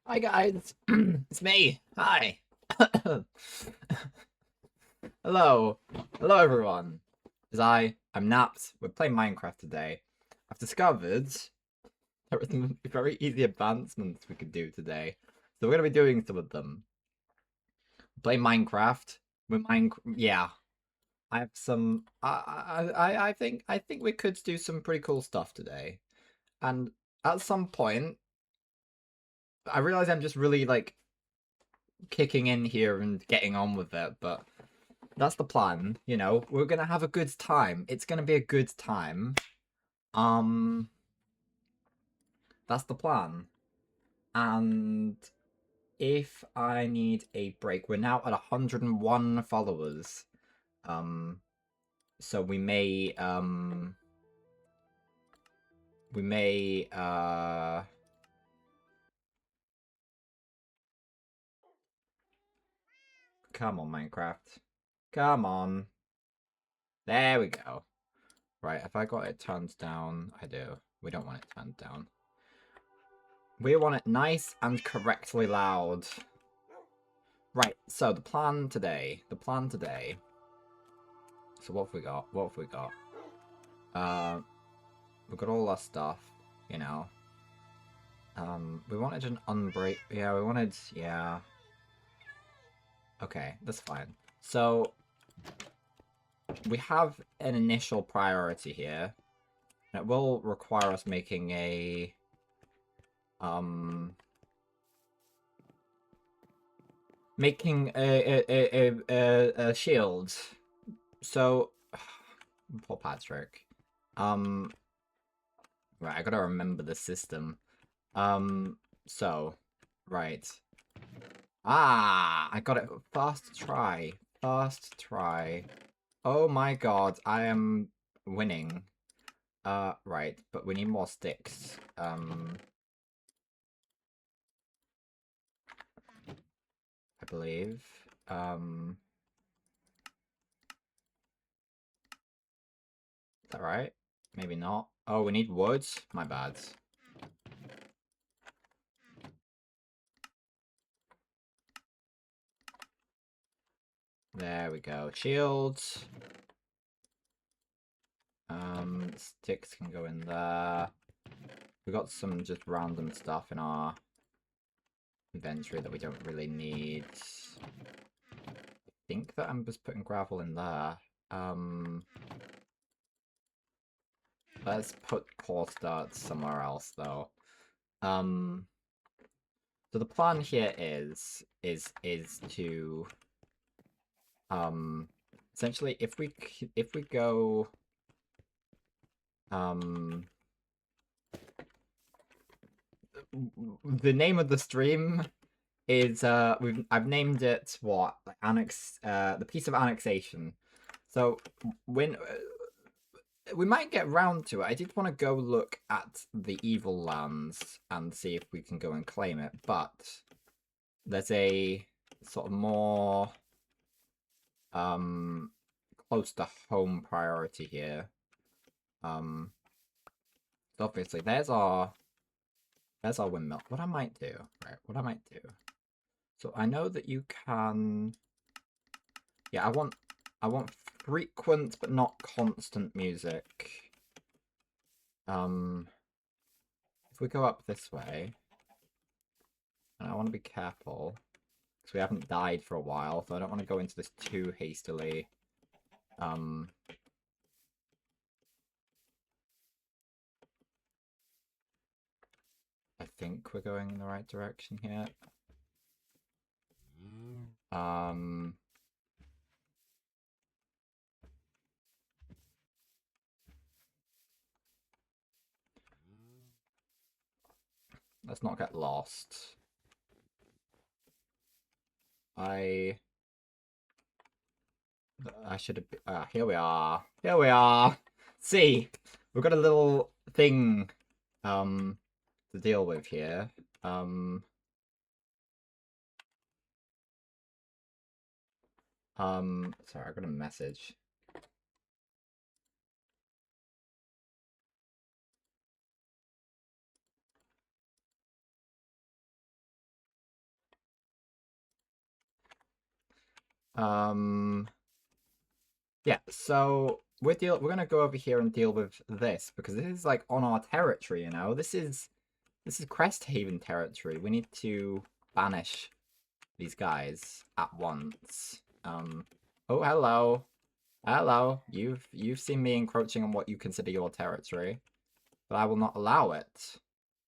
Hi guys, it's me. Hi. Hello. Hello everyone. I'm Naps. We're playing Minecraft today. I've discovered there are some very easy advancements we could do today. So we're gonna be doing some of them. Play Minecraft. Yeah. I have some I think we could do some pretty cool stuff today. And at some point I realize I'm just really like kicking in here and getting on with it, but that's the plan, you know. We're gonna have a good time. It's gonna be a good time. Um, that's the plan. And if I need a break, we're now at 101 followers. Um, so we may come on, Minecraft. Come on. There we go. Right, if I got it turned down, I do. We don't want it turned down. We want it nice and correctly loud. Right, so the plan today. So what have we got? What have we got? We've got all our stuff, you know. We wanted an unbreak. Yeah, we wanted. Yeah. Okay, that's fine. So we have an initial priority here. And it will require us making a a shield. So poor Patrick. Right, I gotta remember the system. So, right. Ah, I got it. First try. First try. Oh my god, I am winning. Right, but we need more sticks. I believe. Is that right? Maybe not. Oh, we need wood? My bad. There we go. Shields. Sticks can go in there. We got some just random stuff in our inventory that we don't really need. I think that I'm just putting gravel in there. Let's put coarse dirt somewhere else though. So the plan here is to essentially if we go the name of the stream is I've named it what, like the piece of annexation. So when we might get round to it. I did want to go look at the evil lands and see if we can go and claim it, but there's a sort of more close to home priority here. So obviously there's our windmill. What I might do, right? What I might do. So I know that you can. Yeah, I want frequent but not constant music. If we go up this way, and I want to be careful because we haven't died for a while, so I don't want to go into this too hastily. I think we're going in the right direction here. Let's not get lost. I should have. Here we are. Here we are. See, we've got a little thing to deal with here. Sorry, I got a message. Yeah, so we're gonna go over here and deal with this because this is like on our territory, you know. This is Crest Haven territory. We need to banish these guys at once. Oh, hello. Hello. You've seen me encroaching on what you consider your territory, but I will not allow it.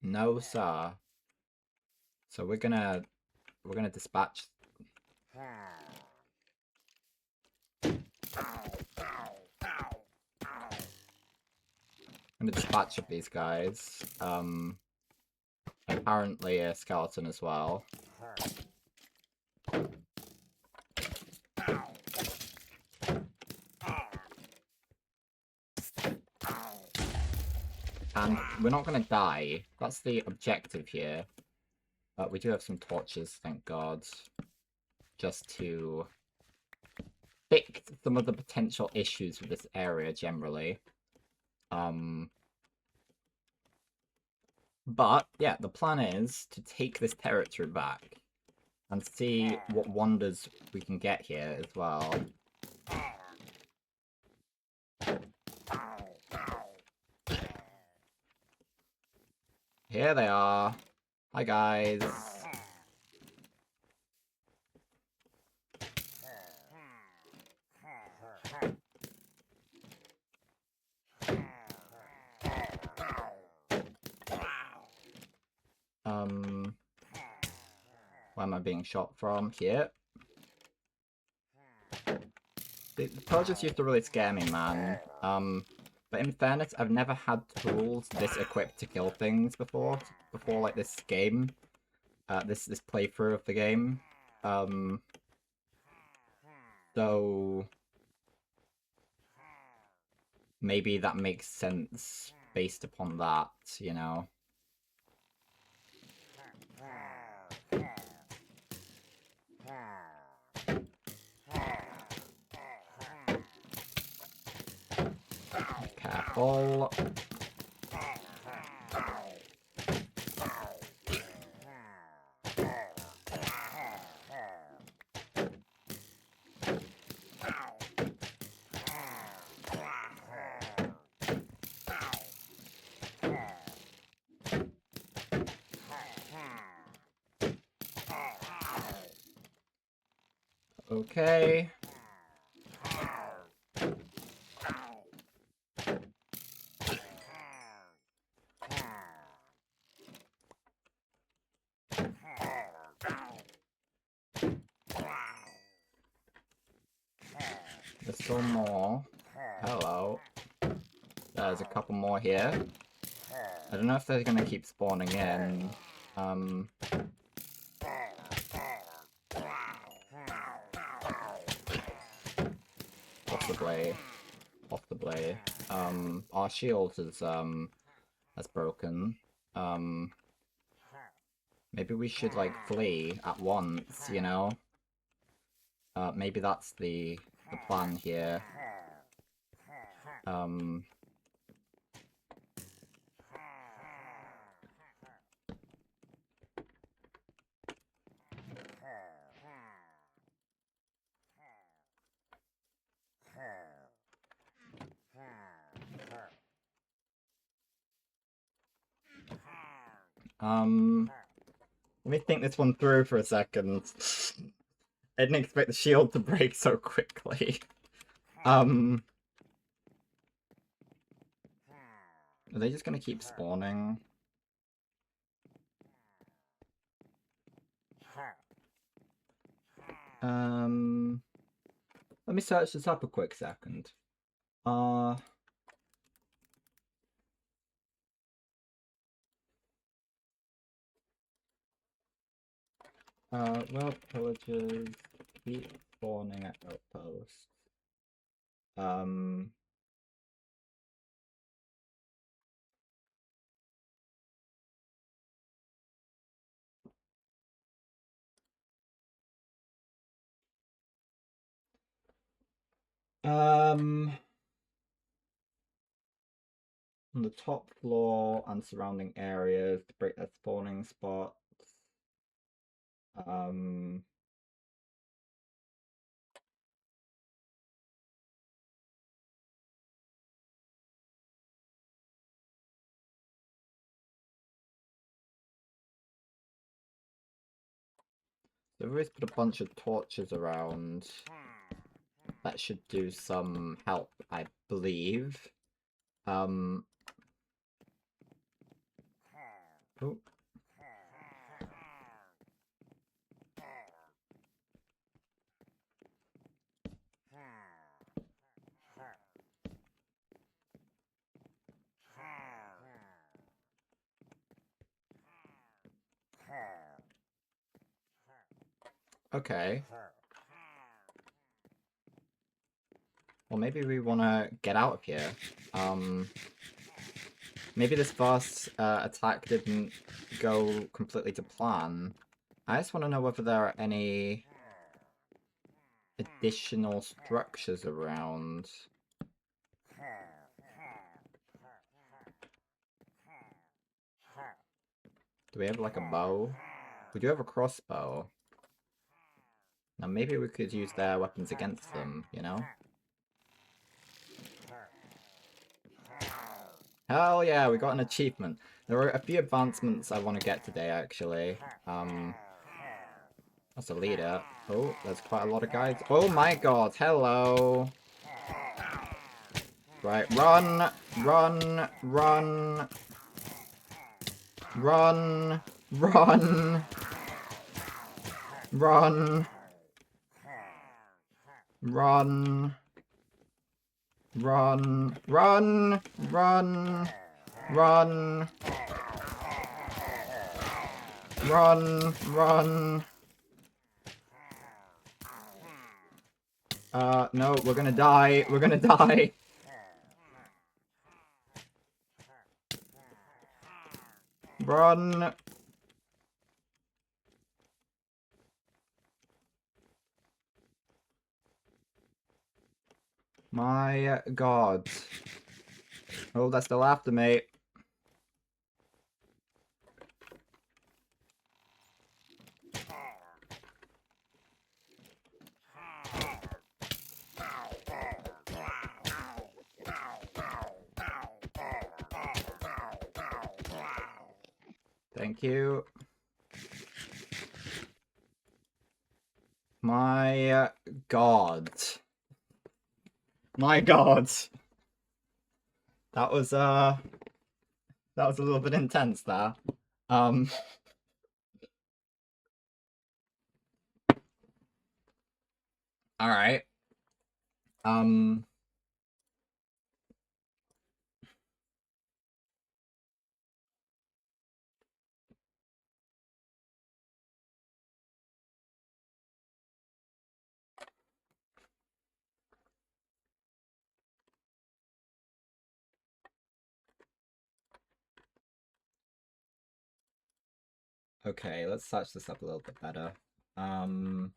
No, sir. So we're gonna dispatch. I'm gonna dispatch of these guys. Apparently a skeleton as well. And we're not gonna die. That's the objective here. But we do have some torches, thank God. Just to fix some of the potential issues with this area generally. But yeah, the plan is to take this territory back and see what wonders we can get here as well. Here they are. Hi guys. Where am I being shot from? Here. The projects used to really scare me, man. But in fairness, I've never had tools this equipped to kill things before like this game. This playthrough of the game. So maybe that makes sense based upon that, you know. Careful. Okay. There's still more. Hello. There's a couple more here. I don't know if they're gonna keep spawning in. Possibly. Possibly. Our shield has broken. Maybe we should like flee at once, you know? Maybe that's the plan here. Let me think this one through for a second. I didn't expect the shield to break so quickly. Are they just gonna keep spawning? Let me search this up a quick second. Well, pillagers keep spawning at outposts. On the top floor and surrounding areas to break their spawning spots. So we've always put a bunch of torches around. That should do some help, I believe. Oh. Okay. Well, maybe we want to get out of here. Maybe this first attack didn't go completely to plan. I just want to know whether there are any additional structures around. Do we have like a bow? We do have a crossbow. Now maybe we could use their weapons against them, you know? Hell yeah, we got an achievement. There are a few advancements I want to get today, actually. That's a leader. Oh, there's quite a lot of guys. Oh my god, hello! Right, run! Run! Run! Run! Run! Run! Run! Run! Run! Run! Run! Run! Run! No, we're gonna die. We're gonna die. Run! My god. Oh, that's still after me. Thank you. My god. My god. That was a little bit intense there. Alright. Okay, let's touch this up a little bit better. Um...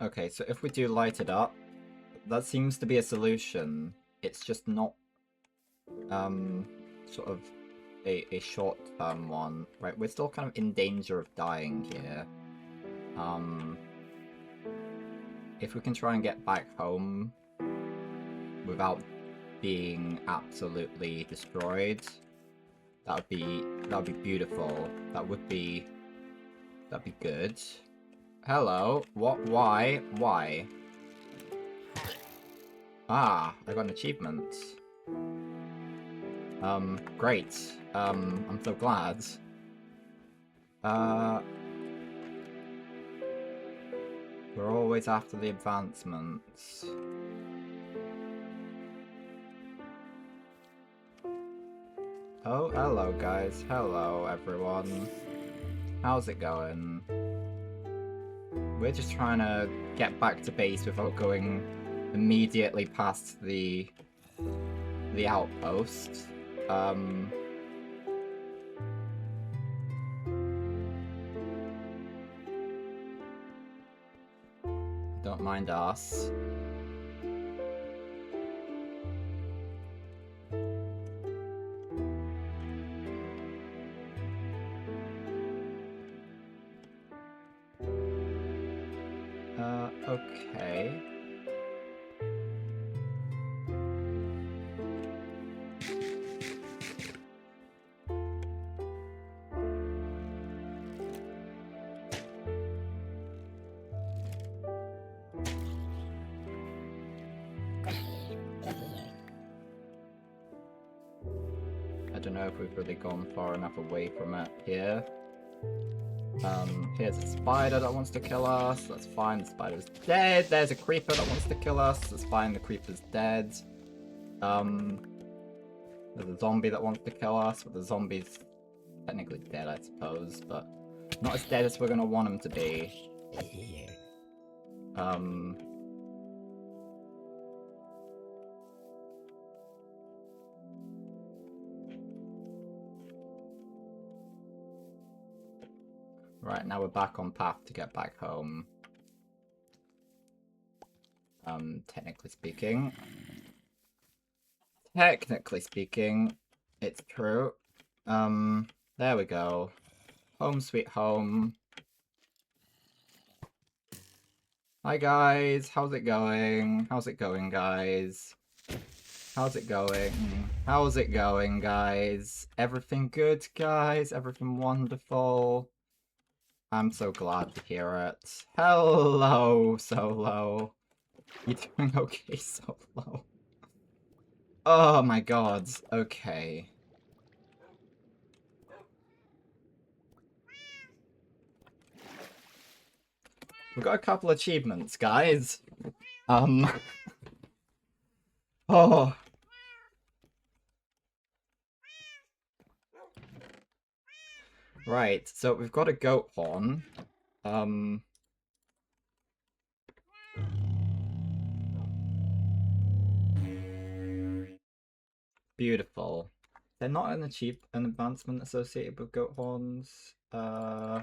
Okay, so if we do light it up, that seems to be a solution. It's just not, sort of a short-term one. Right, we're still kind of in danger of dying here. If we can try and get back home without being absolutely destroyed, that'd be beautiful. That'd be good. Hello. What? Why? Why? Ah, I got an achievement. Great. I'm so glad. We're always after the advancements. Oh, hello guys. Hello everyone. How's it going? We're just trying to get back to base without going immediately past the outpost. Don't mind us. Okay. I don't know if we've really gone far enough away from it here. Here's a spider that wants to kill us. That's fine, the spider's dead. There's a creeper that wants to kill us. That's fine, the creeper's dead. There's a zombie that wants to kill us, but the zombie's technically dead, I suppose, but not as dead as we're gonna want him to be. Right, now we're back on path to get back home. Technically speaking. Technically speaking, it's true. There we go. Home sweet home. Hi guys, how's it going? How's it going, guys? How's it going? How's it going, guys? Everything good, guys? Everything wonderful? I'm so glad to hear it. Hello, Solo. You doing okay, Solo? Oh my god, okay. We've got a couple achievements, guys. Oh. Right, so we've got a goat horn. Beautiful. They're not an advancement associated with goat horns. No,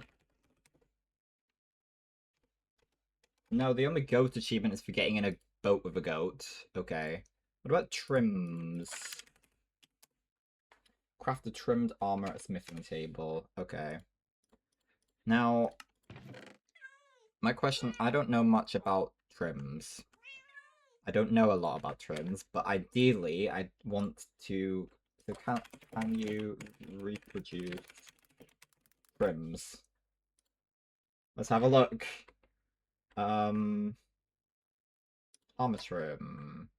the only goat achievement is for getting in a boat with a goat. Okay. What about trims? Craft a trimmed armor at a smithing table. Okay. Now, my question, I don't know much about trims. I don't know a lot about trims, but ideally I want to... So can you reproduce trims? Let's have a look. Armor trim.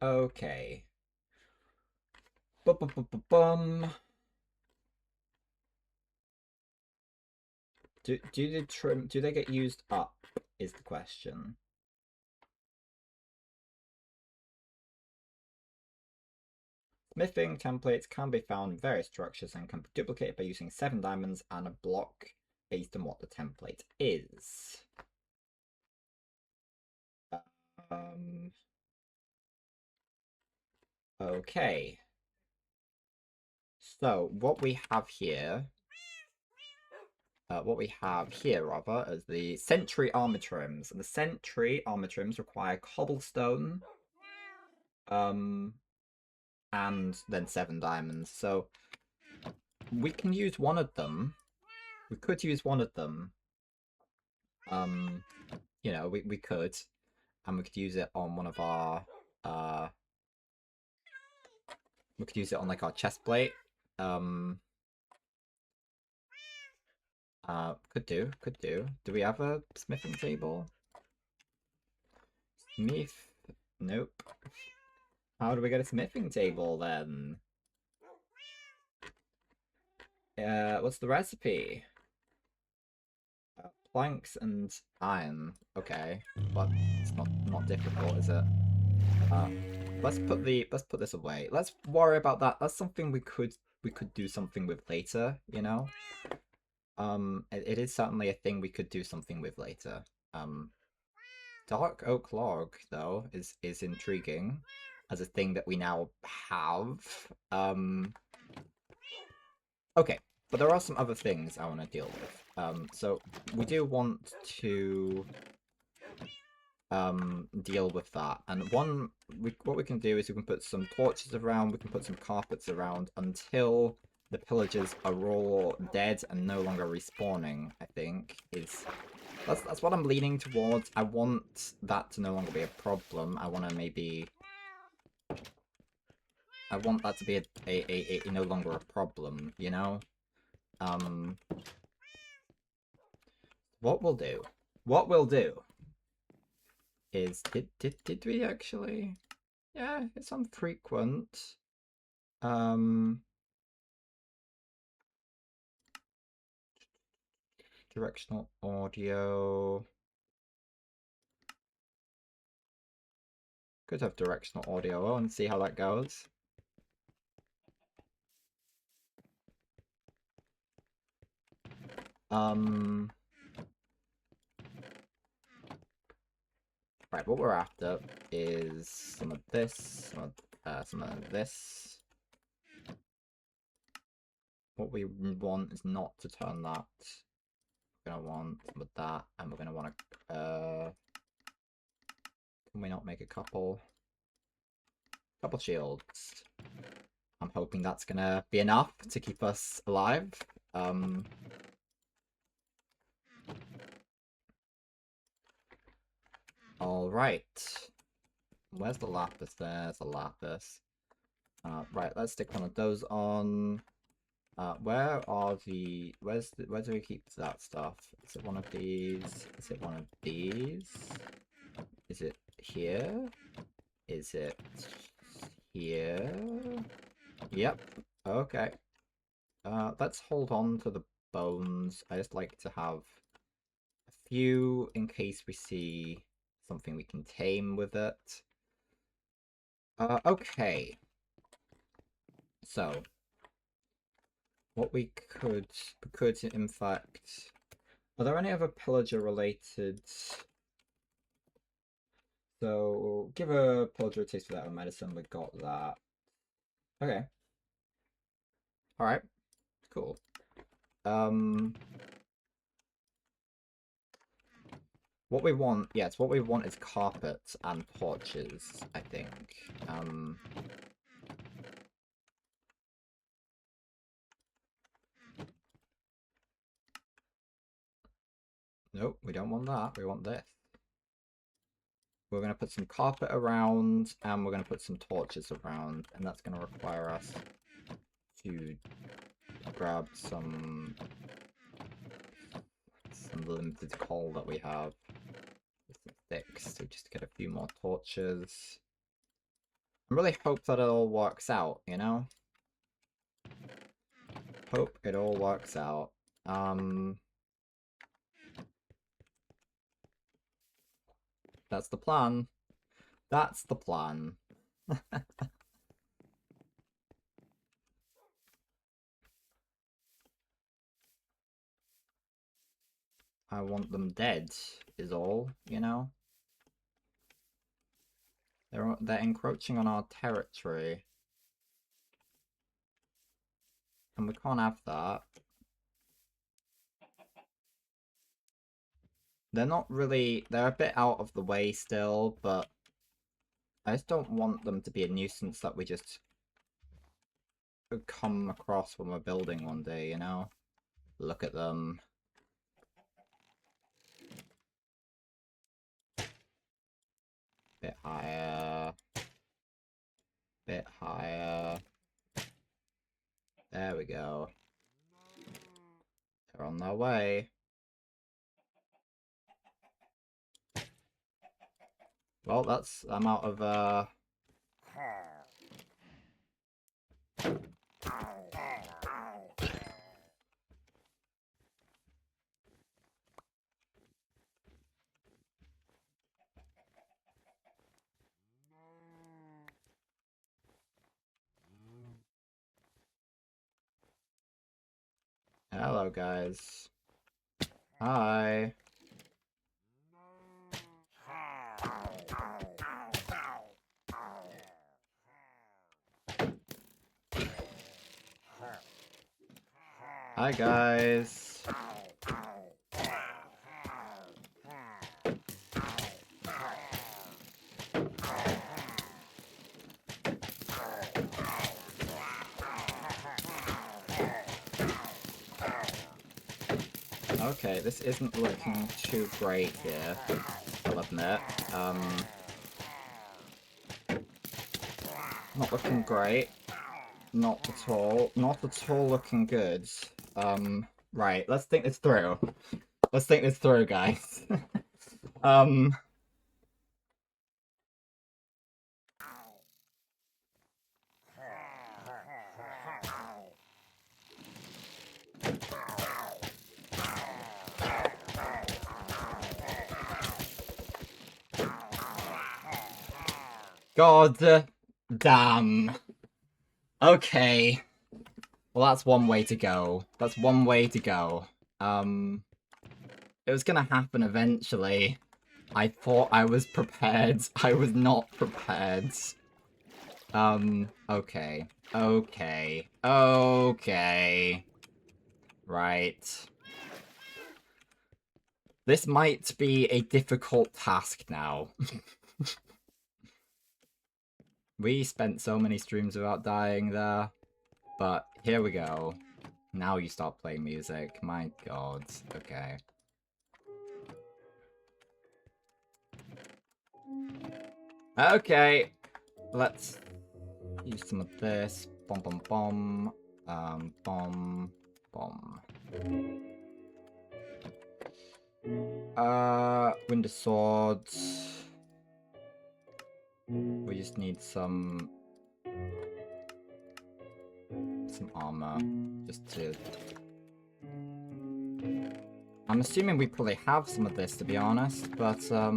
Okay. Bum. Do the trim, do they get used up is the question. Smithing templates can be found in various structures and can be duplicated by using 7 diamonds and a block based on what the template is. Okay. So what we have here is the Sentry armor trims. And the Sentry armor trims require cobblestone, and then 7 diamonds. So we can use one of them. We could use one of them. You know, we could, and we could use it on one of our we could use it on like our chest plate. Could do. Do we have a smithing table? Smith? Nope. How do we get a smithing table then? What's the recipe? Planks and iron. Okay, but it's not difficult, is it? Uh, let's put this away. Let's worry about that. That's something we could do something with later, you know? It is certainly a thing we could do something with later. Dark oak log though is intriguing as a thing that we now have. Okay, but there are some other things I want to deal with. So we do want to deal with that. And what we can do is we can put some torches around, we can put some carpets around until the pillagers are all dead and no longer respawning, I think, that's what I'm leaning towards. I want that to no longer be a problem. I want that to be a no longer a problem, you know? What we'll do is, did we actually? Yeah, it's on frequent. Directional audio. Could have directional audio and see how that goes. Right, what we're after is some of this, some of this. What we want is not to turn that. We're gonna want some of that, and we're gonna want to. Can we not make a couple shields? I'm hoping that's gonna be enough to keep us alive. All right. Where's the lapis? There's a lapis. Right, let's stick one of those on. Where do we keep that stuff? Is it one of these? Is it one of these? Is it here? Is it here? Yep. Okay. Let's hold on to the bones. I just like to have a few in case we see something we can tame with it. Okay. So, what we could in fact... Are there any other pillager related... So, give a pillager a taste of that medicine, we got that. Okay. Alright. Cool. What we want, yes, what we want is carpets and torches, I think. Nope, we don't want that, we want this. We're going to put some carpet around, and we're going to put some torches around, and that's going to require us to grab some limited coal that we have. Sticks, so just get a few more torches. I really hope that it all works out, you know? Hope it all works out. That's the plan. That's the plan. I want them dead, is all, you know? They're encroaching on our territory. And we can't have that. They're not really... They're a bit out of the way still, but... I just don't want them to be a nuisance that we just... come across when we're building one day, you know? Look at them. Bit higher. Bit higher. There we go. They're on their way. Well, I'm out of, Hello, guys. Hi. Hi, guys. Okay, this isn't looking too great here, I'll admit. Not looking great. Not at all. Not at all looking good. Right, let's think this through. Let's think this through, guys. um... God damn. Okay. Well, that's one way to go. That's one way to go. It was gonna happen eventually. I thought I was prepared. I was not prepared. Okay. Okay. Okay. Right. This might be a difficult task now. We spent so many streams without dying there. But here we go. Now you start playing music. My god. Okay. Okay. Let's use some of this. Bomb, bomb, bomb. Bomb, bomb. Winter swords. We just need some armor, just to... I'm assuming we probably have some of this, to be honest, but, I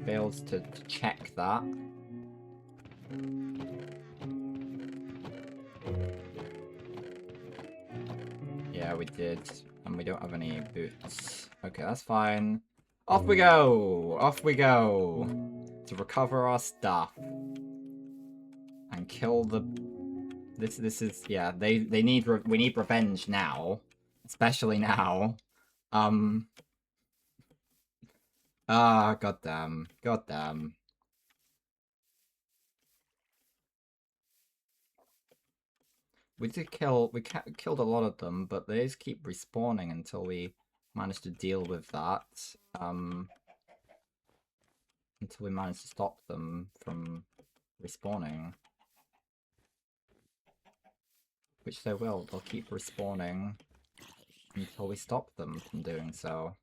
failed to check that. Yeah, we did, and we don't have any boots. Okay, that's fine. Off we go! Off we go! To recover our stuff. And kill the... This is... Yeah, we need revenge now. Especially now. Ah, goddamn. Goddamn. We killed a lot of them, but they just keep respawning until we manage to deal with that. Until we manage to stop them from respawning. Which they will. They'll keep respawning until we stop them from doing so.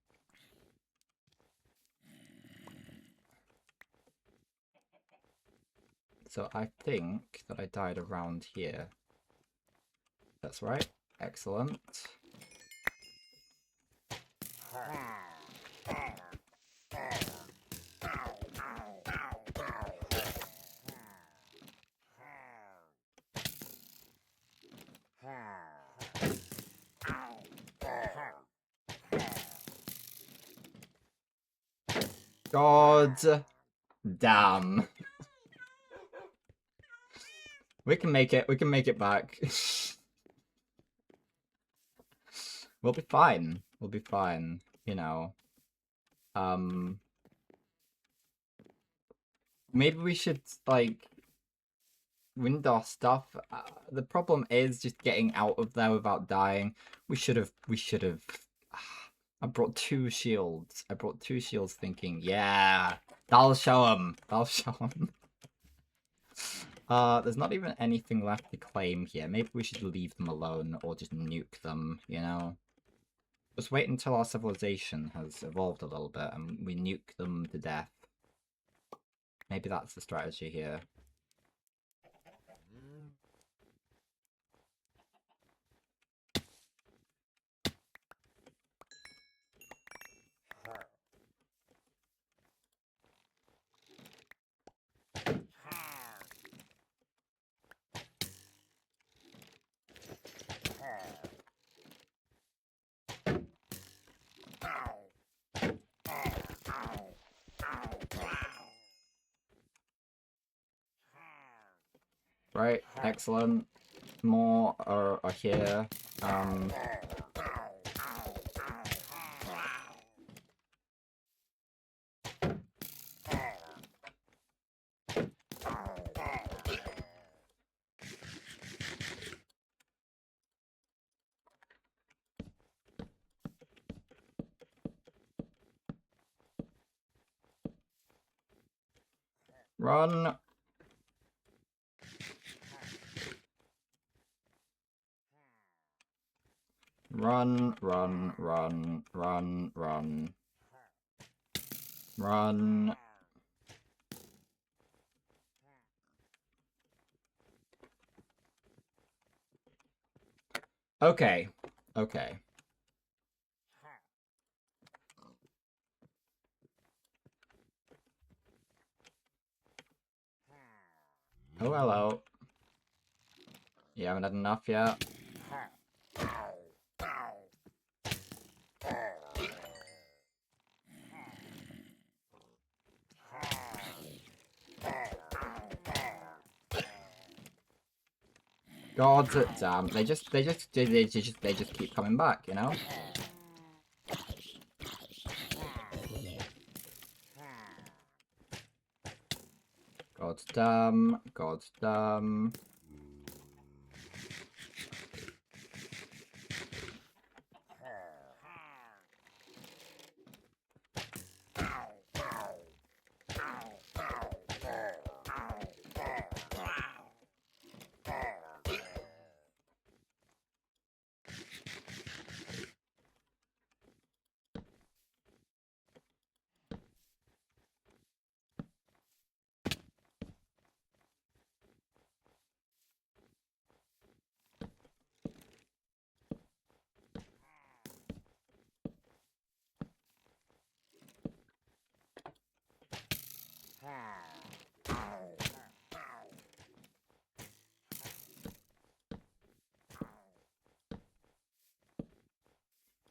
So I think that I died around here. That's right. Excellent. God damn. We can make it back. We'll be fine. We'll be fine, you know. Maybe we should, like, wind our stuff. The problem is just getting out of there without dying. We should have... I brought 2 shields. I brought 2 shields thinking, yeah, that'll show them. That'll show them. There's not even anything left to claim here. Maybe we should leave them alone or just nuke them, you know? Just wait until our civilization has evolved a little bit and we nuke them to death. Maybe that's the strategy here. Right, excellent. More are here. Run! Run, run, run, run, run. Run. Okay. Okay. Oh, hello. You haven't had enough yet? God damn. They just keep coming back, you know? God damn. God damn.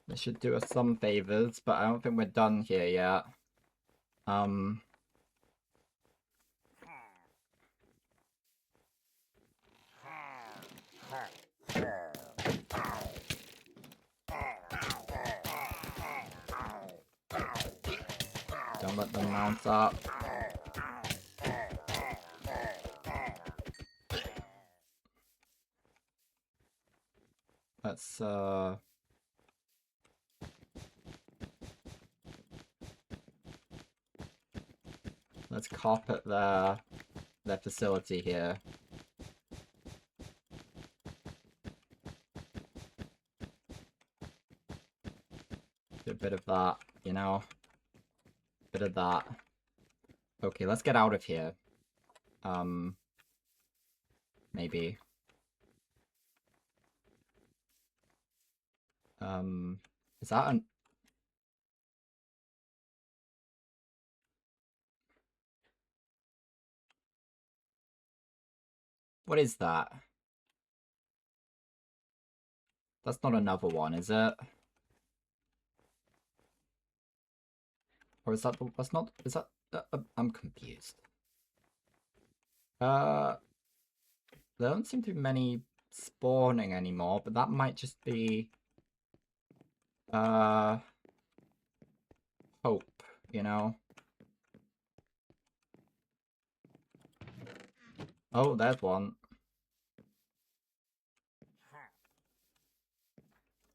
This should do us some favors, but I don't think we're done here yet. Don't let them mount up. Let's, let's carpet their facility here. Do a bit of that, you know? Bit of that. Okay, let's get out of here. Maybe. Is that an... What is that? That's not another one, is it? Or is that the... That's not... Is that... I'm confused. There don't seem to be many spawning anymore, but that might just be... hope, you know? Oh, there's one.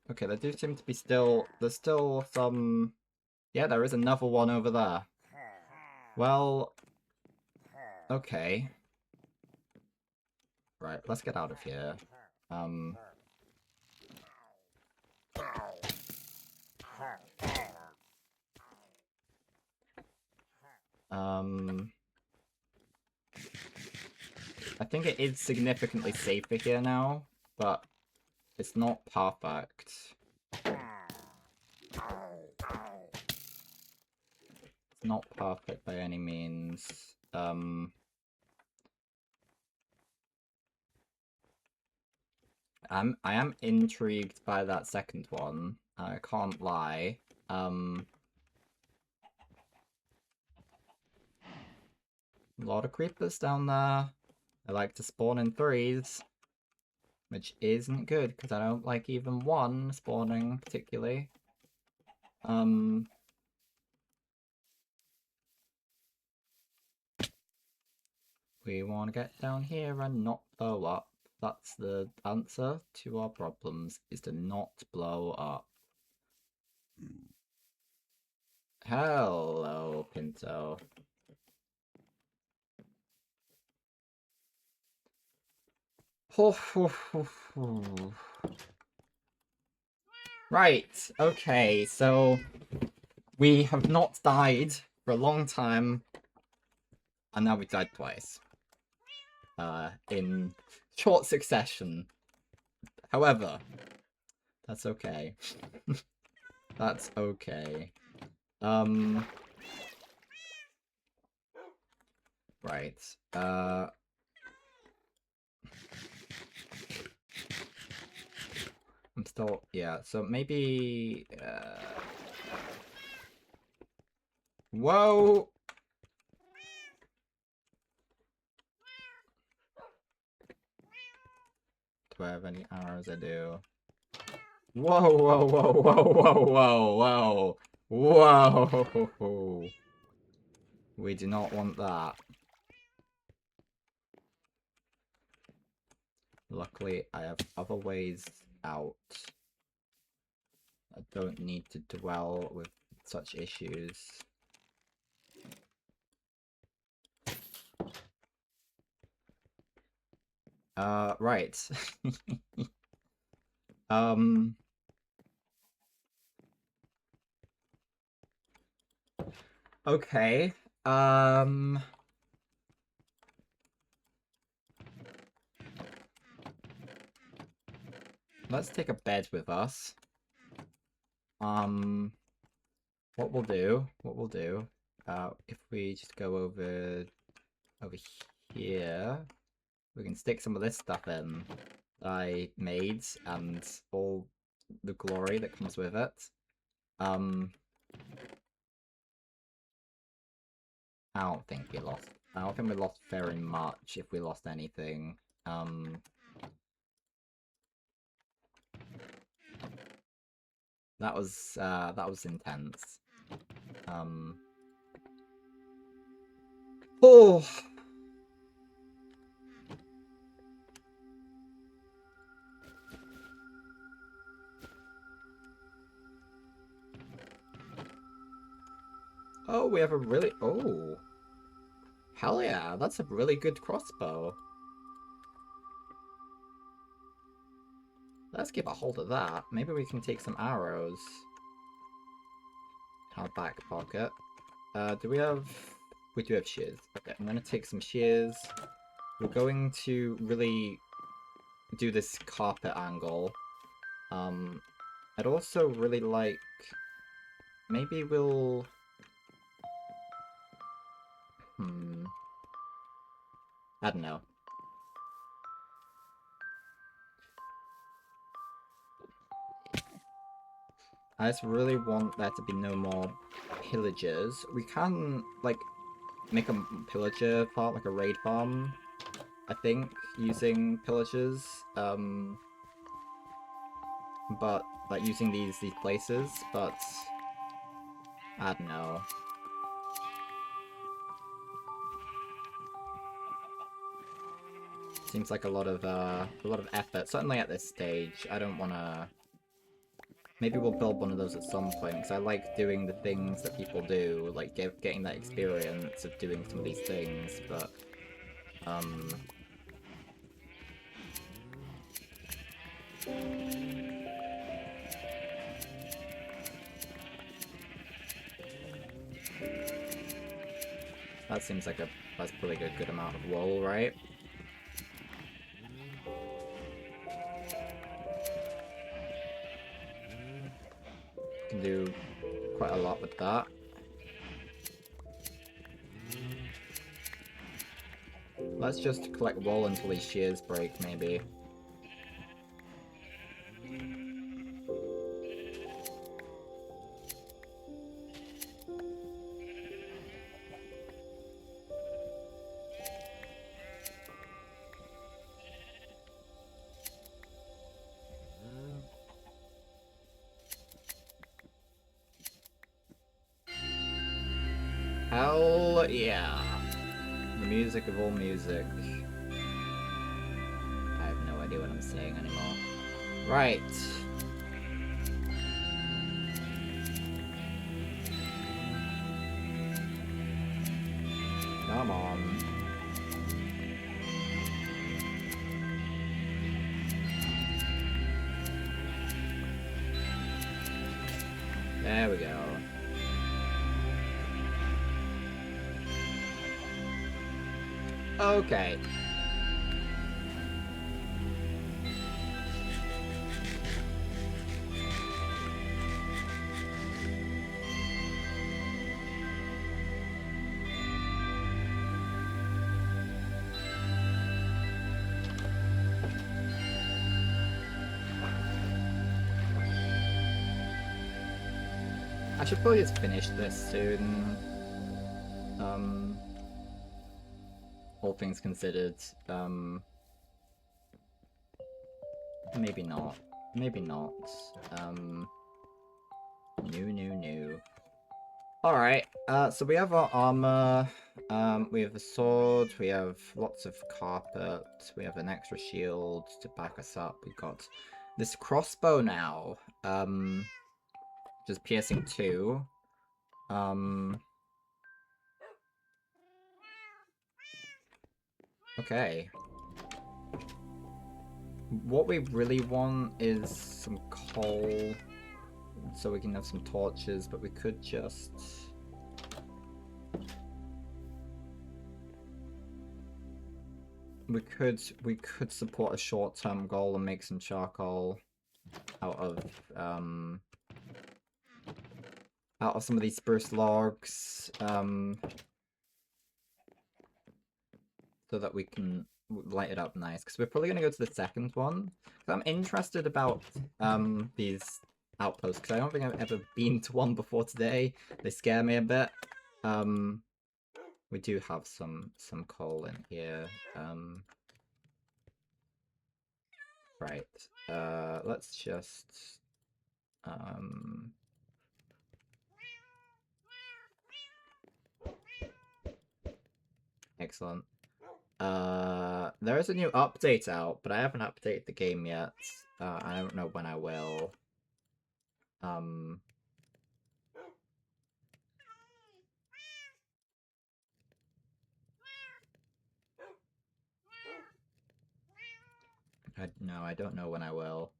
Okay, there do seem to be still... There's still some... Yeah, there is another one over there. Well... Okay. Right, let's get out of here. I think it is significantly safer here now, but it's not perfect. It's not perfect by any means. I am intrigued by that second one. I can't lie. A lot of creepers down there. I like to spawn in 3s, which isn't good because I don't like even 1 spawning particularly. We want to get down here and not blow up. That's the answer to our problems, is to not blow up. Hello, Pinto. Right, okay, so we have not died for a long time, and now we died twice. In short succession. However, that's okay. That's okay. Right. I'm still, yeah, so maybe, whoa! Do I have any arrows? I do. Whoa, whoa, whoa, whoa, whoa, whoa, whoa! We do not want that. Luckily, I have other ways out. I don't need to dwell with such issues. Right. Okay. Let's take a bed with us. What we'll do, if we just go over here, we can stick some of this stuff in that I made and all the glory that comes with it. I don't think we lost. I don't think we lost very much, if we lost anything. That was intense. Oh. Oh, we have a really... Oh. Hell yeah, that's a really good crossbow. Let's keep a hold of that. Maybe we can take some arrows. Our back pocket. Do we have... We do have shears. Okay, I'm gonna take some shears. We're going to really do this carpet angle. I'd also really like... Maybe we'll... I don't know. I just really want there to be no more pillagers. We can, like, make a pillager farm, like a raid farm, I think, using pillagers. But, like, using these places, but... I don't know. Seems like a lot of effort. Certainly at this stage, I don't wanna... Maybe we'll build one of those at some point, because I like doing the things that people do, like getting that experience of doing some of these things, but... That seems like that's probably a good amount of wool, right? Can do quite a lot with that. Let's just collect wool until these shears break, maybe. Yeah. The music of all music. I have no idea what I'm saying anymore. Right. Come on. There we go. Okay. I should probably just finish this soon. All things considered. Maybe not. Maybe not. No. Alright, so we have our armor, we have a sword, we have lots of carpet, we have an extra shield to back us up, we've got this crossbow now, just piercing 2, okay. What we really want is some coal, so we can have some torches, but we could just... We could support a short-term goal and make some charcoal out of some of these spruce logs, so that we can light it up nice. Because we're probably gonna go to the second one. I'm interested about these outposts because I don't think I've ever been to one before today. They scare me a bit. We do have some coal in here. Right. Let's just excellent. There is a new update out, but I haven't updated the game yet. I don't know when I will. No, I don't know when I will.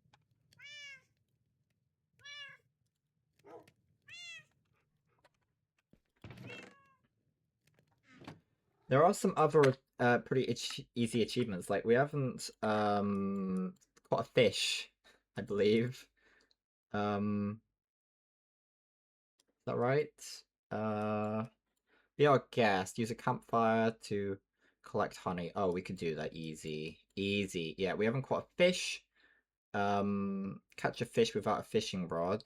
There are some other pretty easy achievements. Like we haven't caught a fish, I believe. Is that right? Be our guest. Use a campfire to collect honey. Oh, we could do that easy. Easy. Yeah, we haven't caught a fish. Catch a fish without a fishing rod.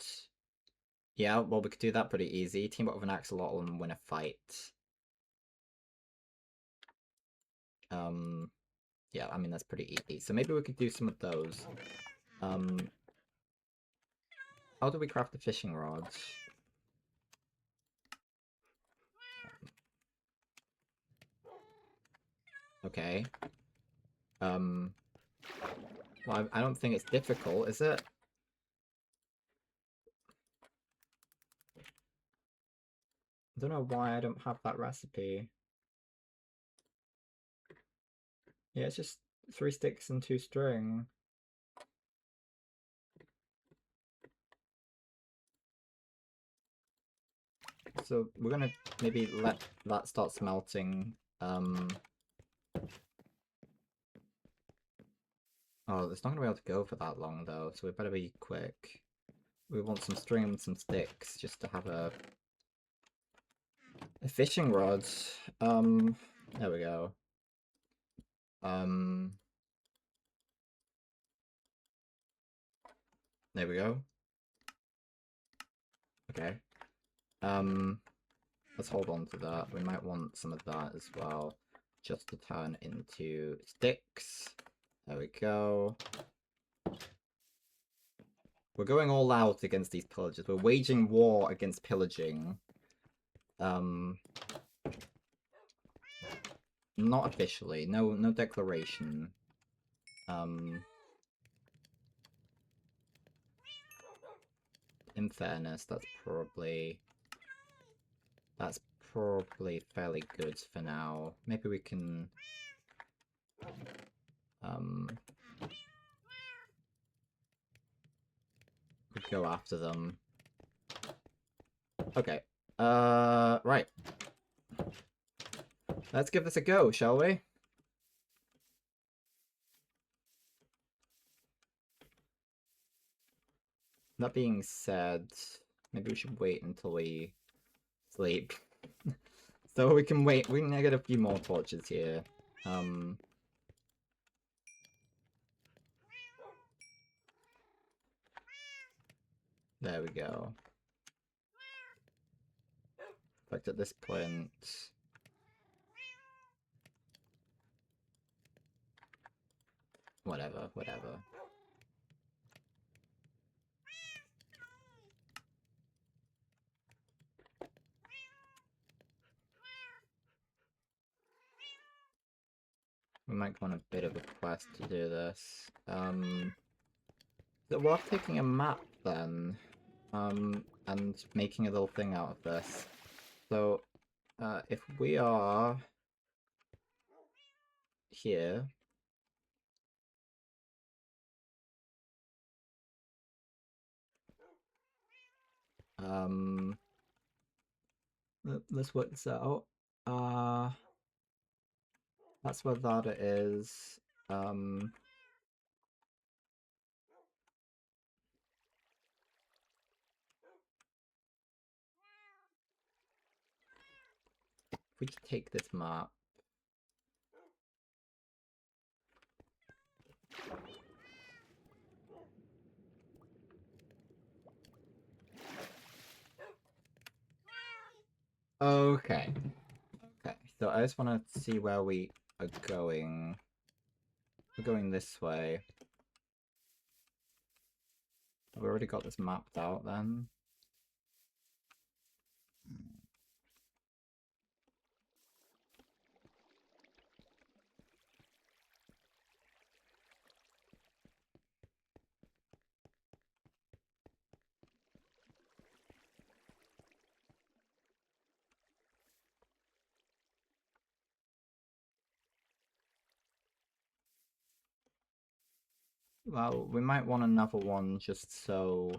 Yeah, well, we could do that pretty easy. Team up with an axolotl and win a fight. Yeah, I mean, that's pretty easy. So maybe we could do some of those. How do we craft the fishing rods? Okay. Well, I don't think it's difficult, is it? I don't know why I don't have that recipe. Yeah, it's just 3 sticks and 2 string. So we're gonna maybe let that start smelting. Oh, it's not gonna be able to go for that long though, so we better be quick. We want some string and some sticks just to have a fishing rod. There we go. There we go. Okay. Let's hold on to that. We might want some of that as well, just to turn into sticks. There we go. We're going all out against these pillagers. We're waging war against pillaging. Not officially. No declaration. In fairness, that's probably fairly good for now. Maybe we can go after them. Okay. Right. Let's give this a go, shall we? That being said, maybe we should wait until we sleep. So we can wait. We can get a few more torches here. There we go. But at this point... Whatever. We might want a bit of a quest to do this. So we're taking a map then, and making a little thing out of this. So, if we are here, let's work this out. That's where that is. If we just take this map. Okay. Okay, so I just want to see where we are going. We're going this way. Have we already got this mapped out then? Well, we might want another one just so...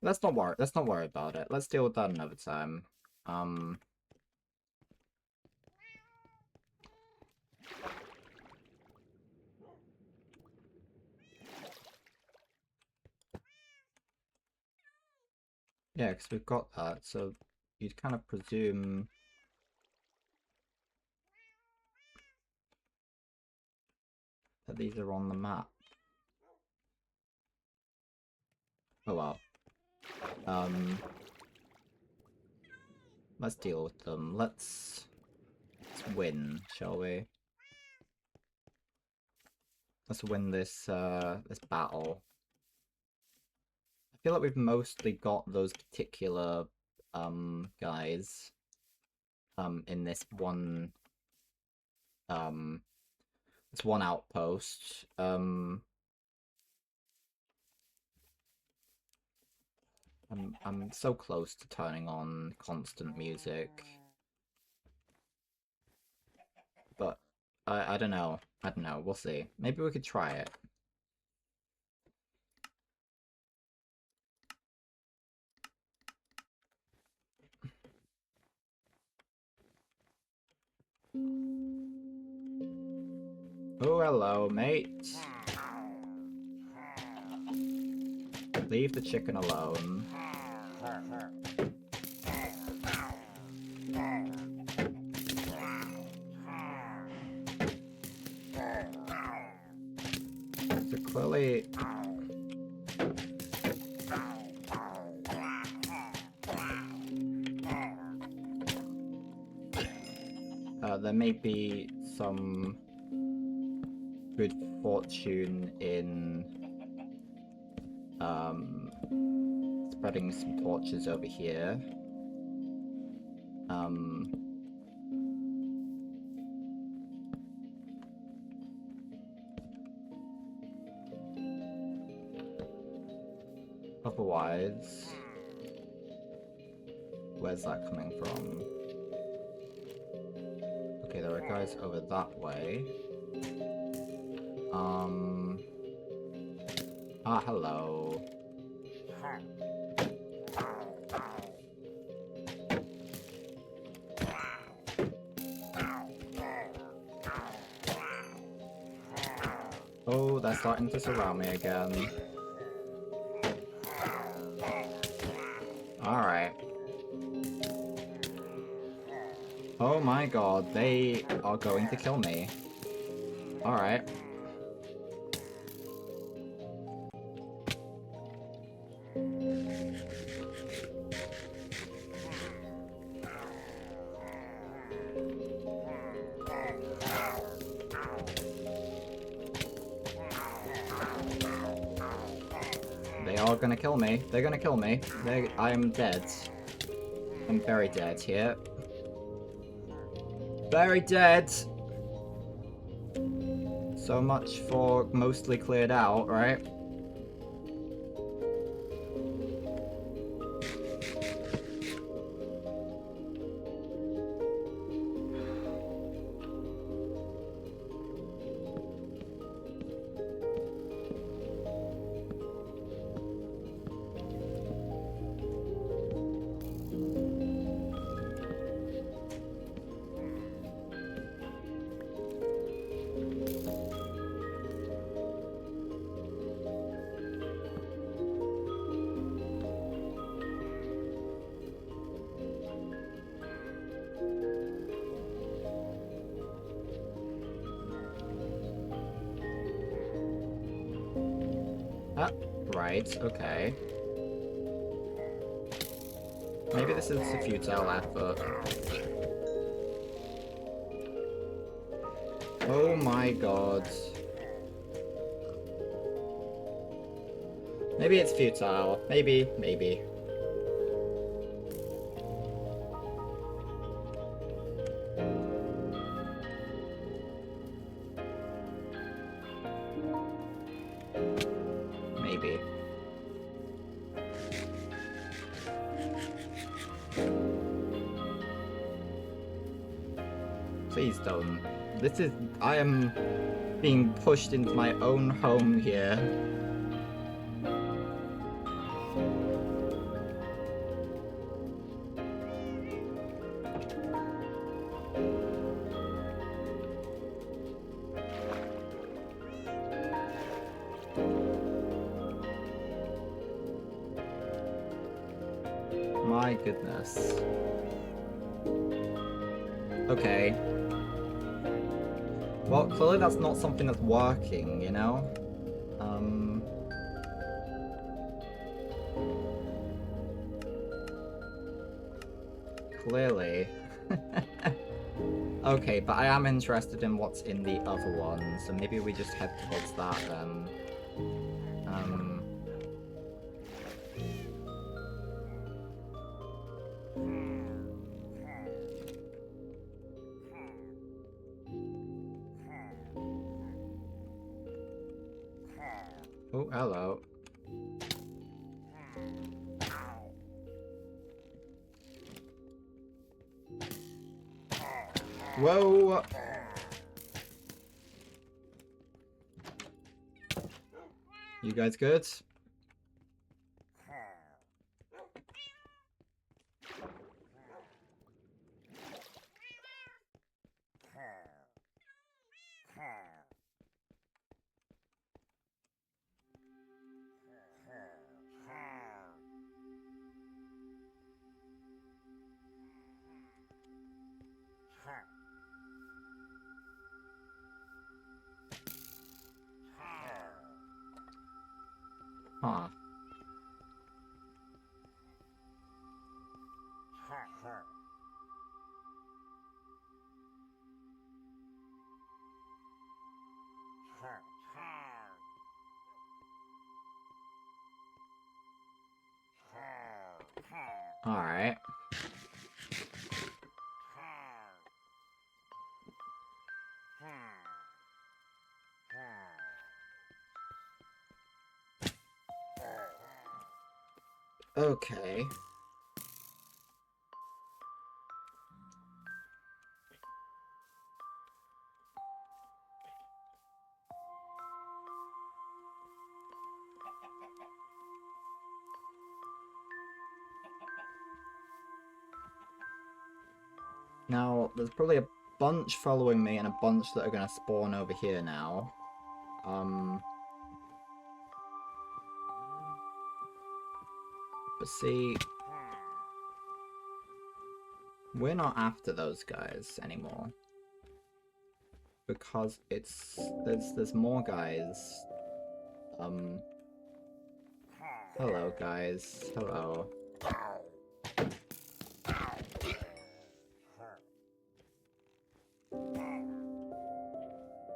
Let's not worry about it. Let's deal with that another time. Yeah, because we've got that, so you'd kind of presume... that these are on the map. Oh well. Let's deal with them. Let's win, shall we? Let's win this this battle. I feel like we've mostly got those particular guys in this one outpost. I'm so close to turning on constant music. But I don't know. We'll see. Maybe we could try it. Oh, hello, mate. Leave the chicken alone. So clearly... there may be some good fortune in spreading some torches over here. Otherwise, where's that coming from? Okay, there are guys over that way. Ah, hello. Oh, they're starting to surround me again. Alright. Oh my god, they are going to kill me. Alright. They are gonna kill me. They're gonna kill me. I am dead. I'm very dead here. Very dead! So much for mostly cleared out, right? Ah, right, okay. Maybe this is a futile effort. Oh my god. Maybe it's futile. Maybe. Maybe. Please don't. I am being pushed into my own home here. My goodness. Okay. Well, clearly that's not something that's working, you know? Clearly. Okay, but I am interested in what's in the other one, so maybe we just head towards that then. Oh, hello. Whoa! You guys good? Huh. Alright. Okay. Now, there's probably a bunch following me and a bunch that are gonna spawn over here now. But see, we're not after those guys anymore. Because there's more guys. Hello guys, hello.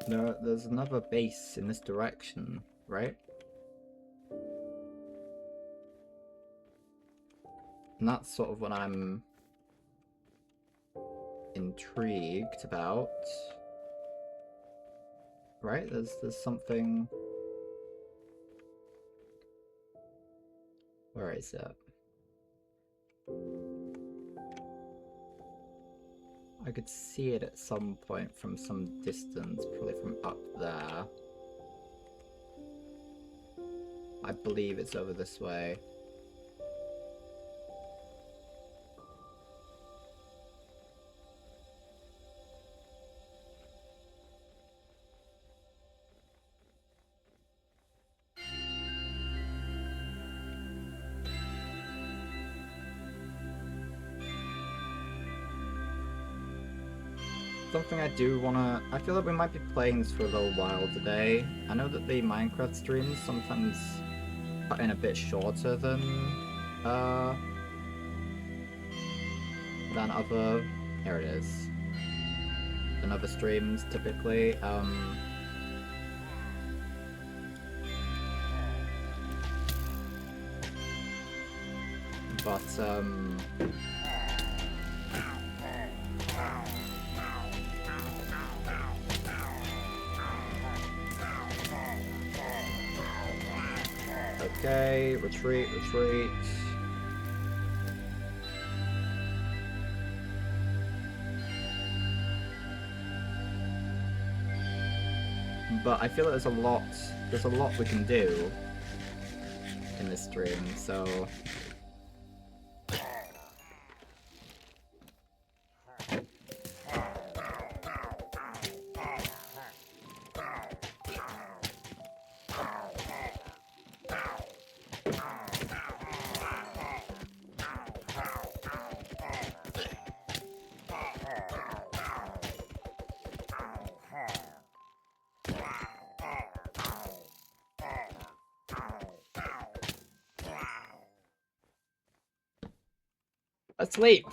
No, there's another base in this direction, right? And that's sort of what I'm intrigued about. Right? There's something. Where is it? I could see it at some point from some distance, probably from up there. I believe it's over this way. Something I do wanna... I feel like we might be playing this for a little while today. I know that the Minecraft streams sometimes cut in a bit shorter than other... Here it is. Than other streams, typically. But, okay, retreat, retreat. But I feel like there's a lot we can do in this stream, so... Asleep!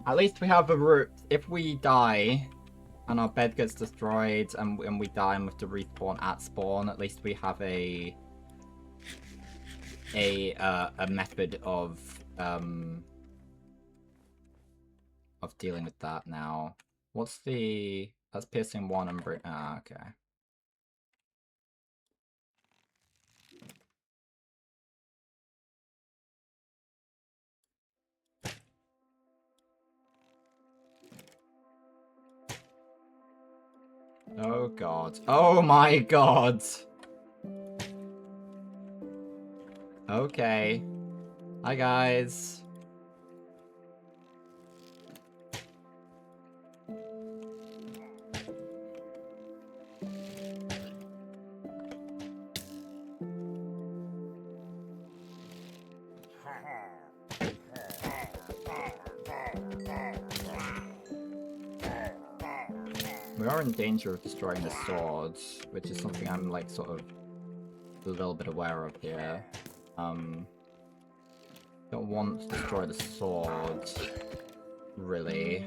At least we have a route. If we die and our bed gets destroyed and we die and we have to respawn at spawn, at least we have a method of dealing with that now. What's the... That's piercing 1 and bring... Ah, okay. Oh god. Oh my god! Okay. Hi guys. We are in danger of destroying the swords, which is something I'm like sort of a little bit aware of here. Don't want to destroy the swords, really.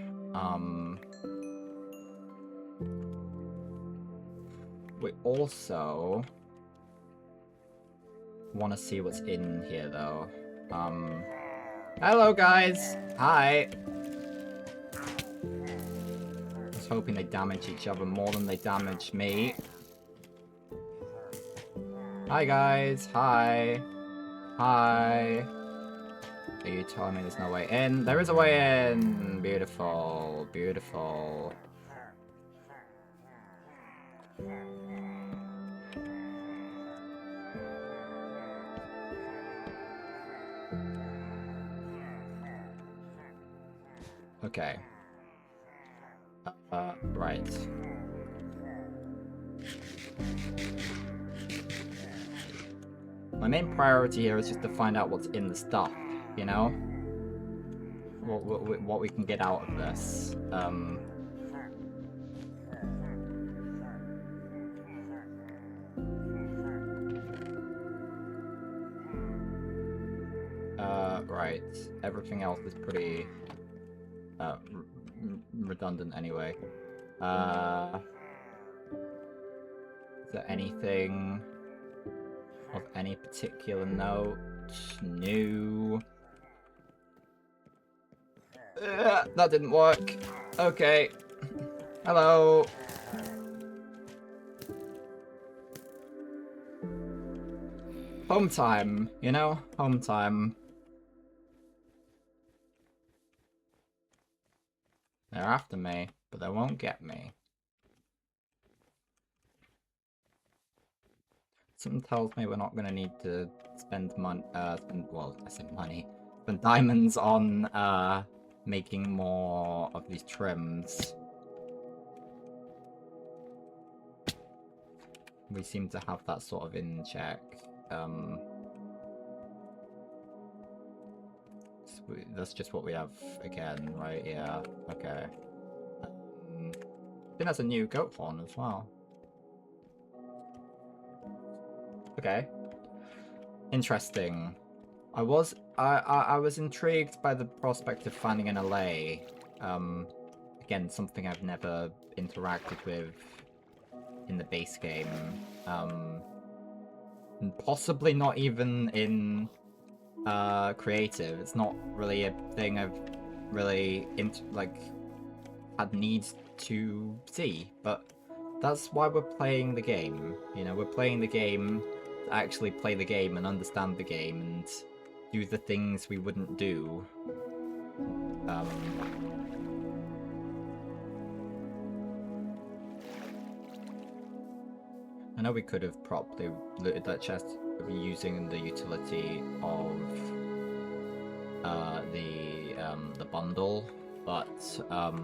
We also want to see what's in here, though. Hello, guys! Hi! I was hoping they damage each other more than they damage me. Hi, guys! Hi! Hi. Are you telling me there's no way in? There is a way in! Beautiful, beautiful. Okay. Right. My main priority here is just to find out what's in the stuff, you know? What we can get out of this. Right. Everything else is pretty, redundant anyway. Is there anything of any particular note? No. That didn't work. Okay. Hello. Home time, you know? Home time. They're after me, but they won't get me. Something tells me we're not gonna need to spend money, well, I say money. Spend diamonds on, making more of these trims. We seem to have that sort of in check. That's just what we have again, right? Yeah, okay. I think that's a new goat horn as well. Okay. Interesting. I was intrigued by the prospect of finding an allay. Again, something I've never interacted with in the base game. And possibly not even in creative. It's not really a thing I've really had needs to see, but that's why we're playing the game. You know, we're playing the game to actually play the game and understand the game and do the things we wouldn't do. I know we could have probably looted that chest using the utility of the bundle, but have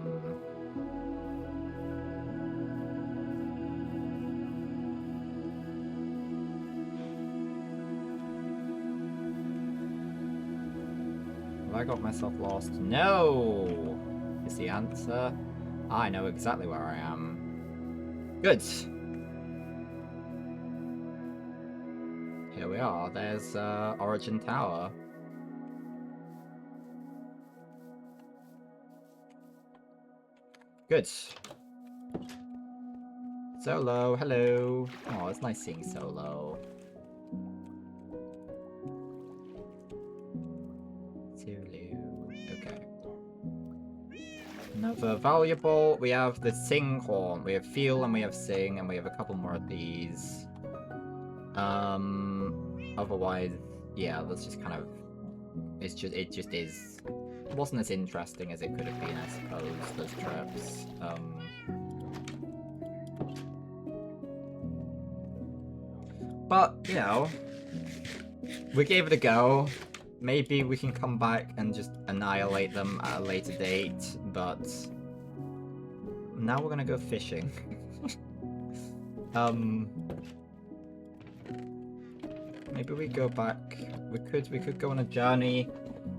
I got myself lost? No! Is the answer. I know exactly where I am. Good. Here we are. There's Origin Tower. Good. Solo, hello. Oh, it's nice seeing Solo. Okay. Another valuable. We have the Sing Horn. We have Feel and we have Sing, and we have a couple more of these. Otherwise, yeah, that's just kind of. It just is. It wasn't as interesting as it could have been, I suppose. Those trips. But you know, we gave it a go. Maybe we can come back and just annihilate them at a later date, but now we're gonna go fishing. Maybe we go back. We could go on a journey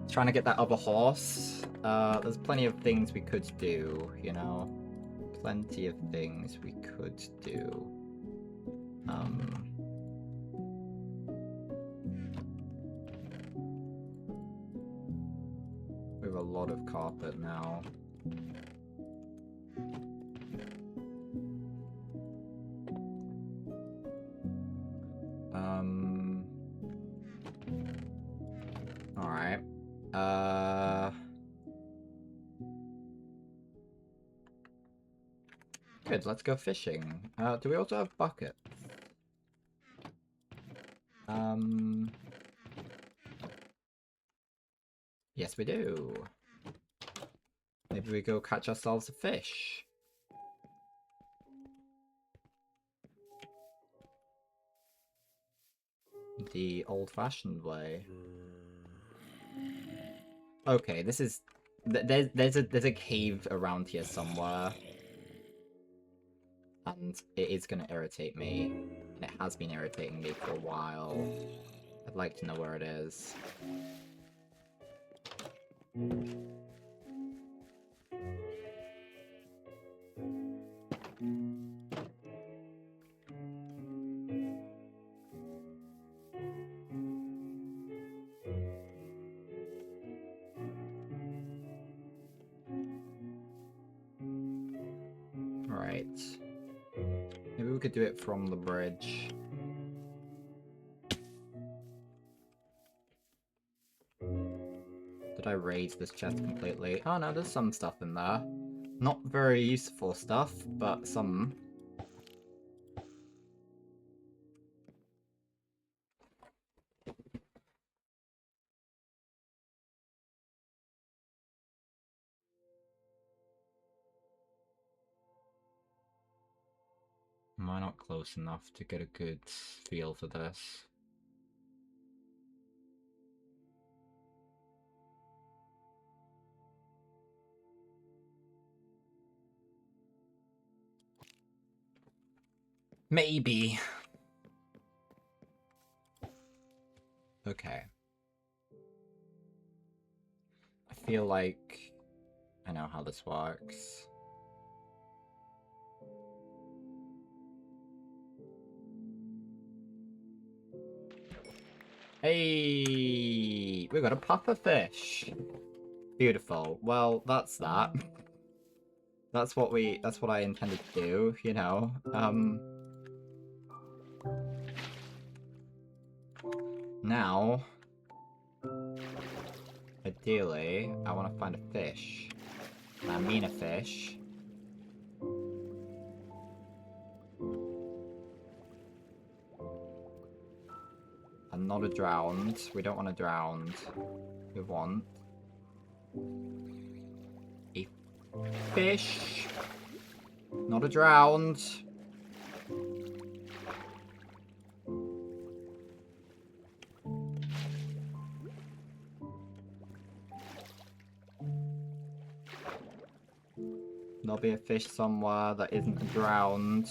trying to get that other horse. There's plenty of things we could do, you know. Plenty of things we could do. We have a lot of carpet now. Alright. Good, let's go fishing. Do we also have buckets? Yes, we do. Maybe we go catch ourselves a fish. The old-fashioned way. Okay, this is... There's a cave around here somewhere. And it is going to irritate me. And it has been irritating me for a while. I'd like to know where it is. Right. Maybe we could do it from the bridge. Did I raise this chest completely? Oh no, there's some stuff in there. Not very useful stuff, but some. Am I not close enough to get a good feel for this? Maybe. Okay. I feel like I know how this works. Hey, we got a pufferfish. Beautiful. Well, that's that. That's what I intended to do, you know. Now, ideally, I want to find a fish. I mean a fish. And not a drowned. We don't want a drowned. We want a fish. Not a drowned. There'll be a fish somewhere that isn't a drowned.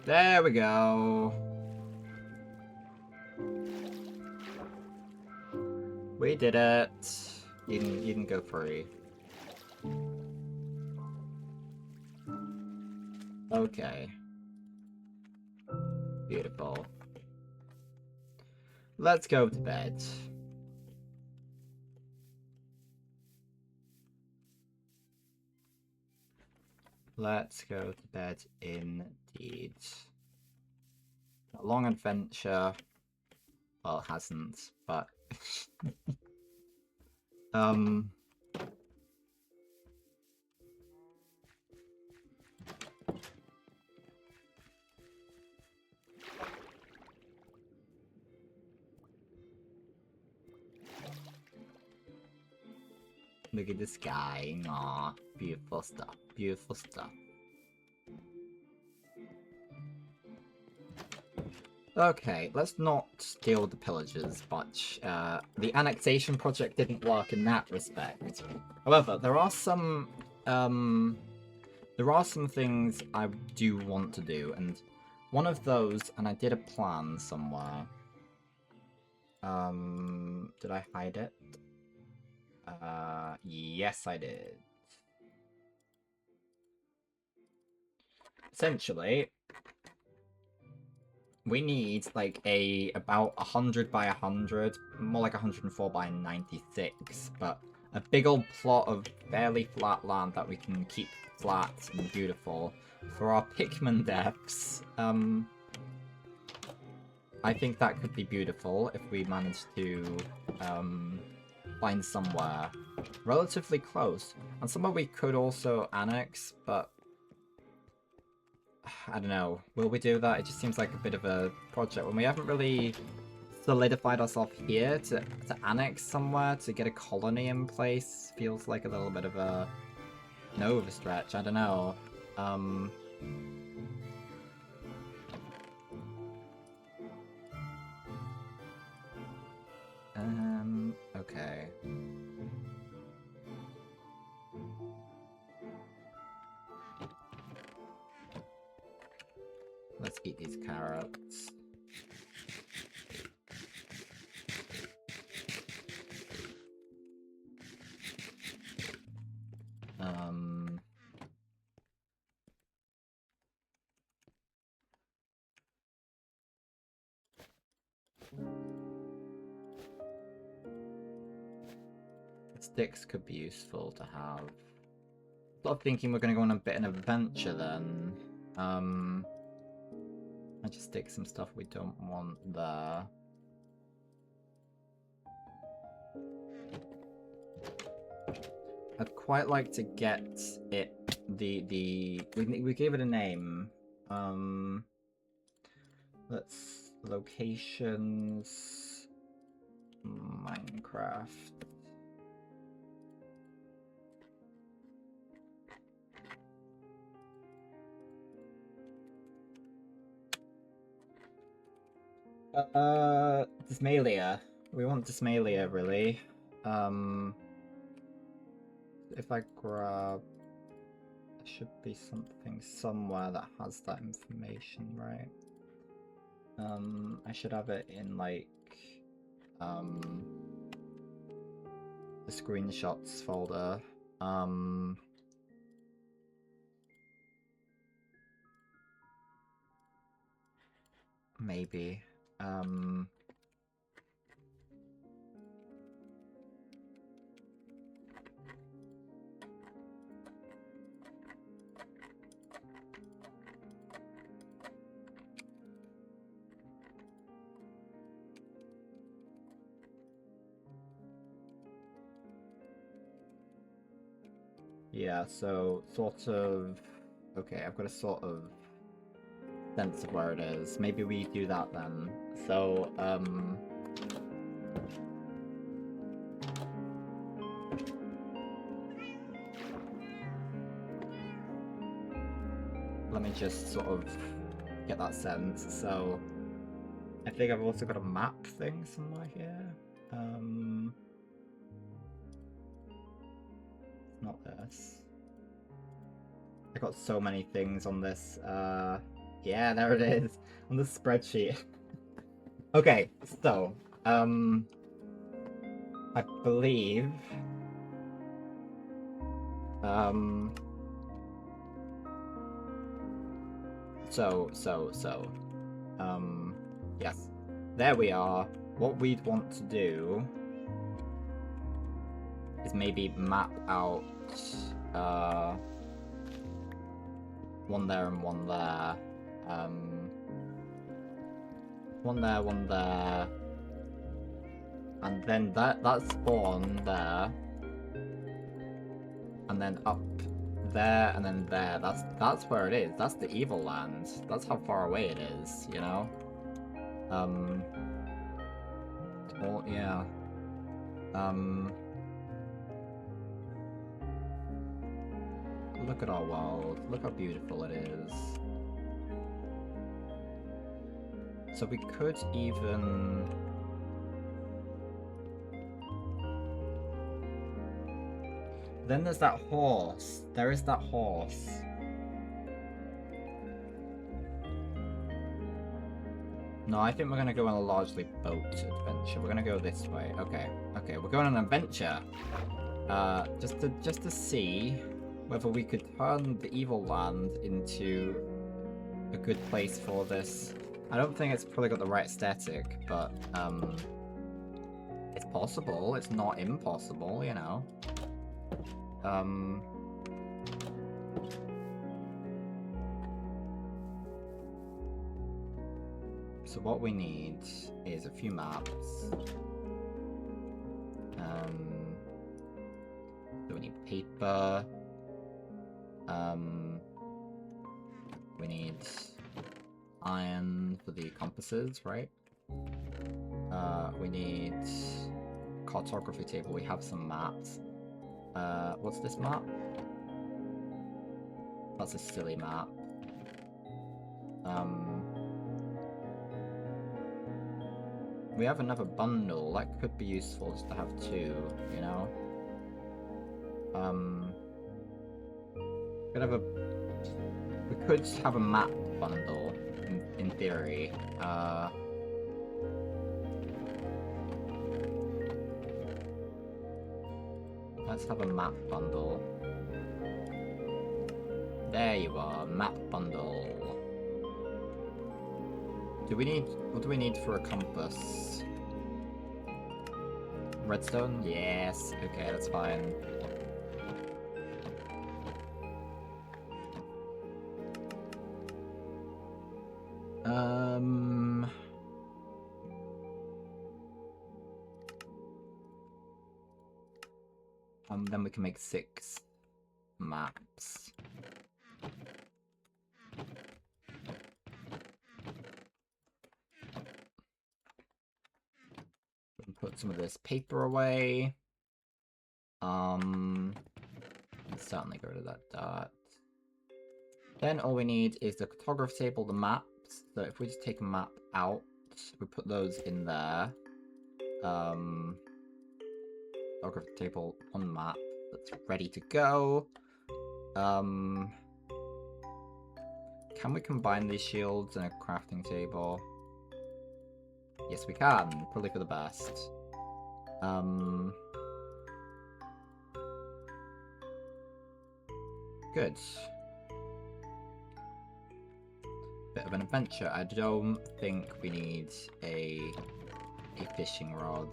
There we go. We did it. You can go free. Okay. Beautiful. Let's go to bed. Let's go to bed indeed. A long adventure. Well, it hasn't, but... Look at the sky. Aw, beautiful stuff. Beautiful stuff. Okay, let's not deal with the pillagers much. The annexation project didn't work in that respect. However, there are some things I do want to do, and one of those, and I did a plan somewhere. Did I hide it? Yes, I did. Essentially, we need like about 100 by 100, more like 104 by 96, but a big old plot of fairly flat land that we can keep flat and beautiful for our Pikmin depths. I think that could be beautiful if we manage to find somewhere relatively close. And somewhere we could also annex, but I don't know. Will we do that? It just seems like a bit of a project when we haven't really solidified ourselves here to annex somewhere, to get a colony in place. Feels like a little bit of an overstretch. I don't know. Okay. Let's eat these carrots. Sticks could be useful to have. Sort of thinking we're going to go on a bit of an adventure then. I just stick some stuff we don't want there. I'd quite like to get it we gave it a name. Let's locations Minecraft. Dysmalia. We want Dysmalia, really. If I grab... There should be something somewhere that has that information, right? I should have it in, like, the screenshots folder. Maybe. Yeah, so sort of... Okay, I've got a sort of sense of where it is. Maybe we do that then. So, let me just sort of get that sense. So, I think I've also got a map thing somewhere here. Not this. I got so many things on this. Yeah, there it is on the spreadsheet. Okay, so I believe yes, there we are. What we'd want to do is maybe map out one there and one there. One there, and then that spawn there, and then up there, and then there. That's where it is. That's the evil land. That's how far away it is, you know. Well, yeah. Look at our world. Look how beautiful it is. So we could even... Then there's that horse. There is that horse. No, I think we're going to go on a largely boat adventure. We're going to go this way. Okay, we're going on an adventure. Just to see whether we could turn the evil land into a good place for this. I don't think it's probably got the right aesthetic, but it's possible. It's not impossible, you know. So what we need is a few maps. So we need paper. We need iron for the compasses, right? We need cartography table. We have some maps. What's this map? That's a silly map. We have another bundle. That could be useful just to have two, you know? We could have a map bundle, in theory. Let's have a map bundle. There you are, map bundle. What do we need for a compass? Redstone? Yes, okay, that's fine. Then we can make 6 maps. Put some of this paper away. Certainly get rid of that dot. Then all we need is the cartography table, the maps. So if we just take a map out, we put those in there. Cartography table on map. That's ready to go. Can we combine these shields in a crafting table? Yes, we can. Probably for the best. Good. Bit of an adventure. I don't think we need a fishing rod.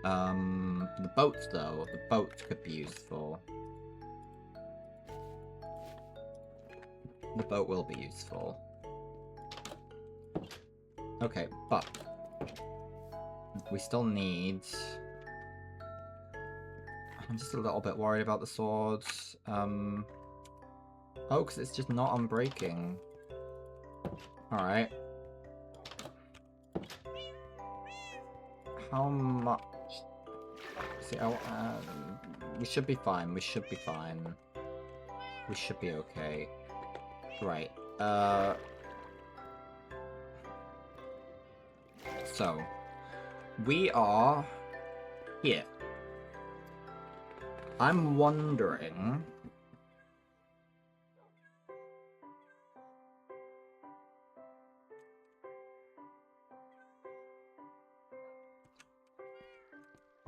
The boats though. The boats could be useful. The boat will be useful. Okay, but we still need... I'm just a little bit worried about the swords. Oh, because it's just not unbreaking. Alright. How much? See, we should be fine. We should be fine. We should be okay. Right. So, we are here. I'm wondering...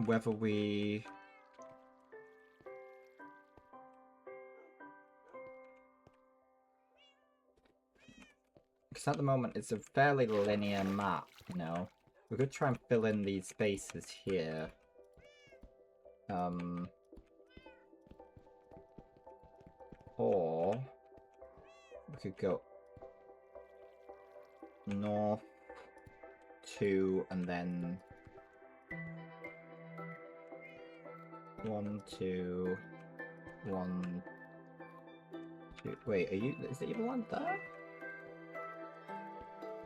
whether we... Because at the moment it's a fairly linear map, you know? We could try and fill in these spaces here. Or... we could go... north... 2, and then... 1, 2... 1... 2... Wait, are you... is the evil land there?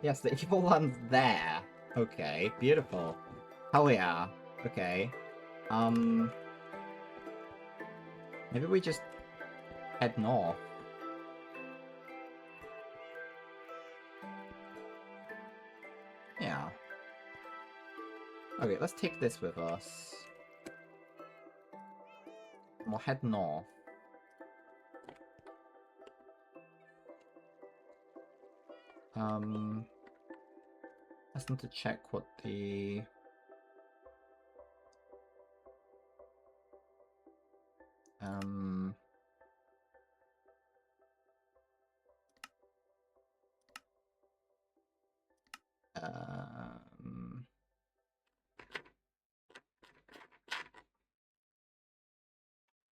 Yes, the evil land's there. Okay, beautiful. Hell yeah. Okay. Maybe we just head north. Yeah. Okay, let's take this with us. We'll head north. I just need to check what the...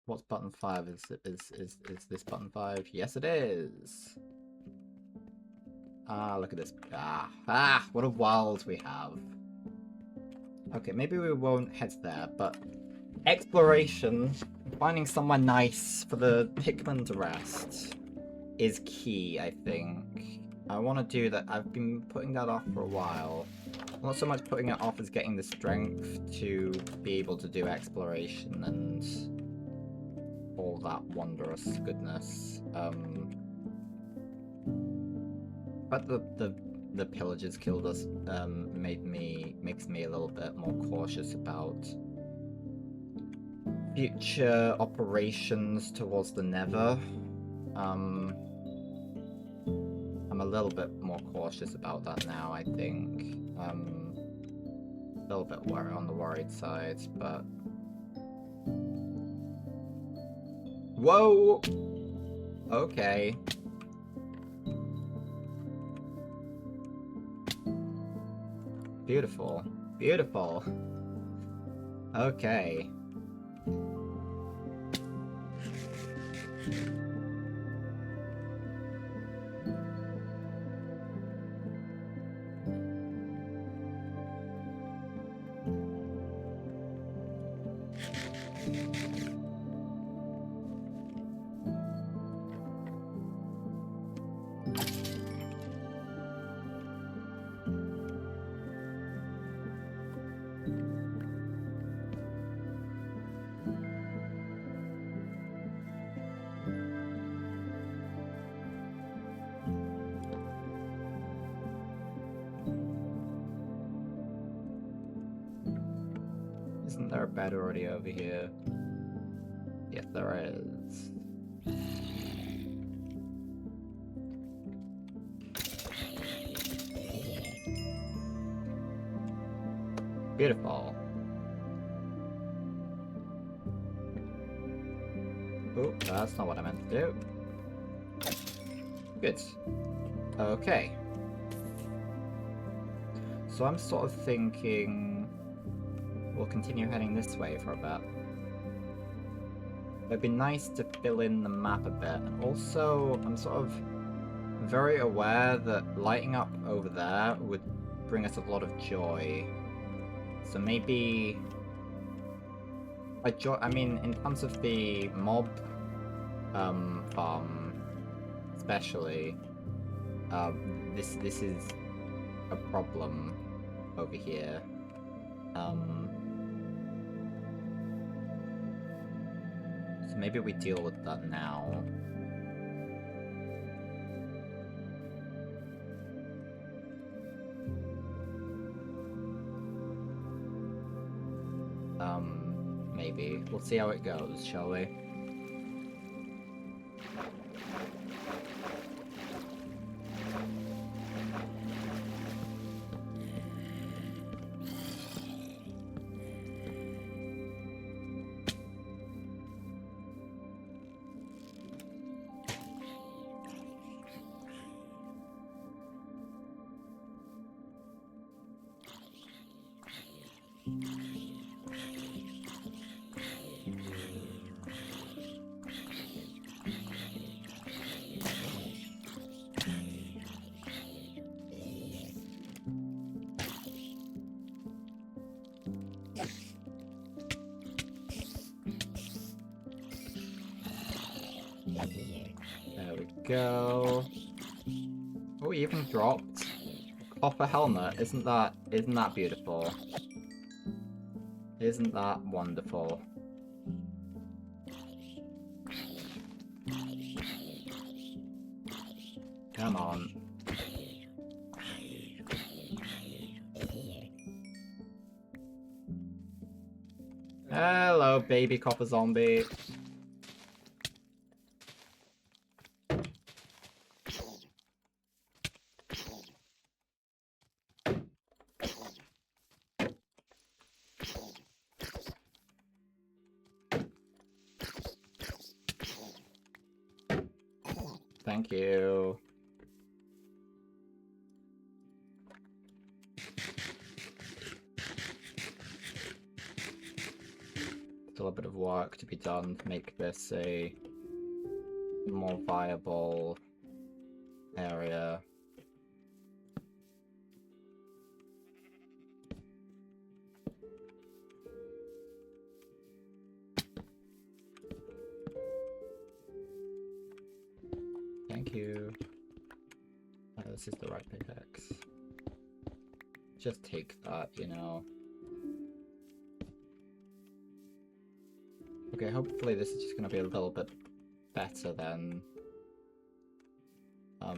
What's button 5? Is this button 5? Yes, it is. Ah, look at this. What a world we have. Okay, maybe we won't head there, but exploration, finding somewhere nice for the Pikmin to rest is key, I think. I want to do that. I've been putting that off for a while. Not so much putting it off as getting the strength to be able to do exploration and all that wondrous goodness. But the pillagers killed us makes me a little bit more cautious about future operations towards the Nether. I'm a little bit more cautious about that now, I think. A little bit on the worried side, but... Whoa! Okay. Beautiful. Beautiful. Okay. Isn't there a bed already over here? Yes, there is. Beautiful. Oh, that's not what I meant to do. Good. Okay. So I'm sort of thinking we'll continue heading this way for a bit. It'd be nice to fill in the map a bit. And also, I'm sort of very aware that lighting up over there would bring us a lot of joy. So maybe... I mean, in terms of the mob farm, especially, this is a problem over here. So maybe we deal with that now. Maybe. We'll see how it goes, shall we? There we go. Oh, he even dropped a copper helmet. Isn't that beautiful? Isn't that wonderful? Come on. Hello, baby copper zombie. Thank you. Still a bit of work to be done to make this a more viable area. Thank you. This is the right pickaxe. Just take that, you know. Okay, hopefully this is just gonna be a little bit better than a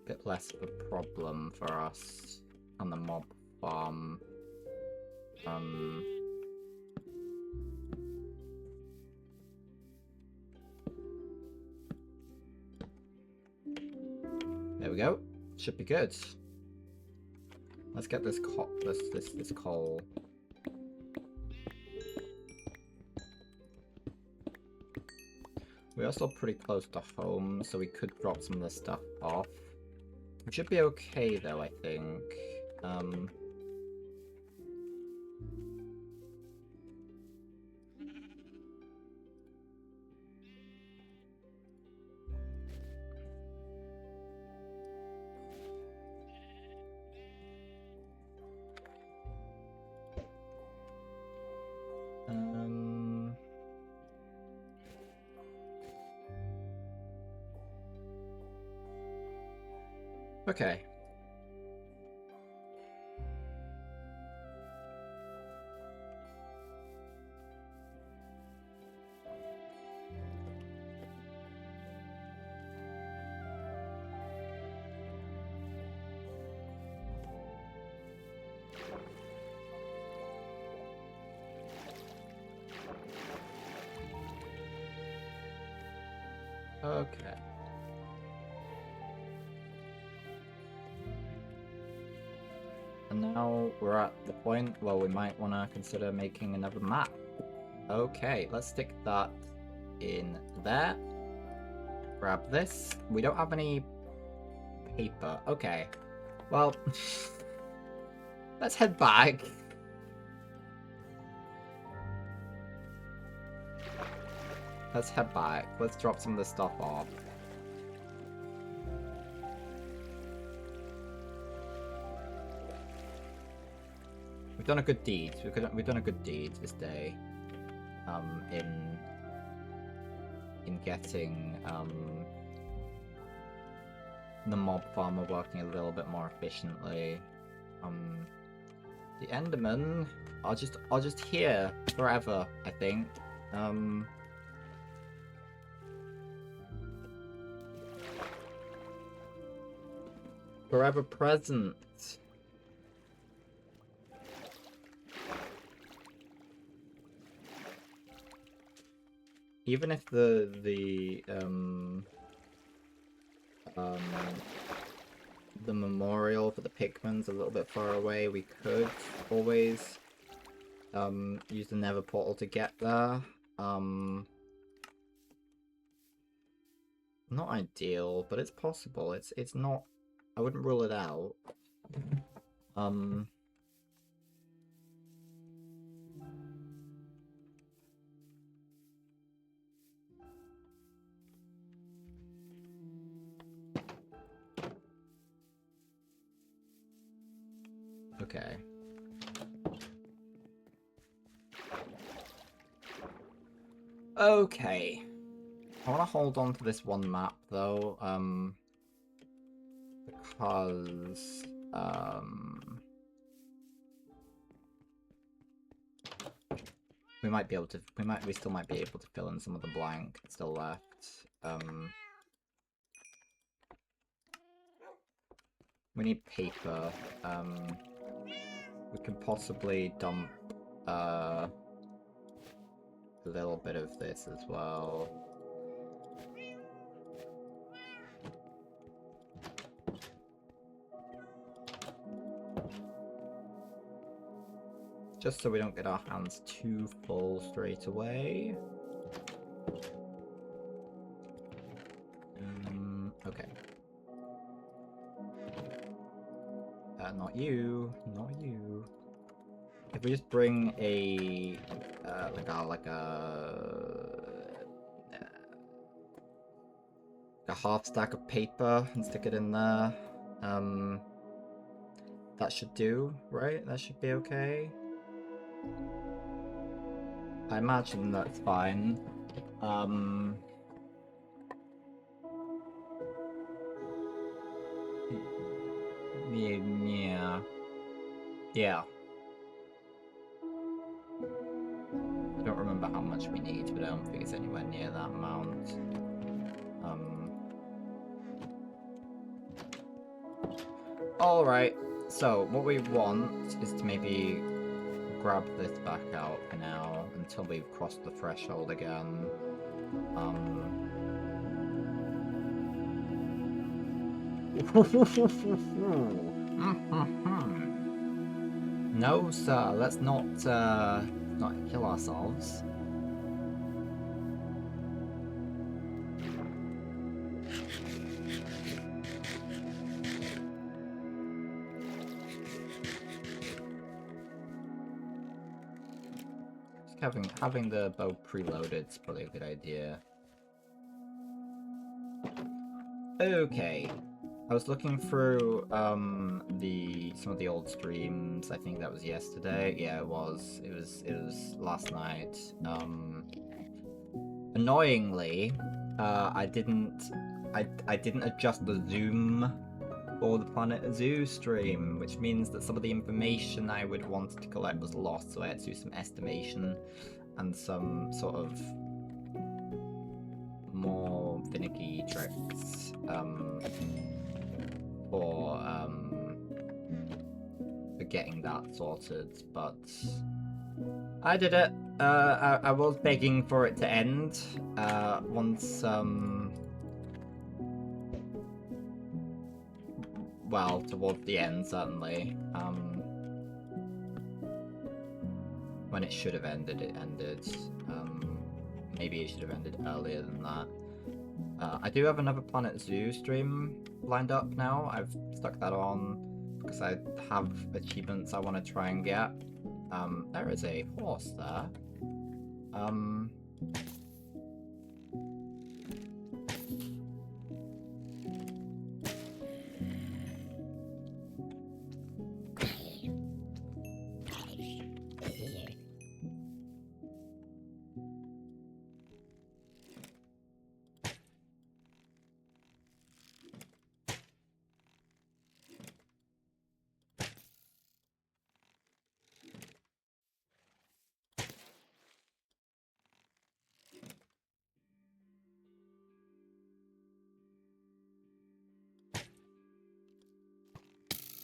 bit less of a problem for us on the mob farm. There we go. Should be good. Let's get this coal. We're also pretty close to home, so we could drop some of this stuff off. We should be okay though, I think. Okay. Okay. And now we're at the point where we might want to consider making another map. Okay, let's stick that in there. Grab this. We don't have any paper. Okay. Well, let's head back. Let's head back. Let's drop some of this stuff off. We've done a good deed. We've done a good deed this day. In getting the mob farmer working a little bit more efficiently. The Endermen are just here forever, I think. Forever present. Even if the memorial for the pigmen's a little bit far away, we could always use the nether portal to get there. Not ideal, but it's possible. It's not, I wouldn't rule it out. Okay. Okay. I want to hold on to this one map though, because we still might be able to fill in some of the blank still left. We need paper. We can possibly dump a little bit of this as well. Just so we don't get our hands too full straight away. Okay. Not you. Not you. we just bring a half stack of paper and stick it in there. That should do, right? That should be okay. I imagine that's fine. Yeah. Yeah. I don't remember how much we need, but I don't think it's anywhere near that amount. Alright, so what we want is to maybe grab this back out for now until we've crossed the threshold again. No, sir, let's not kill ourselves. Having the bow preloaded is probably a good idea. Okay. I was looking through some of the old streams. I think that was yesterday. Yeah, it was. It was last night. Annoyingly, I didn't adjust the zoom for the Planet Zoo stream, which means that some of the information I would want to collect was lost, so I had to do some estimation and some sort of more finicky tricks for getting that sorted, but I did it. I was begging for it to end once well, towards the end, certainly. When it should have ended, it ended. Maybe it should have ended earlier than that. I do have another Planet Zoo stream lined up now. I've stuck that on because I have achievements I want to try and get. There is a horse there.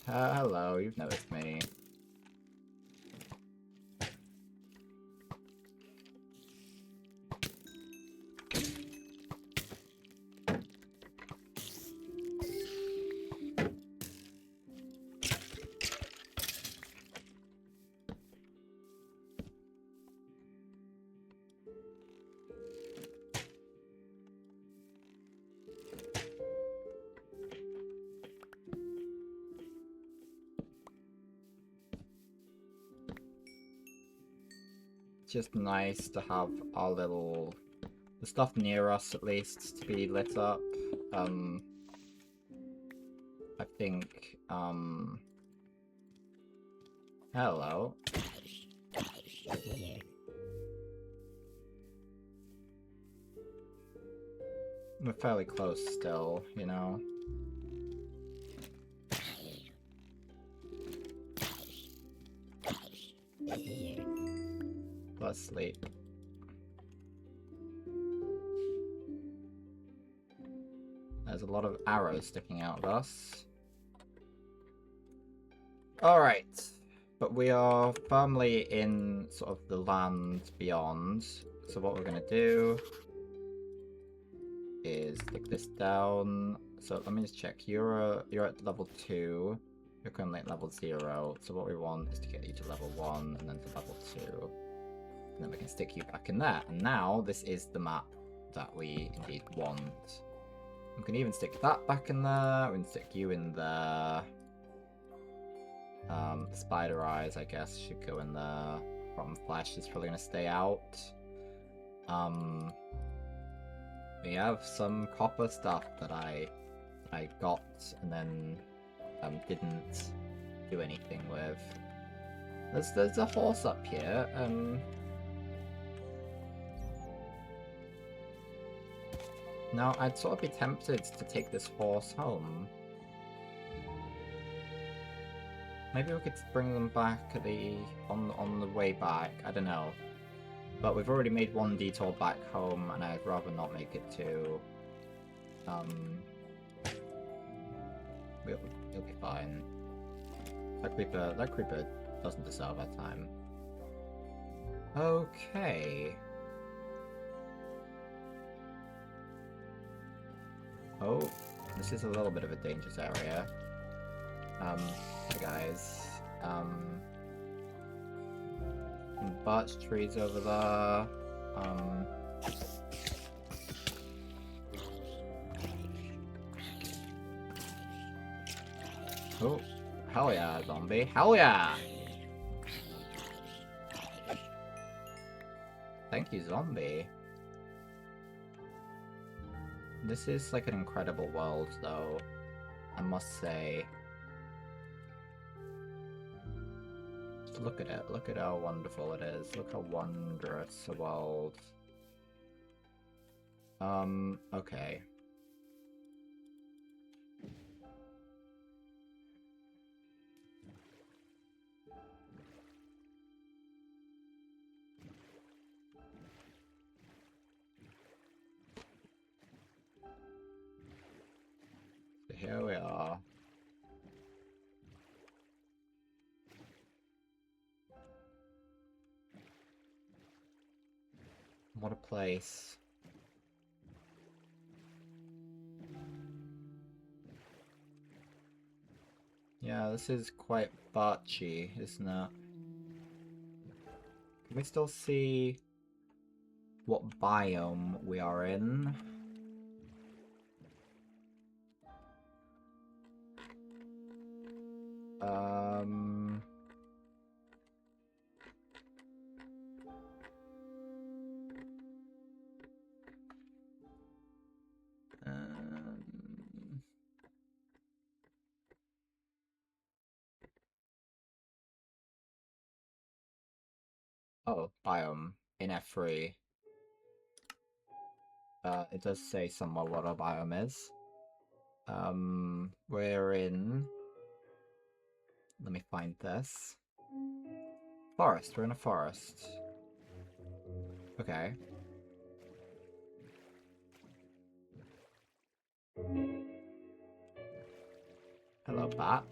Hello, you've noticed me. Just nice to have our the stuff near us at least to be lit up. I think, hello. We're fairly close still, you know. Let's sleep. There's a lot of arrows sticking out of us. Alright. But we are firmly in sort of the land beyond. So what we're going to do is stick this down. So let me just check. You're at level 2. You're currently at level 0. So what we want is to get you to level 1 and then to level 2. And then we can stick you back in there. And now this is the map that we indeed want. We can even stick that back in there. We can stick you in there. Spider eyes, I guess, should go in there. Rotten flesh is probably gonna stay out. We have some copper stuff that I got and then didn't do anything with. There's a horse up here. Now I'd sort of be tempted to take this horse home. Maybe we could bring them back at on the way back. I don't know. But we've already made one detour back home, and I'd rather not make it to. We'll be fine. That creeper doesn't deserve our time. Okay. Oh, this is a little bit of a dangerous area. Hey guys. Some birch trees over there. Oh, hell yeah, zombie. Hell yeah! Thank you, zombie. This is like an incredible world, though, I must say. Look at it. Look at how wonderful it is. Look how wondrous a world. Okay. So here we are. What a place. Yeah, this is quite birchy, isn't it? Can we still see what biome we are in? Oh, biome in F3. It does say somewhere what our biome is. We're in. Let me find this. Forest. We're in a forest. Okay. Hello, bat.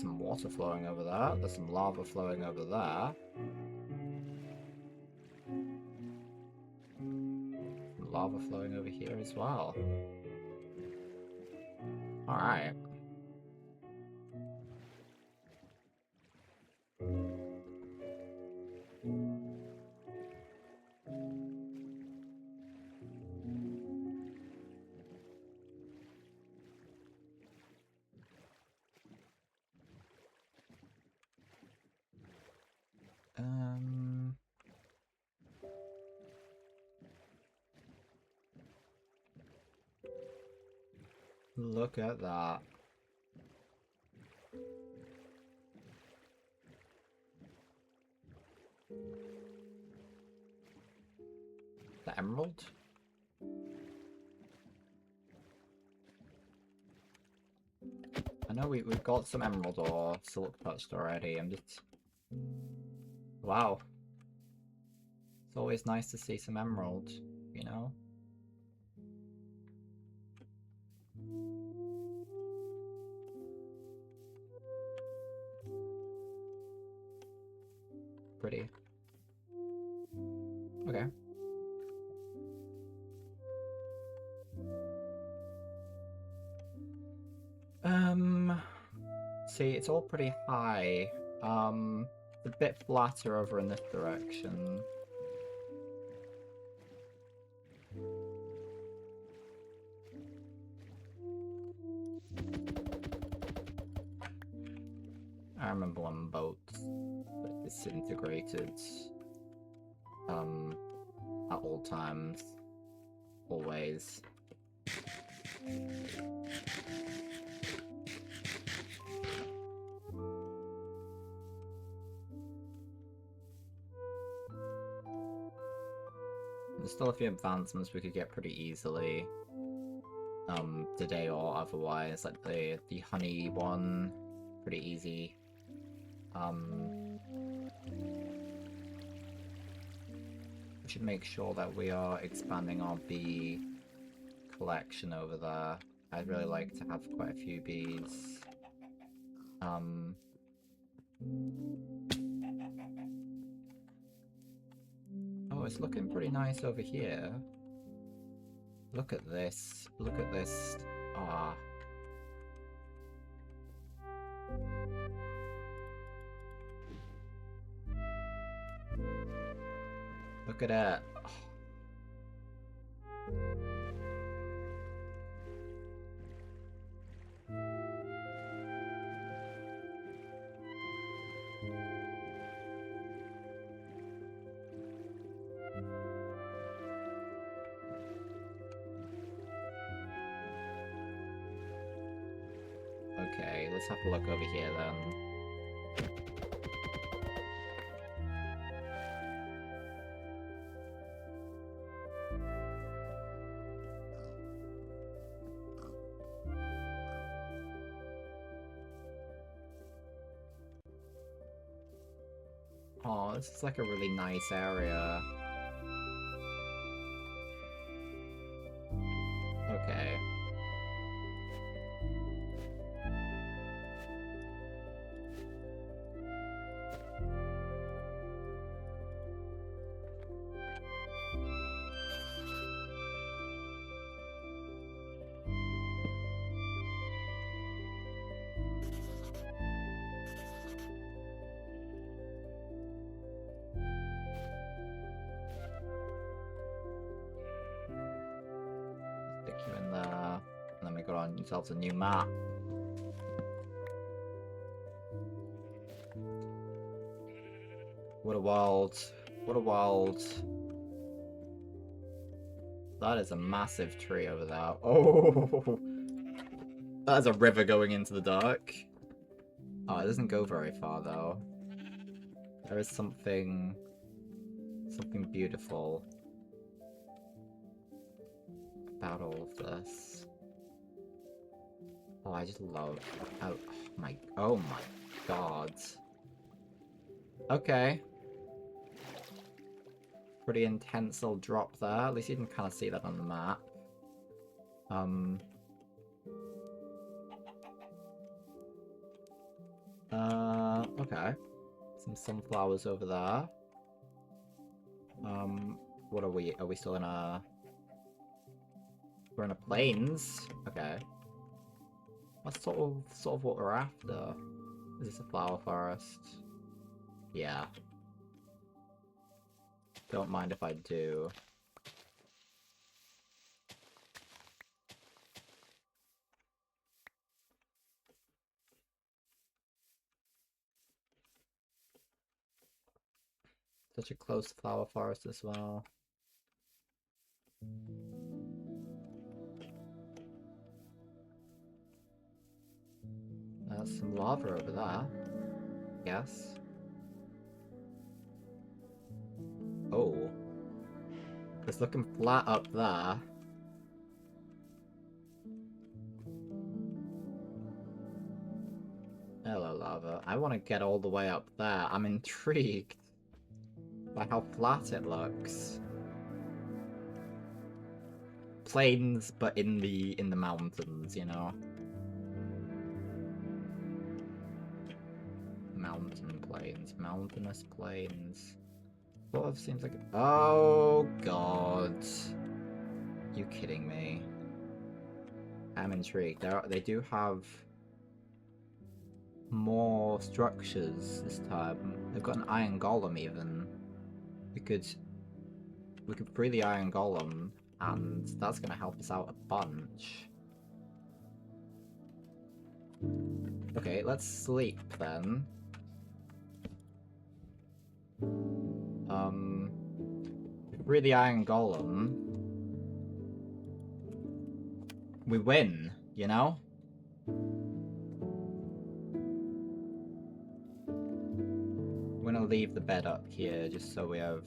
Some water flowing over there. There's some lava flowing over there. Some lava flowing over here as well. Alright. Look at that. The emerald? I know we've got some emerald ore silk touched already. I'm just... Wow. It's always nice to see some emerald, you know? Pretty. Okay. see, it's all pretty high. It's a bit flatter over in this direction. I remember when boats were disintegrated. At all times. Always. There's still a few advancements we could get pretty easily. Today or otherwise, like the honey one, pretty easy. We should make sure that we are expanding our bee collection over there. I'd really like to have quite a few bees. Oh, it's looking pretty nice over here. Look at this. Look at this. Ah. Look at it. Oh. Okay, let's have a look over here then. Oh, this is like a really nice area. Okay. Stick you in there. And then we got on ourselves a new map. What a world. What a world. That is a massive tree over there. Oh! That is a river going into the dark. Oh, it doesn't go very far though. There is something beautiful about all of this. Oh, I just love. Oh my god. Okay. Pretty intense little drop there. At least you can kind of see that on the map. Okay. Some sunflowers over there. What are we? Are we still in a... We're in a plains? Okay. That's sort of what we're after. Is this a flower forest? Yeah. Don't mind if I do. Such a close flower forest as well. There's some lava over there. Yes. Oh. It's looking flat up there. Hello, lava. I want to get all the way up there. I'm intrigued by how flat it looks. Plains, but in the mountains, you know. Mountain plains, mountainous plains. Sort of seems like. Oh god! You kidding me? I'm intrigued. They do have more structures this time. They've got an iron golem even. We could free the iron golem, and that's gonna help us out a bunch. Okay, let's sleep then. Free the iron golem. We win, you know? I'm gonna leave the bed up here just so we have...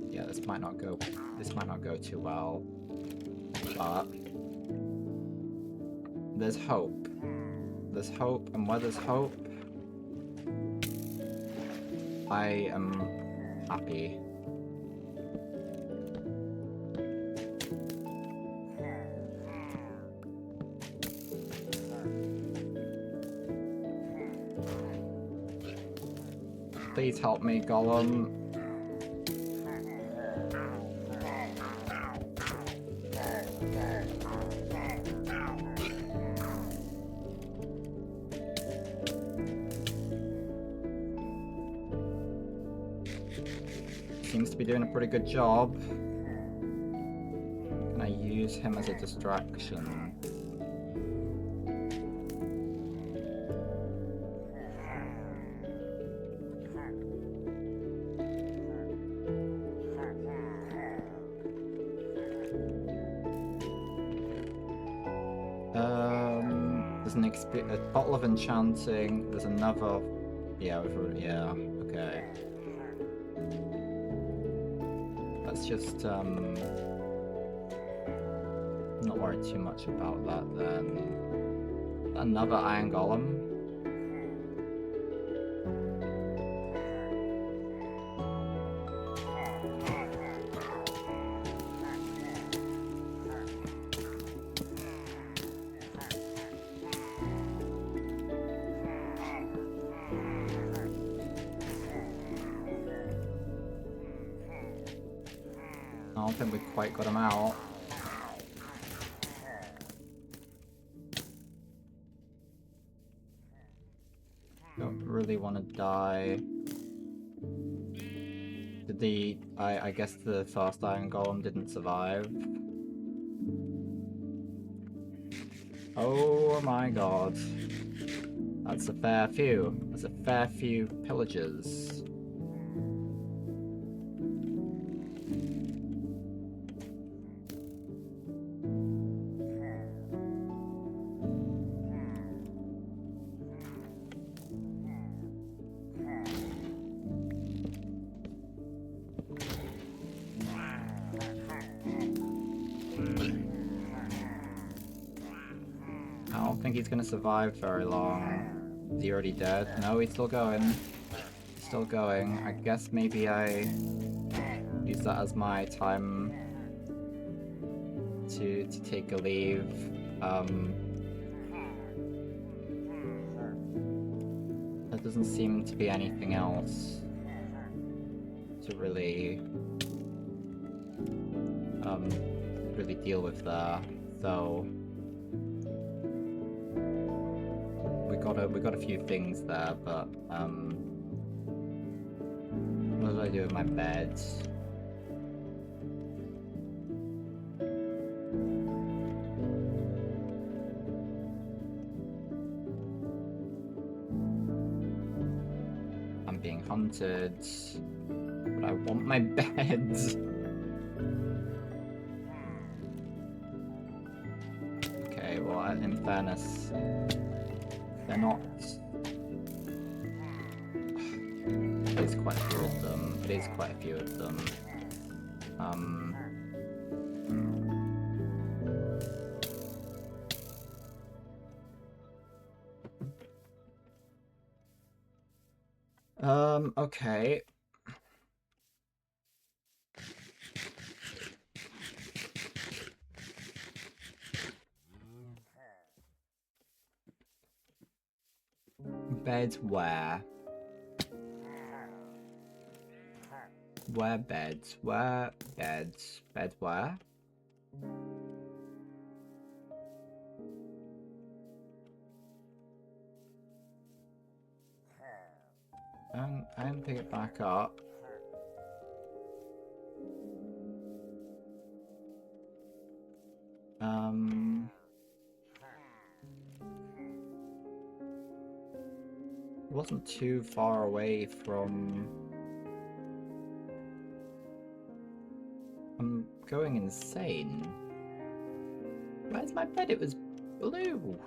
Yeah, this might not go too well, but there's hope. There's hope, and where there's hope, I am happy. Please help me, Golem. Seems to be doing a pretty good job. Can I use him as a distraction? There's a bottle of enchanting. There's another. Yeah, okay. Let's just not worry too much about that then. Another iron golem. I don't think we quite got him out. Don't really want to die. Did I guess the first iron golem didn't survive. Oh my god. That's a fair few. That's a fair few pillagers. I don't think he's gonna survive very long. Is he already dead? No, he's still going. He's still going. I guess maybe I use that as my time to take a leave. There doesn't seem to be anything else to really deal with there. So we got a few things there, but what do I do with my bed? I'm being hunted, but I want my bed. Okay, well, in fairness, they're not. It is quite a few of them. It is quite a few of them. Okay. Bed where? Where beds? Where beds? Bed where? I didn't pick it back up. It wasn't too far away from... I'm going insane. Where's my bed? It was blue.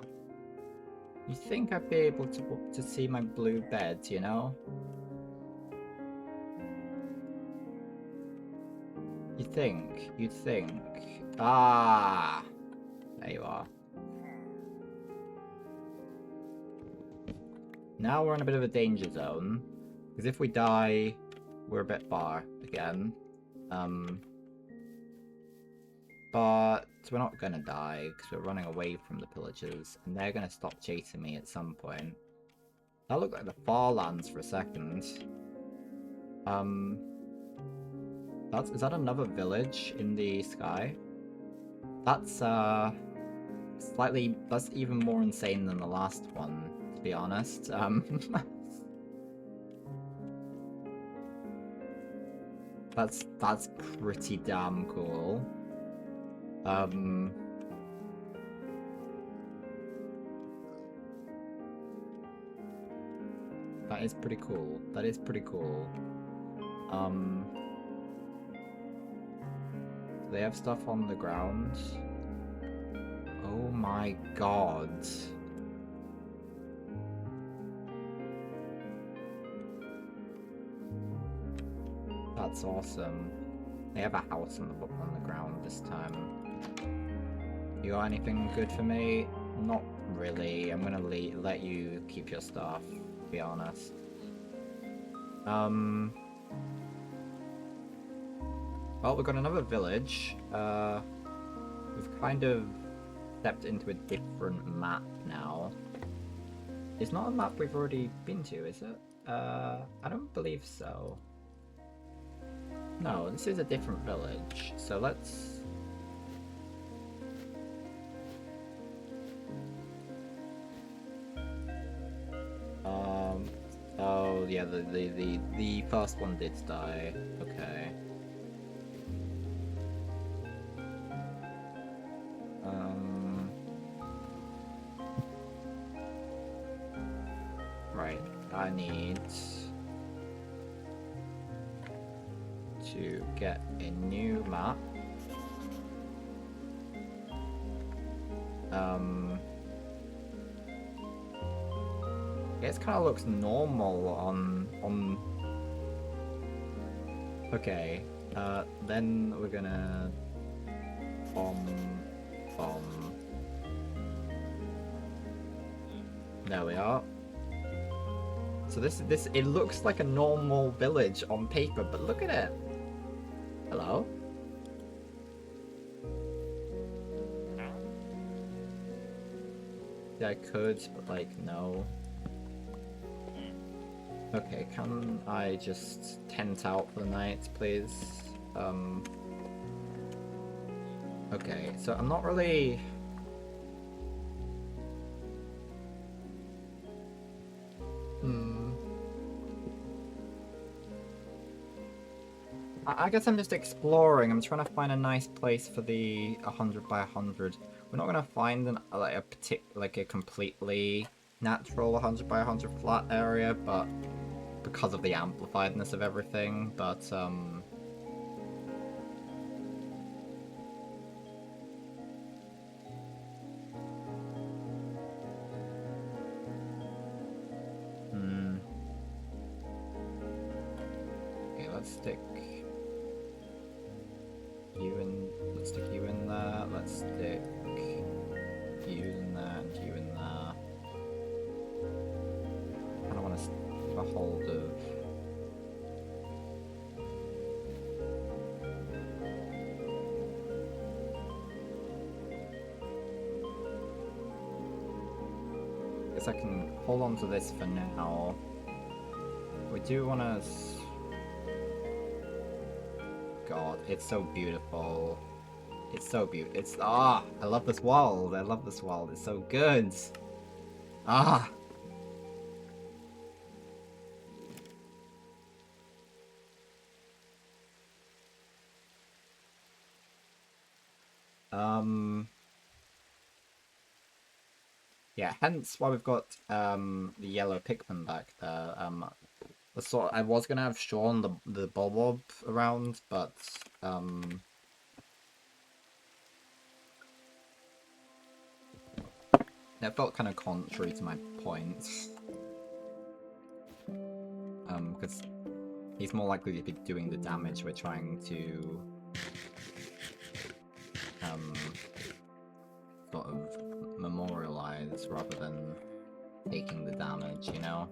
You think I'd be able to see my blue bed, you know? You'd think. Ah! There you are. Now we're in a bit of a danger zone. Because if we die, we're a bit far again. But we're not gonna die, because we're running away from the pillagers, and they're gonna stop chasing me at some point. That looked like the Farlands for a second. Is that another village in the sky? That's, that's even more insane than the last one, to be honest. That's pretty damn cool. That is pretty cool. That is pretty cool. Do they have stuff on the ground? Oh my god. That's awesome. They have a house on the ground this time. You got anything good for me? Not really. I'm gonna let you keep your stuff, to be honest. Well, we've got another village. We've kind of stepped into a different map now. It's not a map we've already been to, is it? I don't believe so. No, this is a different village, so let's... Oh, yeah, the first one did die. Okay. Right, I need to get a new map. It kind of looks normal on. Okay, then we're gonna bomb. There we are. So this it looks like a normal village on paper, but look at it. Hello? Yeah, I could, but like, no. Okay, can I just tent out for the night, please? Okay, so I'm not really... I guess I'm just exploring. I'm trying to find a nice place for the 100 by 100. We're not gonna find a completely natural 100 by 100 flat area, but because of the amplifiedness of everything. But okay, let's stick you in there. Let's stick you in there and you in there. I kind of want to keep a hold of. I guess I can hold on to this for now. We do want to. god, it's so beautiful. It's so beautiful. It's I love this world. I love this world. It's so good. Ah. Yeah, hence why we've got the yellow Pikmin back there. I was gonna have Sean the Bob around, but that felt kind of contrary to my points. Because he's more likely to be doing the damage we're trying to sort of memorialize rather than taking the damage, you know?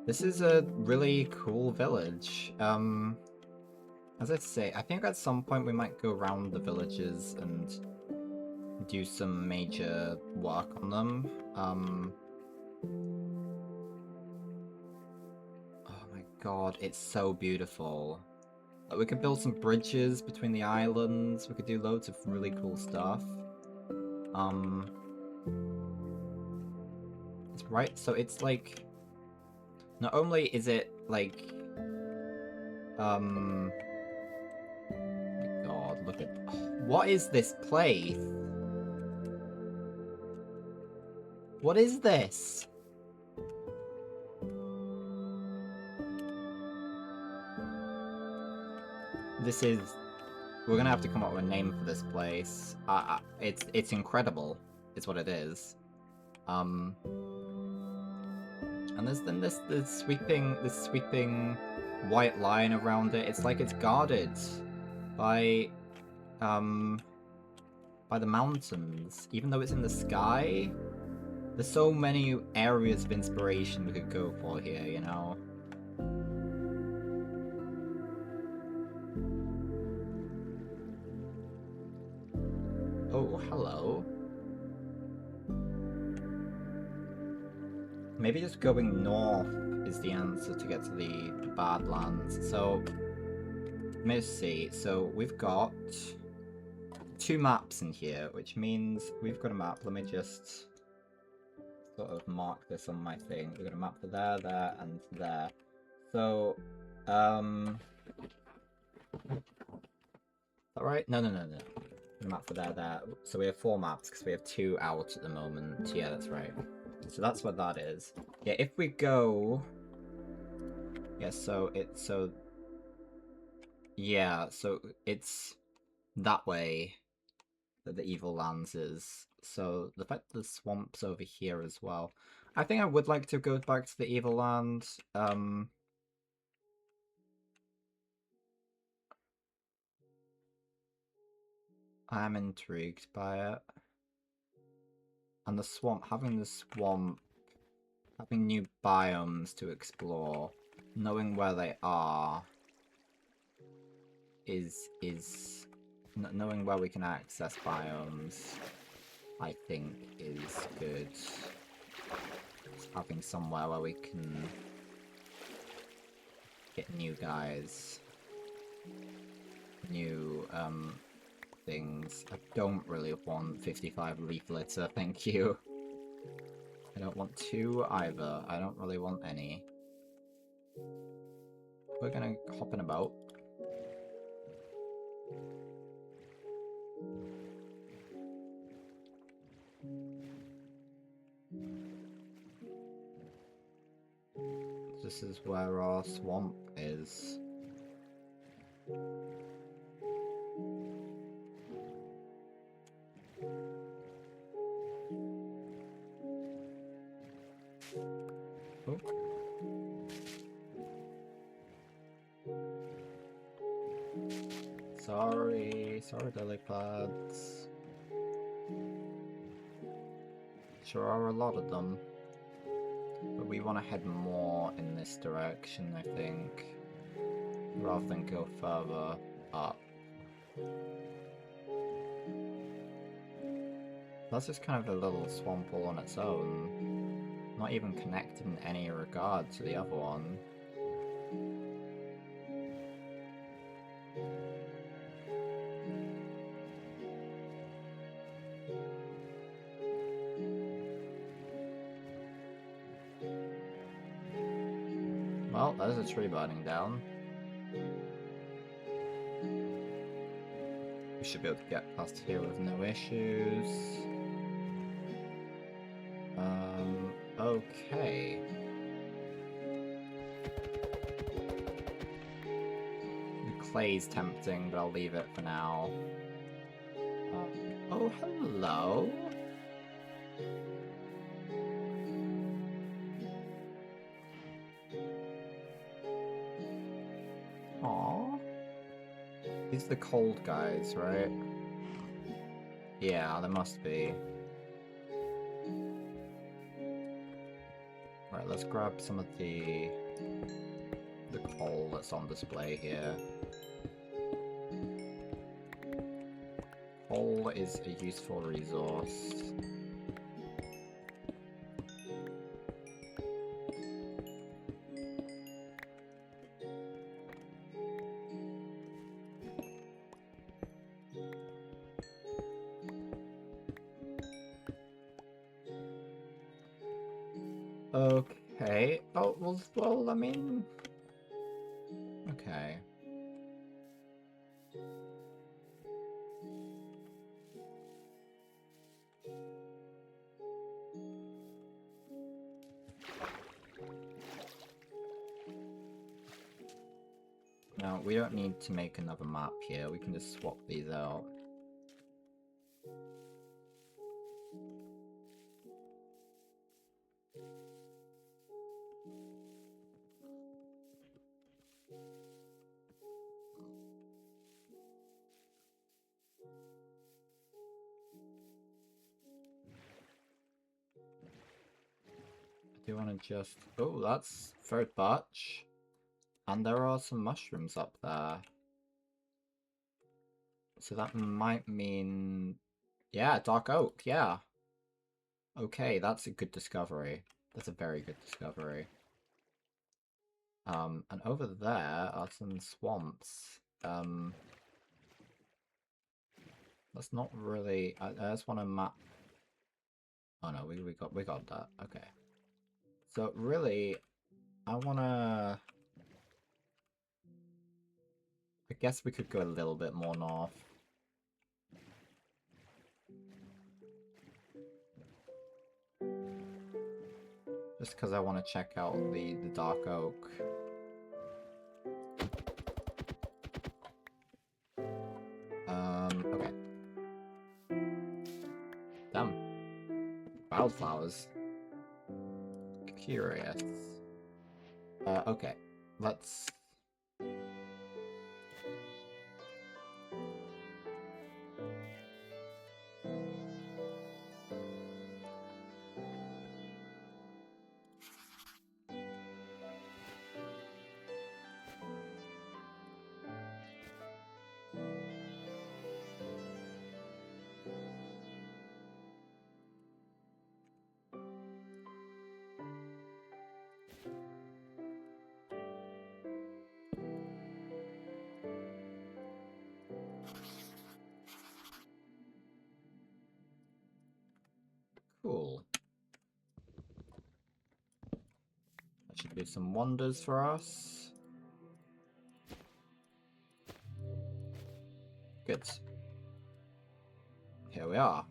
This is a really cool village. As I say, I think at some point we might go around the villages and do some major work on them. Oh my god, it's so beautiful. We could build some bridges between the islands, we could do loads of really cool stuff. It's right, so it's like... Not only is it like... my god, look at... What is this place? What is this? This is... We're gonna have to come up with a name for this place. It's incredible, is what it is. And there's then this sweeping white line around it. It's like it's guarded by the mountains, even though it's in the sky. There's so many areas of inspiration we could go for here, you know. Oh, hello. Maybe just going north is the answer to get to the Badlands. So, let me just see. So, we've got 2 maps in here, which means we've got a map. Let me just sort of mark this on my thing. We've got a map for there, there, and there. So, alright? No. A map for there, there. So we have 4 maps, because we have 2 out at the moment. Yeah, that's right. So that's what that is. Yeah, if we go... Yeah, so yeah, so it's that way that the Evil Lands is. So the fact that the swamp's over here as well. I think I would like to go back to the Evil Land. I'm intrigued by it. And the swamp, having new biomes to explore, knowing where they are, knowing where we can access biomes, I think is good. Just having somewhere where we can get new guys, new things. I don't really want 55 leaf litter, thank you. I don't want 2 either. I don't really want any. We're gonna hop in a boat. This is where our swamp is. Oh. Sorry, lily pads. Sure are a lot of them. But we want to head more in this direction, I think, rather than go further up. That's just kind of a little swamp all on its own, not even connected in any regard to the other one. Oh, there's a tree burning down. We should be able to get past here with no issues. Okay. The clay's tempting, but I'll leave it for now. Oh, hello. Aww. These are the cold guys, right? Yeah, there must be. Right, let's grab some of the coal that's on display here. Coal is a useful resource. Okay. Oh, well, I mean... Okay. No, we don't need to make another map here. We can just swap these out. I do want to just... Oh, that's third batch. And there are some mushrooms up there. So that might mean... Yeah, dark oak, yeah. Okay, that's a good discovery. That's a very good discovery. And over there are some swamps. That's not really... I just want to map... Oh no, we got that. Okay. So really, I wanna... I guess we could go a little bit more north. Just because I want to check out the dark oak. Okay. Damn. Wildflowers. Curious. Okay. Let's... Cool. That should do some wonders for us. Good. Here we are.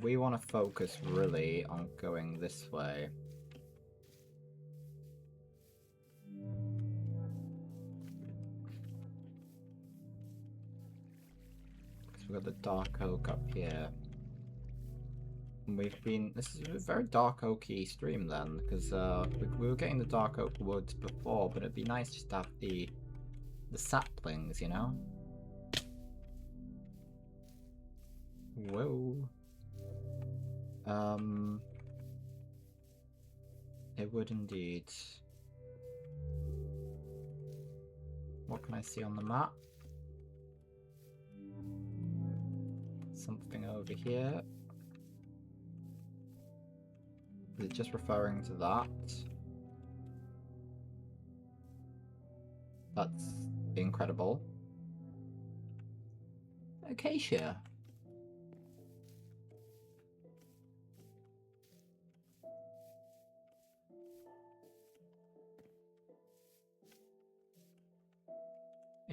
We want to focus really on going this way. Because we've got the dark oak up here. And we've been... This is a very dark oaky stream then, because we were getting the dark oak woods before, but it'd be nice just to have the saplings, you know? Whoa. It would indeed. What can I see on the map? Something over here. Is it just referring to that? That's incredible. Acacia.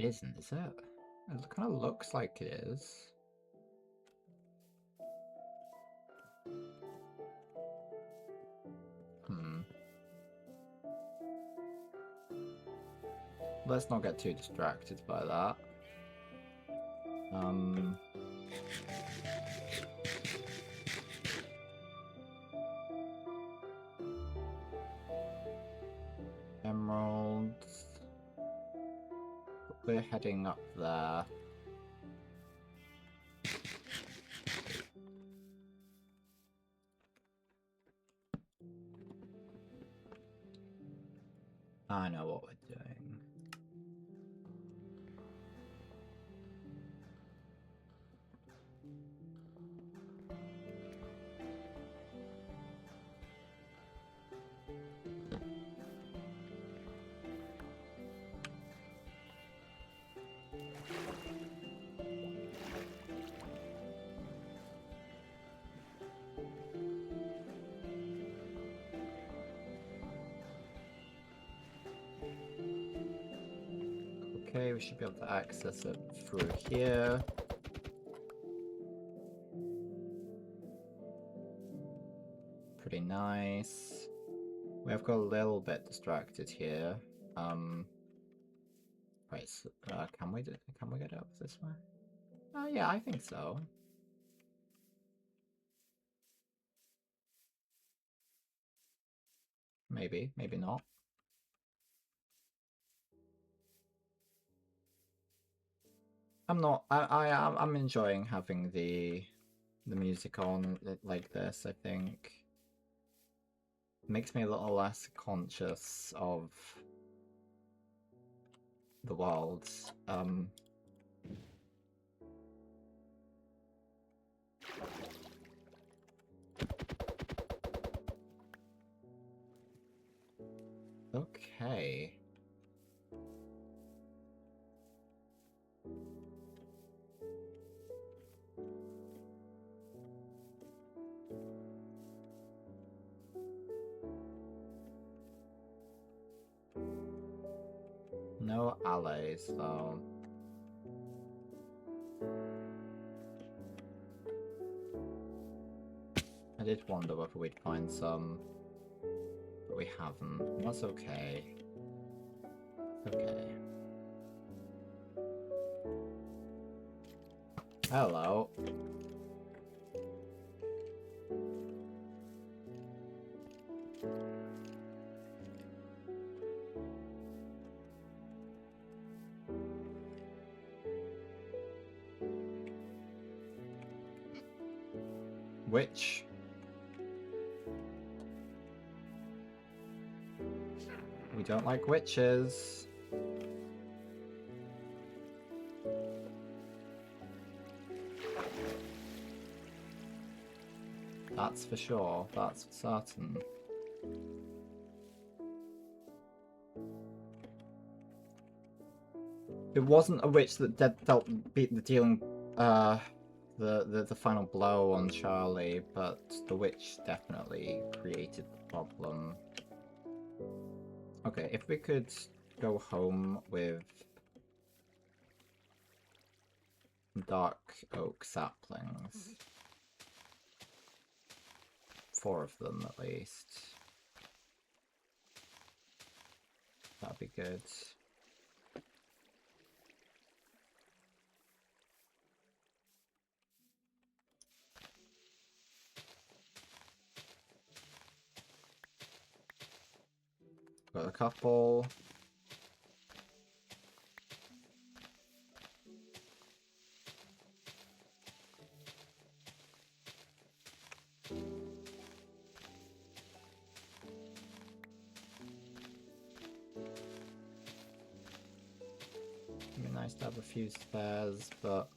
It isn't, is it? It kind of looks like it is. Let's not get too distracted by that. Emeralds. We're heading up there. I know what we're doing. Okay, we should be able to access it through here. Pretty nice. We have got a little bit distracted here. Wait, so, can we get up this way? Oh yeah, I think so. Maybe, maybe not. I'm enjoying having the music on like this, I think. It makes me a little less conscious of the world. Okay. No allies, though. I did wonder whether we'd find some, but we haven't. That's okay. Okay. Hello. Witch. We don't like witches. That's for sure. That's for certain. It wasn't a witch that beat the dealing the final blow on Charlie, but the witch definitely created the problem. Okay, if we could go home with dark oak saplings. 4 of them at least. That'd be good. Got a couple. It'd be nice to have a few spares, but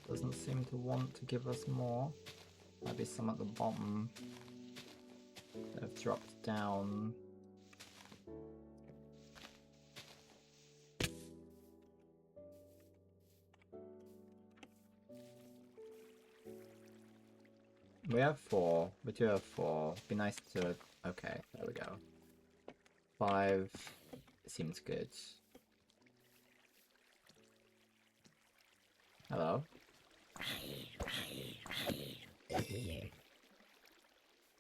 doesn't seem to want to give us more. Might be some at the bottom that have dropped down. We have 4. We do have 4. Be nice to... Okay, there we go. 5 seems good. Hello?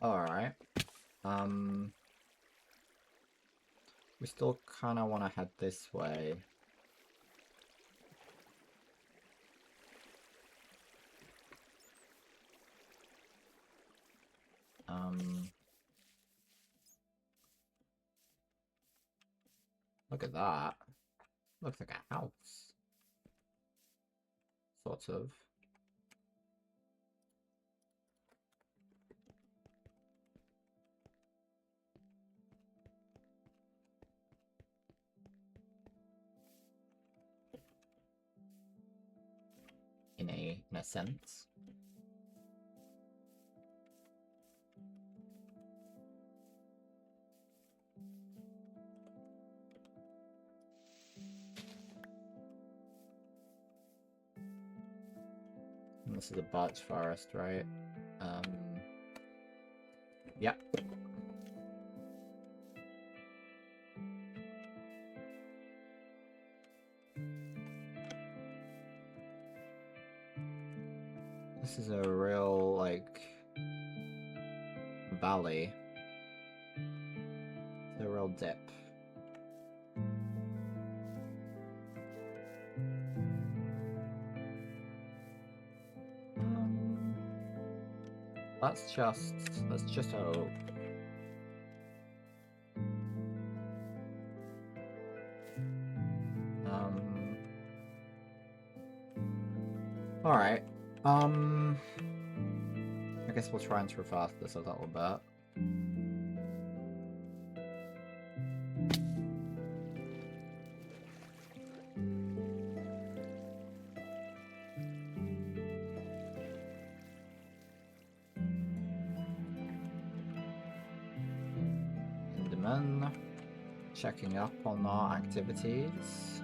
Alright. We still kinda wanna head this way. Look at that. Looks like a house. Sort of. In a sense. And this is a birch forest, right? Yep. This is a real, like, valley. It's a real dip. Let's just hope. Alright. I guess we'll try and traverse this a little bit. Enderman. Checking up on our activities.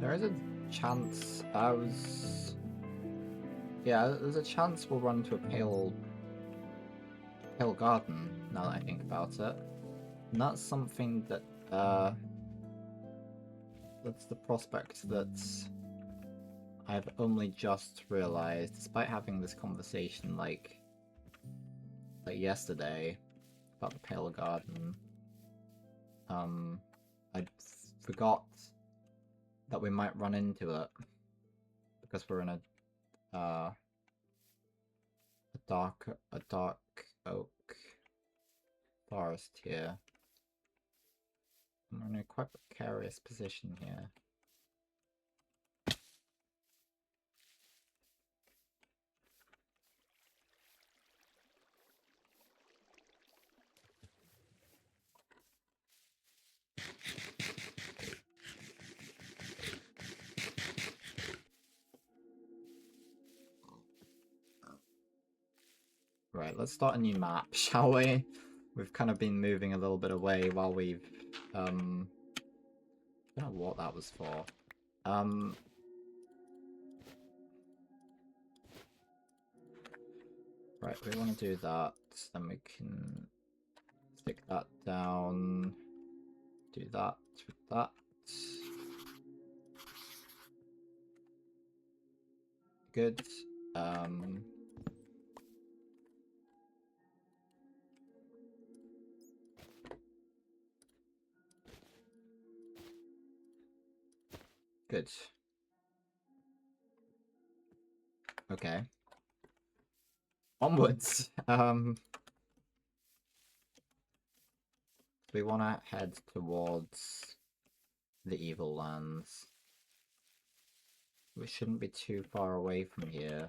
There is a chance yeah, there's a chance we'll run into a pale garden, now that I think about it. And that's something that, that's the prospect that I've only just realized, despite having this conversation like yesterday about the pale garden. I forgot that we might run into it because we're in a dark oak forest here. I'm in a quite precarious position here. Right, let's start a new map, shall we? We've kind of been moving a little bit away while we've, I don't know what that was for. Right, we want to do that, then we can stick that down, do that with that. Good. Good. Okay. Onwards. We want to head towards the Evil Lands. We shouldn't be too far away from here.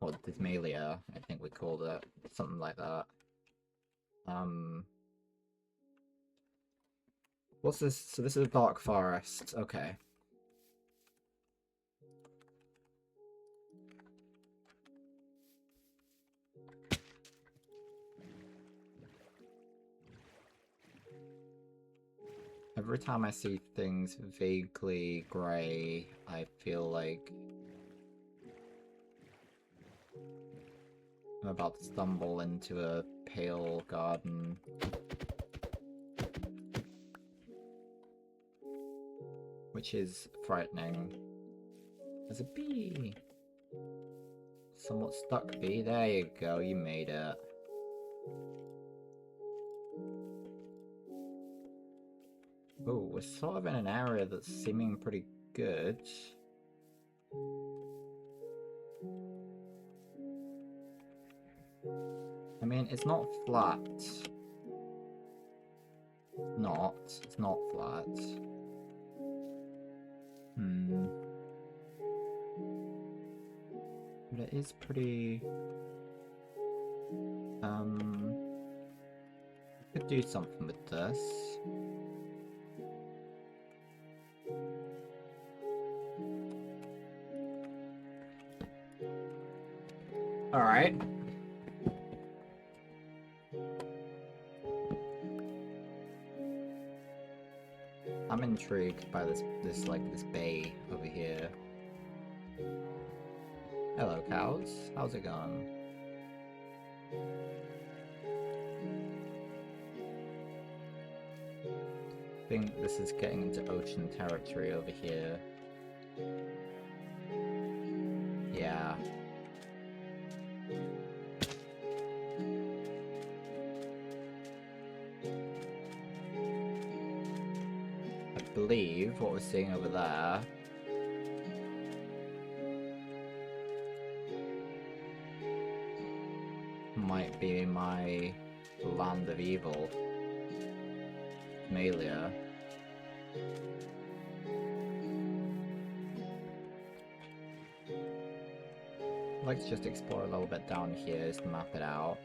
or Dysmalia, I think we called it, something like that. What's this? So this is a dark forest. Okay. Every time I see things vaguely grey, I feel like I'm about to stumble into a pale garden. Which is frightening. There's a bee! Somewhat stuck bee. There you go, you made it. Oh, we're sort of in an area that's seeming pretty good. I mean, it's not flat. It's not flat. But it is pretty... could do something with this. Alright. I'm intrigued by this bay over here. Hello, cows. How's it going? I think this is getting into ocean territory over here. Yeah. I believe what we're seeing over there might be my land of evil. Malia. I'd like to just explore a little bit down here, just to map it out.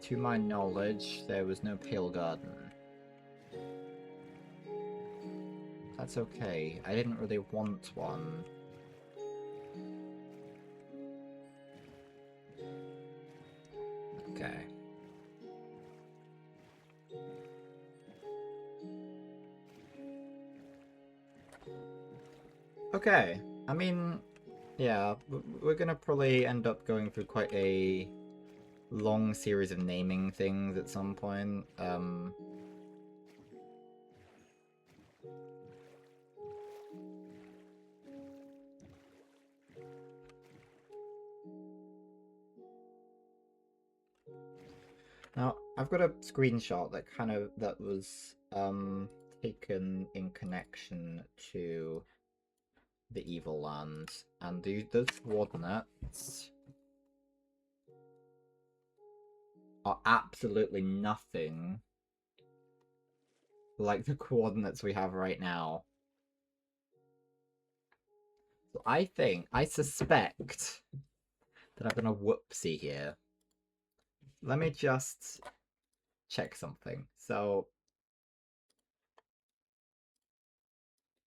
To my knowledge, there was no pale garden. That's okay. I didn't really want one. Okay. Okay. I mean, yeah, we're gonna probably end up going through quite a long series of naming things at some point. Now, I've got a screenshot that was taken in connection to the Evil Land, and those coordinates are absolutely nothing like the coordinates we have right now. So I suspect that I've done a whoopsie here. Let me just check something. So,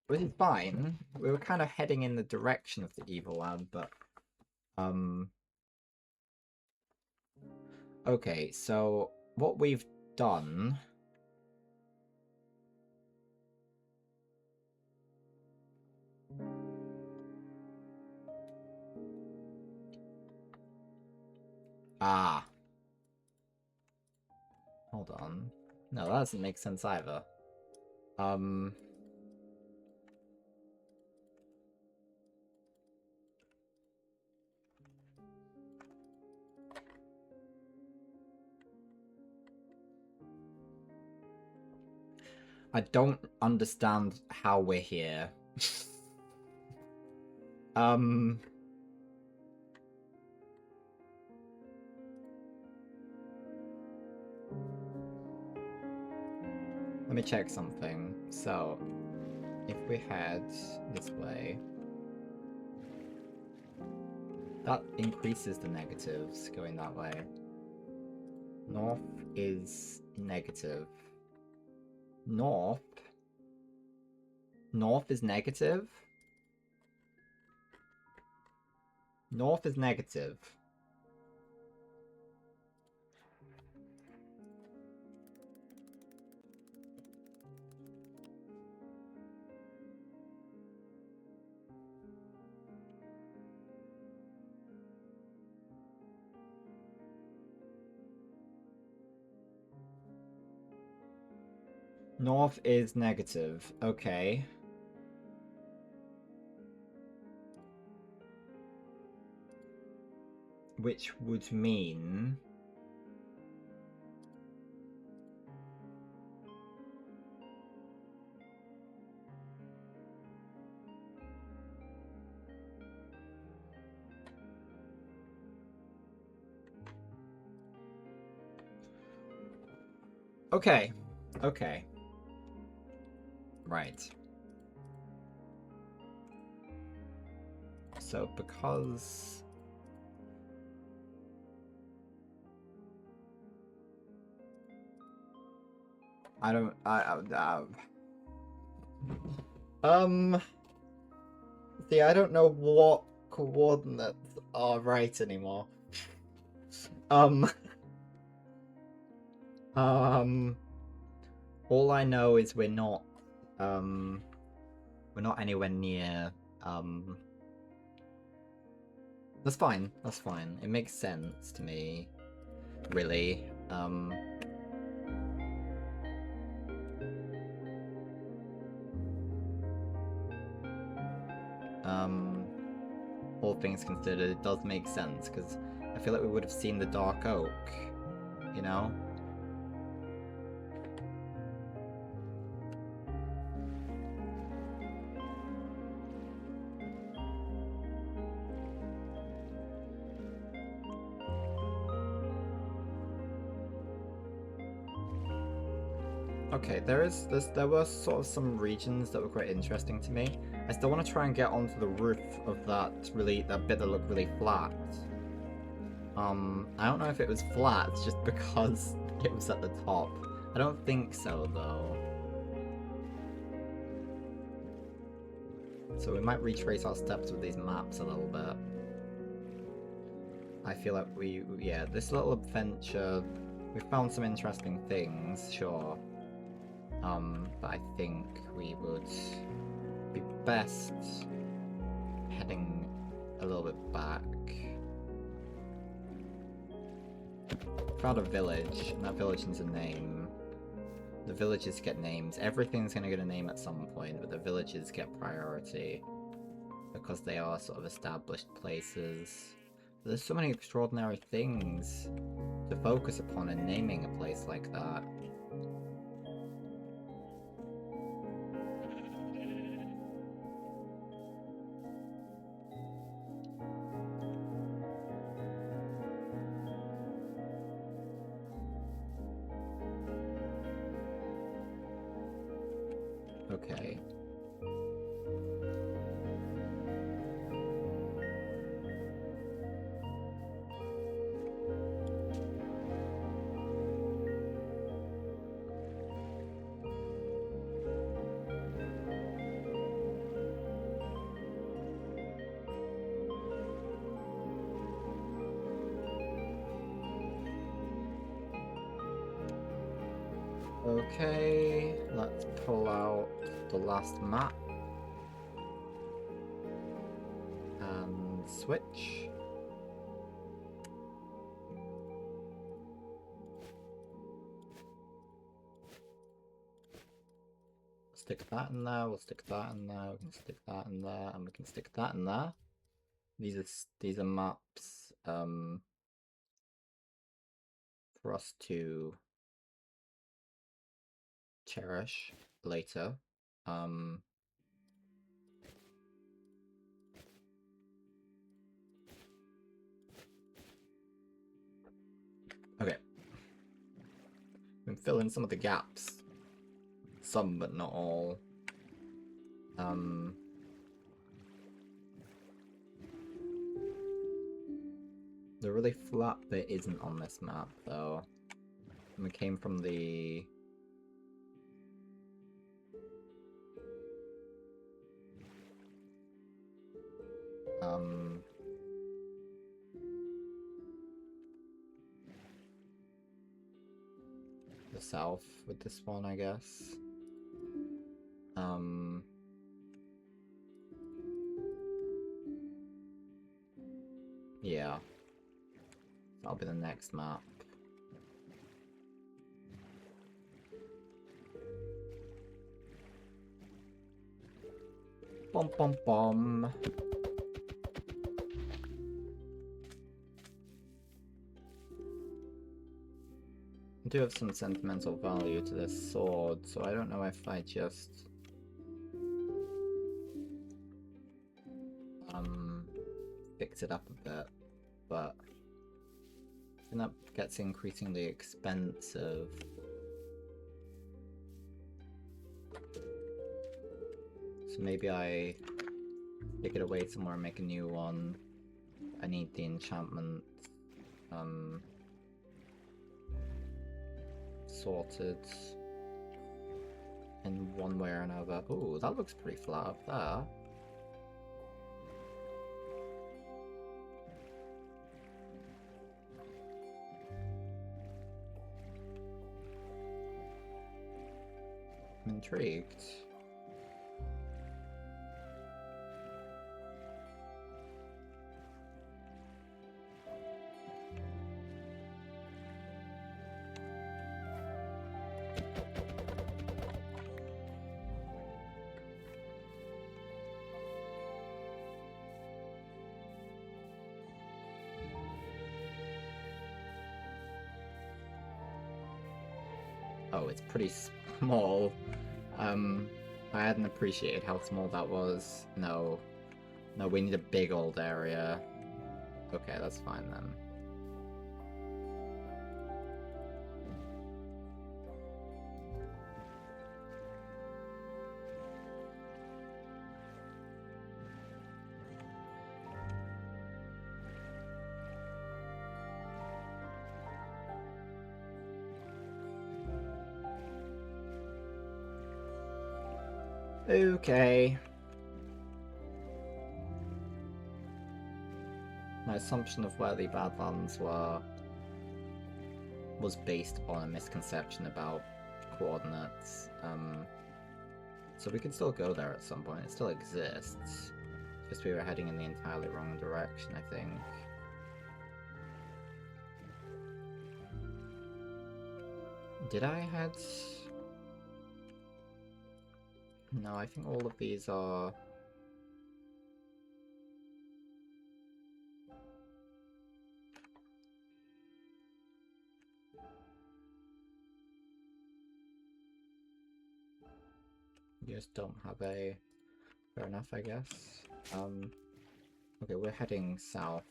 which is fine. We were kind of heading in the direction of the Evil Land, but okay, so what we've done hold on. No, that doesn't make sense either. I don't understand how we're here. um... Let me check something. So, if we head this way, that increases the negatives going that way. North is negative. North? North is negative? North is negative. North is negative. Okay. Which would mean... Okay. Okay. Right. So, because... I don't... See, I don't know what coordinates are right anymore. All I know is we're not anywhere near, That's fine, that's fine. It makes sense to me, really. All things considered, it does make sense, because I feel like we would have seen the Dark Oak, you know? Okay, there were sort of some regions that were quite interesting to me. I still want to try and get onto the roof of that bit that looked really flat. I don't know if it was flat just because it was at the top. I don't think so though. So we might retrace our steps with these maps a little bit. I feel like yeah, this little adventure, we found some interesting things, sure. But I think we would be best heading a little bit back. Found a village, and that village needs a name. The villages get names. Everything's gonna get a name at some point, but the villages get priority. Because they are sort of established places. There's so many extraordinary things to focus upon in naming a place like that. Okay. Okay, let's pull out the last map. And switch. Stick that in there, we'll stick that in there, we can stick that in there, and we can stick that in there. These are maps for us to cherish. later. Okay. We can fill in some of the gaps. Some, but not all. The really flat bit isn't on this map, though. And we came from the... the south with this one, I guess. Yeah. That'll be the next map. Bum bum bum. I do have some sentimental value to this sword, so I don't know if I just... fix it up a bit, but I think that gets increasingly expensive. So maybe I take it away somewhere and make a new one. I need the enchantment sorted in one way or another. Oh, that looks pretty flat up there. I'm intrigued. Oh, it's pretty small. I hadn't appreciated how small that was. No. No, we need a big old area. Okay, that's fine then. Okay. My assumption of where the Badlands were was based upon a misconception about coordinates. So we can still go there at some point. It still exists. Just we were heading in the entirely wrong direction, I think. Did I head... No, I think all of these are... You just don't have a... Fair enough, I guess. Okay, we're heading south.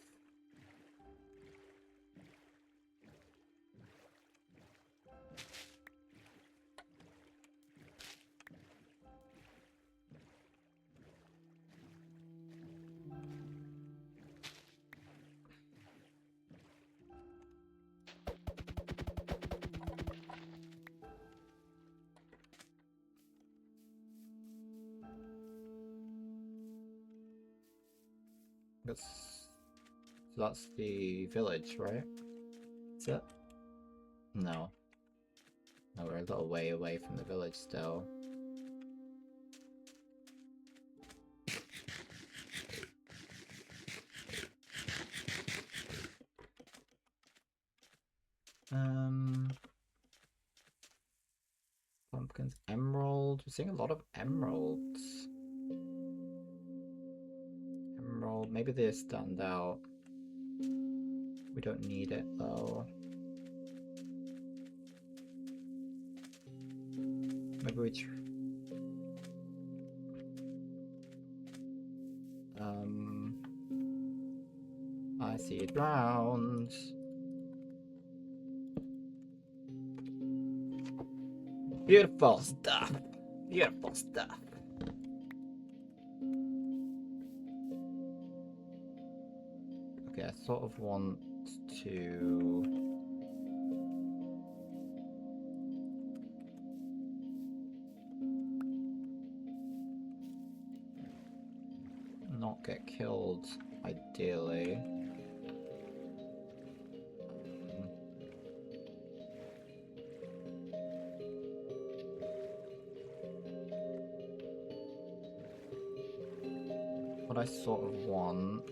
So that's the village, right? Is it? No. No, we're a little way away from the village still. Pumpkins, emerald. We're seeing a lot of emeralds. Emerald, maybe they stand out. We don't need it though. Maybe we I see it drowned. Beautiful stuff. Beautiful stuff. Okay, I sort of want to... not get killed, ideally. What I sort of want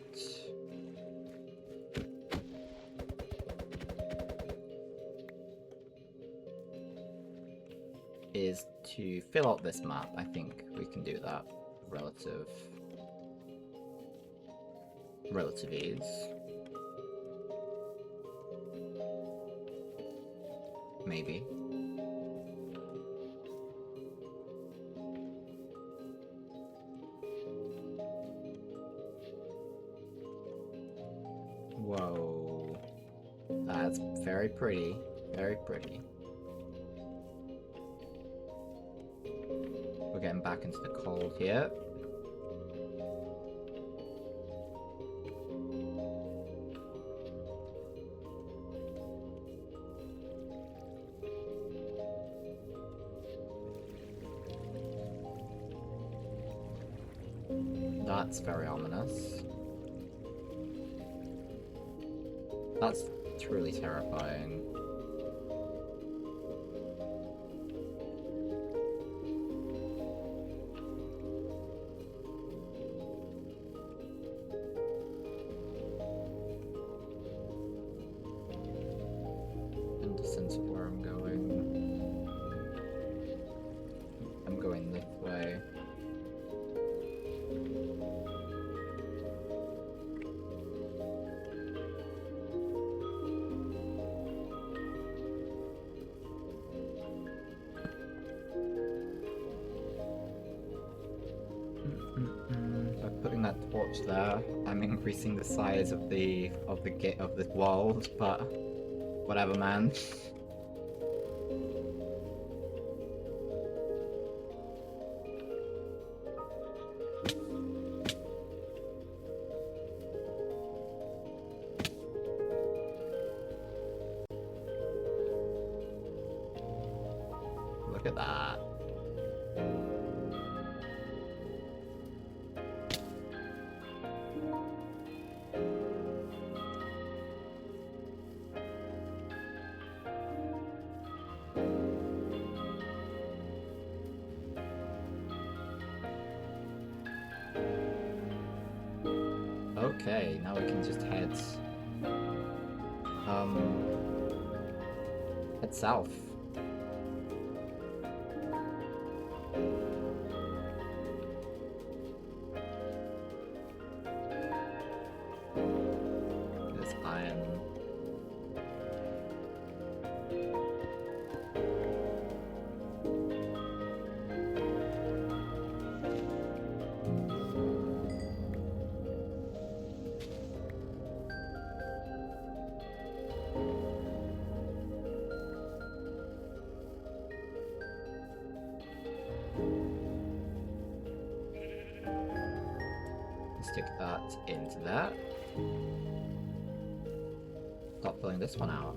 is to fill out this map. I think we can do that relative ease. Maybe. Whoa. That's very pretty. Very pretty. We're getting back into the cold here. That's very ominous. That's truly terrifying. In the sense of where I'm going. I'm going this way. By putting that torch there, I'm increasing the size of the gate of the walls, but whatever, man. Look at that. Okay, now we can just head south. This iron. Stick that into that. Stop filling this one out.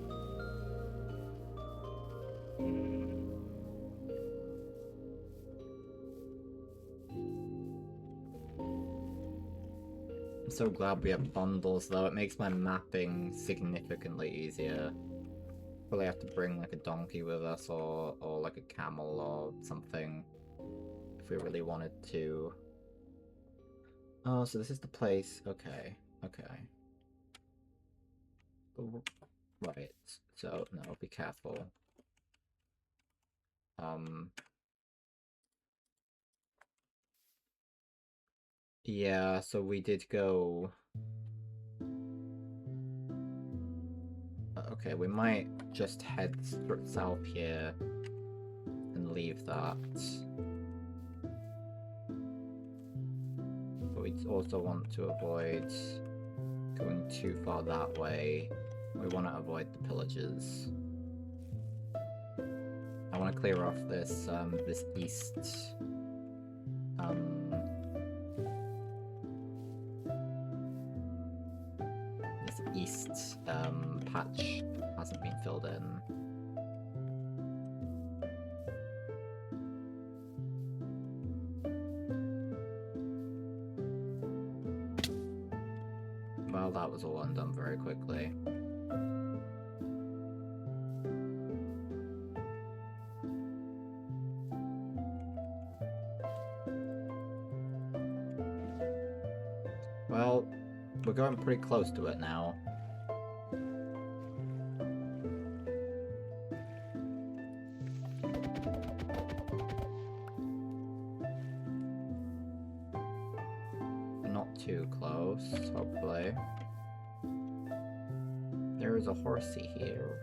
I'm so glad we have bundles though, it makes my mapping significantly easier. Probably have to bring like a donkey with us or like a camel or something if we really wanted to. Oh, so this is the place. Okay, okay. Right, so no, be careful. Yeah, so we did go... Okay, we might just head south here and leave that. But we also want to avoid going too far that way. We want to avoid the pillagers. I want to clear off this this east patch hasn't been filled in. Well, that was all undone very quickly. Well, we're going pretty close to it now. Not too close, hopefully. There is a horsey here.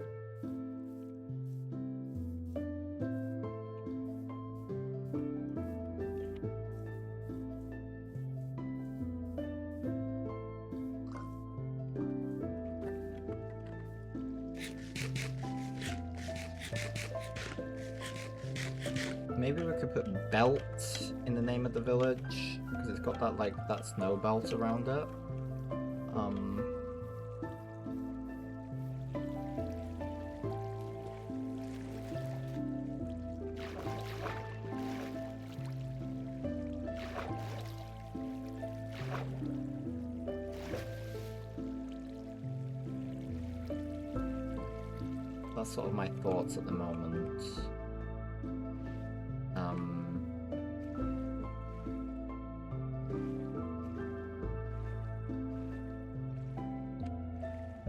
Maybe we could put belt in the name of the village, because it's got that, like, that snow belt around it. That's sort of my thoughts at the moment.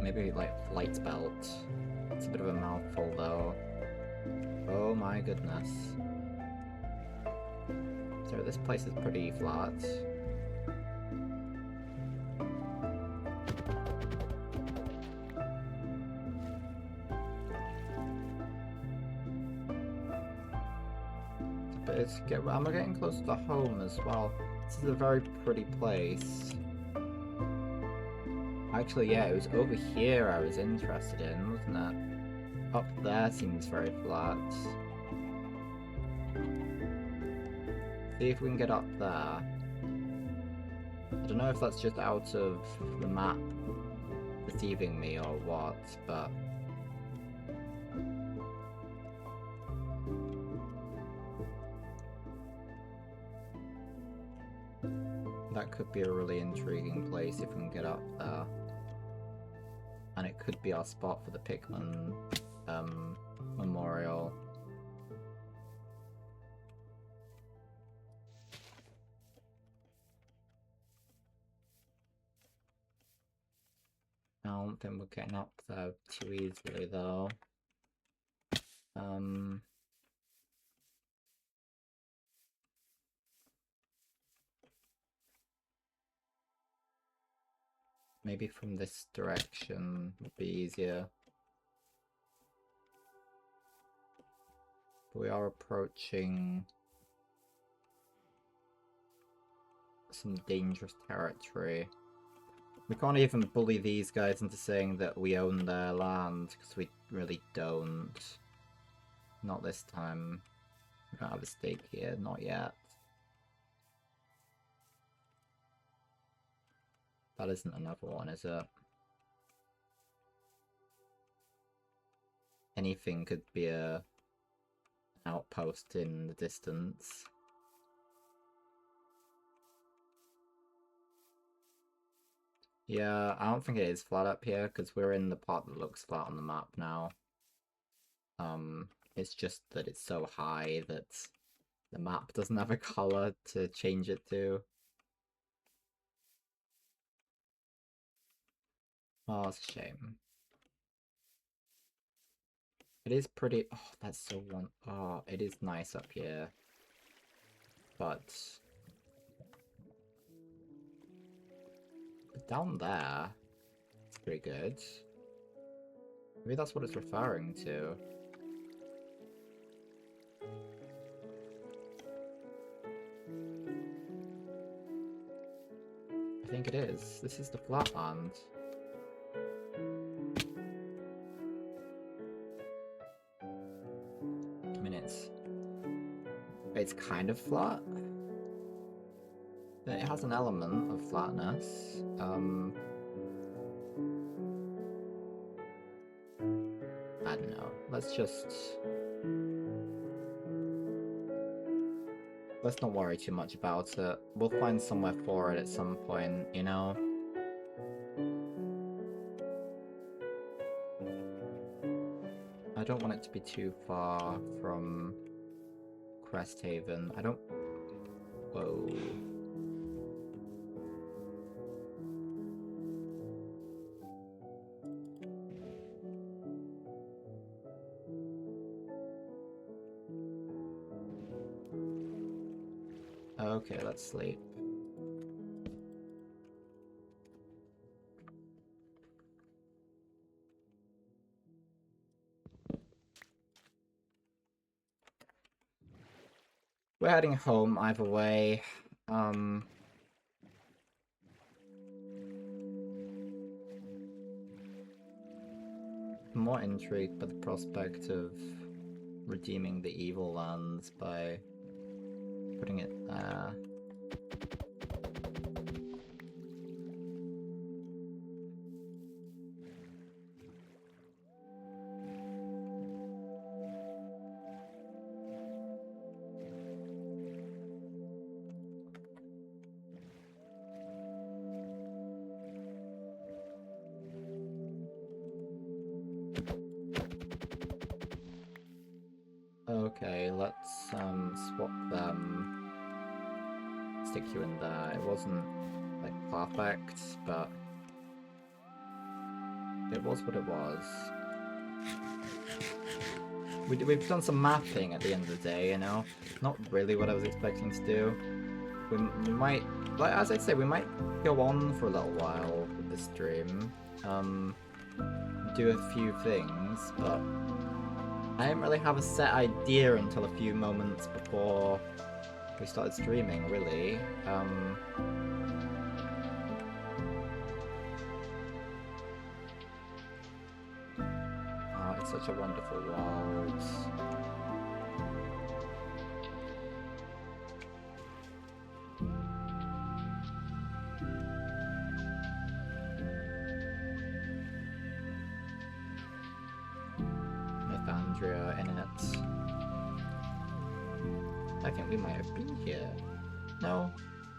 Maybe like flight belt. It's a bit of a mouthful though. Oh my goodness. So this place is pretty flat. But I'm getting close to home as well. This is a very pretty place. Actually, yeah, it was over here I was interested in, wasn't it? Up there seems very flat. See if we can get up there. I don't know if that's just out of the map deceiving me or what, but... that could be a really intriguing place if we can get up there. And it could be our spot for the Pikmin memorial. I don't think we're getting up there too easily though. Maybe from this direction would be easier. But we are approaching some dangerous territory. We can't even bully these guys into saying that we own their land, because we really don't. Not this time. We don't have a stake here, not yet. That isn't another one, is it? Anything could be an outpost in the distance. Yeah, I don't think it is flat up here, because we're in the part that looks flat on the map now. It's just that it's so high that the map doesn't have a color to change it to. Oh, it's a shame. It is pretty... oh, that's so one... oh, it is nice up here. But down there, it's pretty good. Maybe that's what it's referring to. I think it is. This is the flatland. I mean, it's kind of flat. It has an element of flatness. I don't know. Let's not worry too much about it. We'll find somewhere for it at some point, you know? I don't want it to be too far from Cresthaven. I don't... Whoa. Okay, let's sleep. We're heading home either way. I'm more intrigued by the prospect of redeeming the evil lands by putting it there. Okay, let's swap them. Stick you in there. It wasn't like perfect, but it was what it was. We've done some mapping at the end of the day, you know? Not really what I was expecting to do. We might, like as I say, we might go on for a little while with the stream. Do a few things, but I didn't really have a set idea until a few moments before we started streaming, really. Oh, it's such a wonderful world. Mythandria in it. I think we might have been here. No,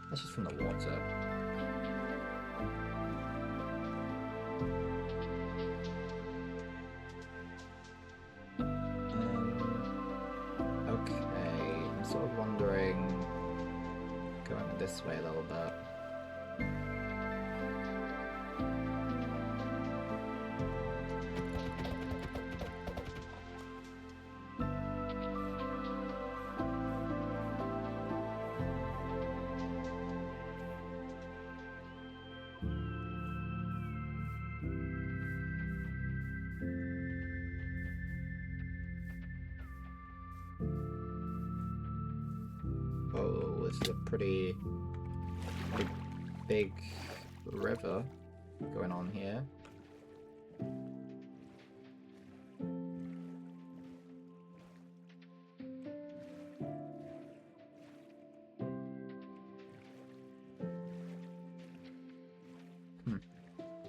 that's just from the water. Okay, I'm sort of wondering, going this way a little bit. Oh, this is a pretty big river going on here.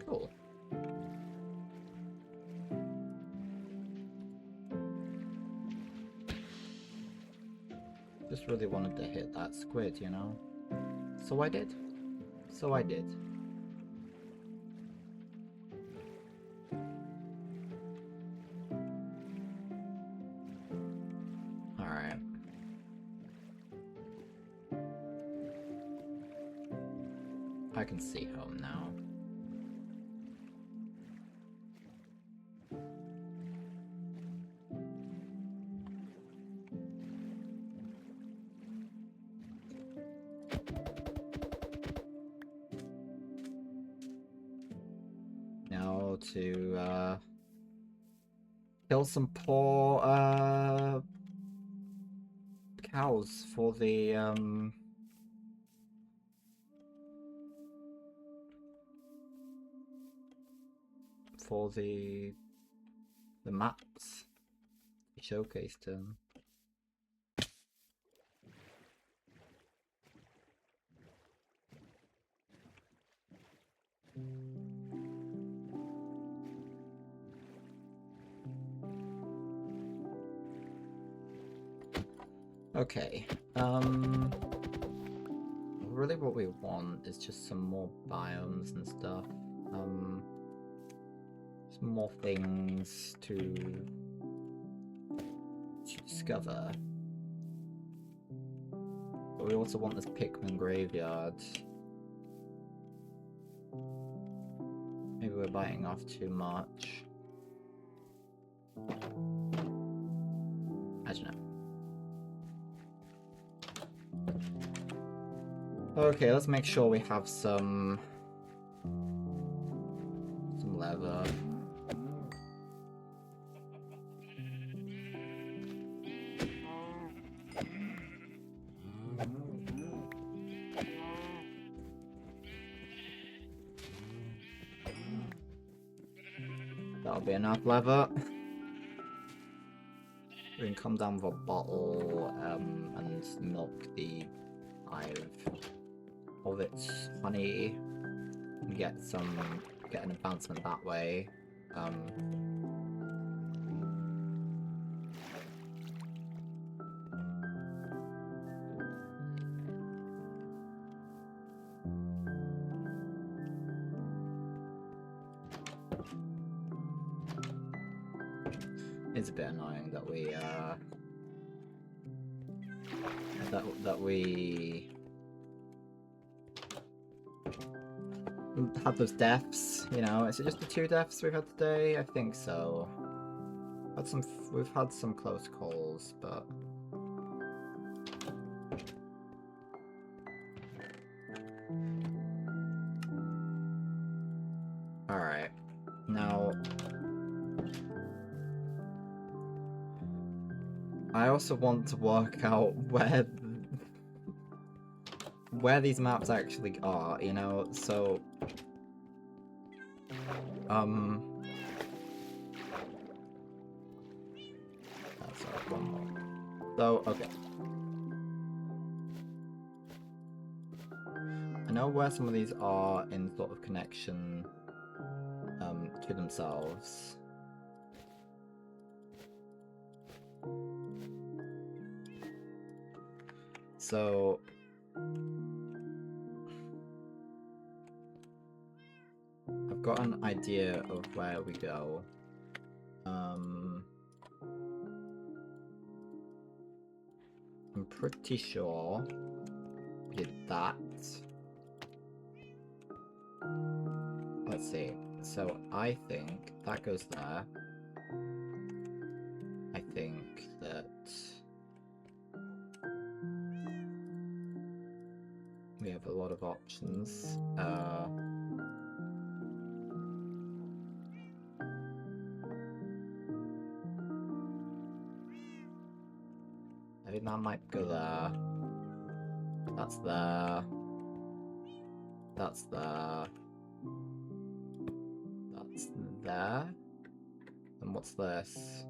Cool. Just really wanted to hit that squid, you know? So I did. So I did. Alright. I can see home now. Now to kill some poor cows for the for the maps we showcased in. Okay, really what we want is just some more biomes and stuff. Some more things to discover. But we also want this Pikmin graveyard. Maybe we're biting off too much. I don't know. Okay, let's make sure we have some leather. That'll be enough leather. We can come down with a bottle and milk the hive of its honey and get an advancement that way. It's a bit annoying that we had those deaths, you know. Is it just the 2 deaths we've had today? I think so. We've had some close calls, but alright. Now I also want to work out where these maps actually are, you know, so sorry, one more. So, okay. I know where some of these are in sort of connection to themselves. So I've got an idea of where we go. I'm pretty sure we did that. Let's see. So I think that goes there. I think that we have a lot of options. I think that might go there. That's there. That's there. That's there. And what's this?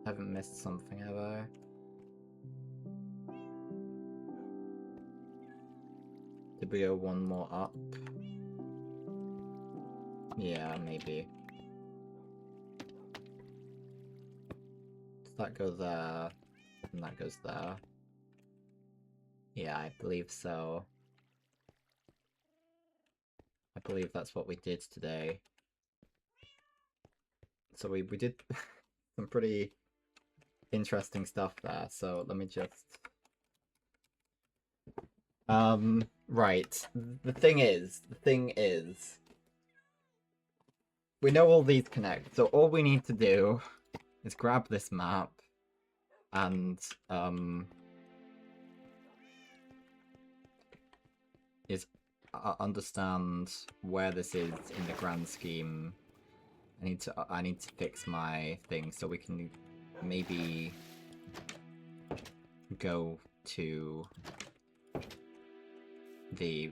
I haven't missed something, have I? Did we go one more up? Yeah, maybe. Does that go there? And that goes there. Yeah, I believe so. I believe that's what we did today. So we did some pretty interesting stuff there, so let me just... right. The thing is, we know all these connect, so all we need to do is grab this map and, understand where this is in the grand scheme. I need to fix my thing so we can maybe go to the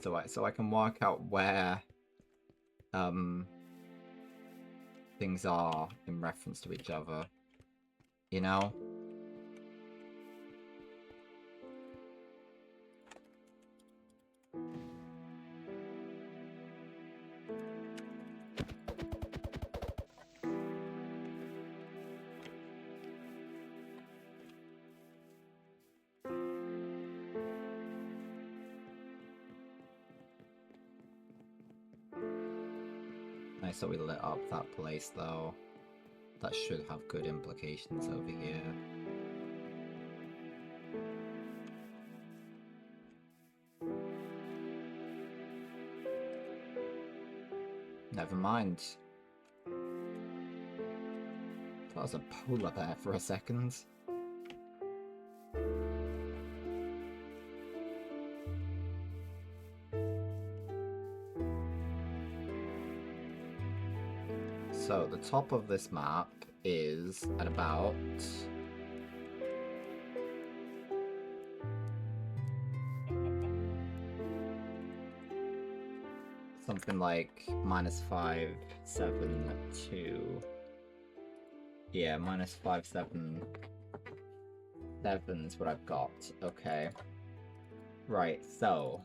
so I can work out where things are in reference to each other, you know? Nice that we lit up that place, though. That should have good implications over here. Never mind. That was a polar bear for a second. So, the top of this map is at about... something like -5, 7, 2... Yeah, -5, 7... 7 is what I've got. Okay. Right, so...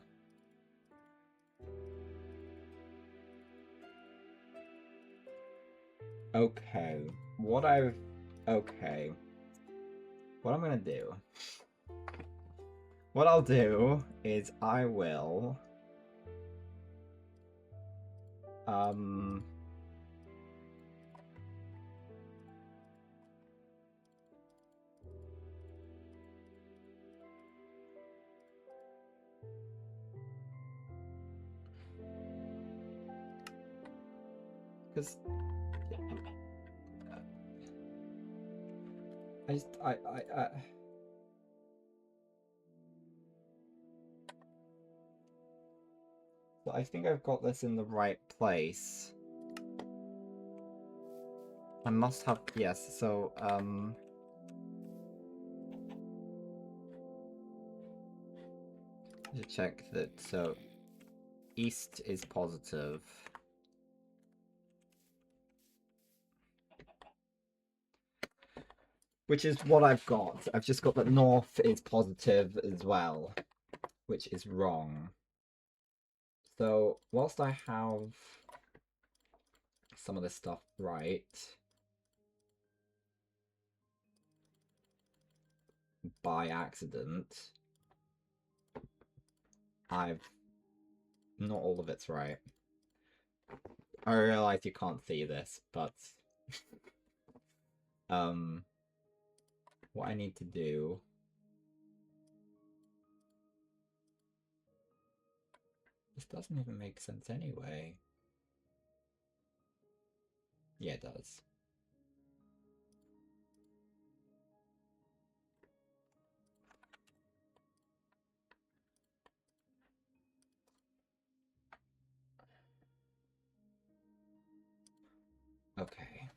Okay, what I'm gonna do... What I'll do is I will... Because... So I think I've got this in the right place. I must have... Yes, so, to check that, so... East is positive. Which is what I've got. I've just got that north is positive as well. Which is wrong. So, whilst I have some of this stuff right, by accident, not all of it's right. I realize you can't see this, but what I need to do this doesn't even make sense anyway. Yeah, it does. Okay.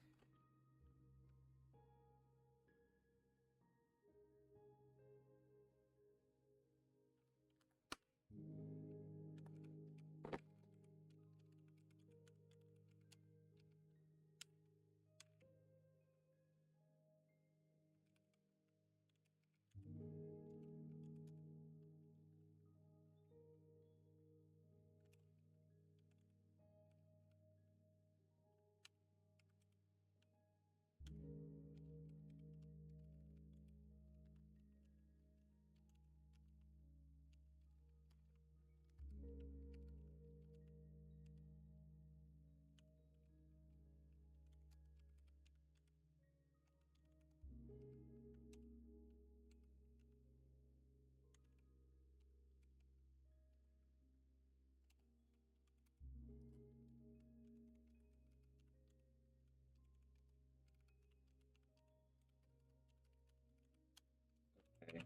Okay.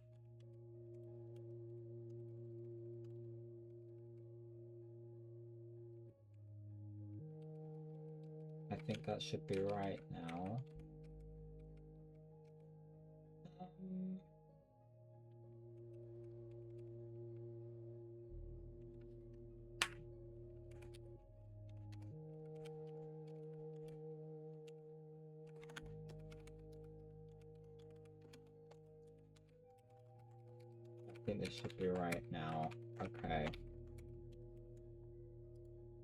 I think that should be right now. It should be right now. Okay.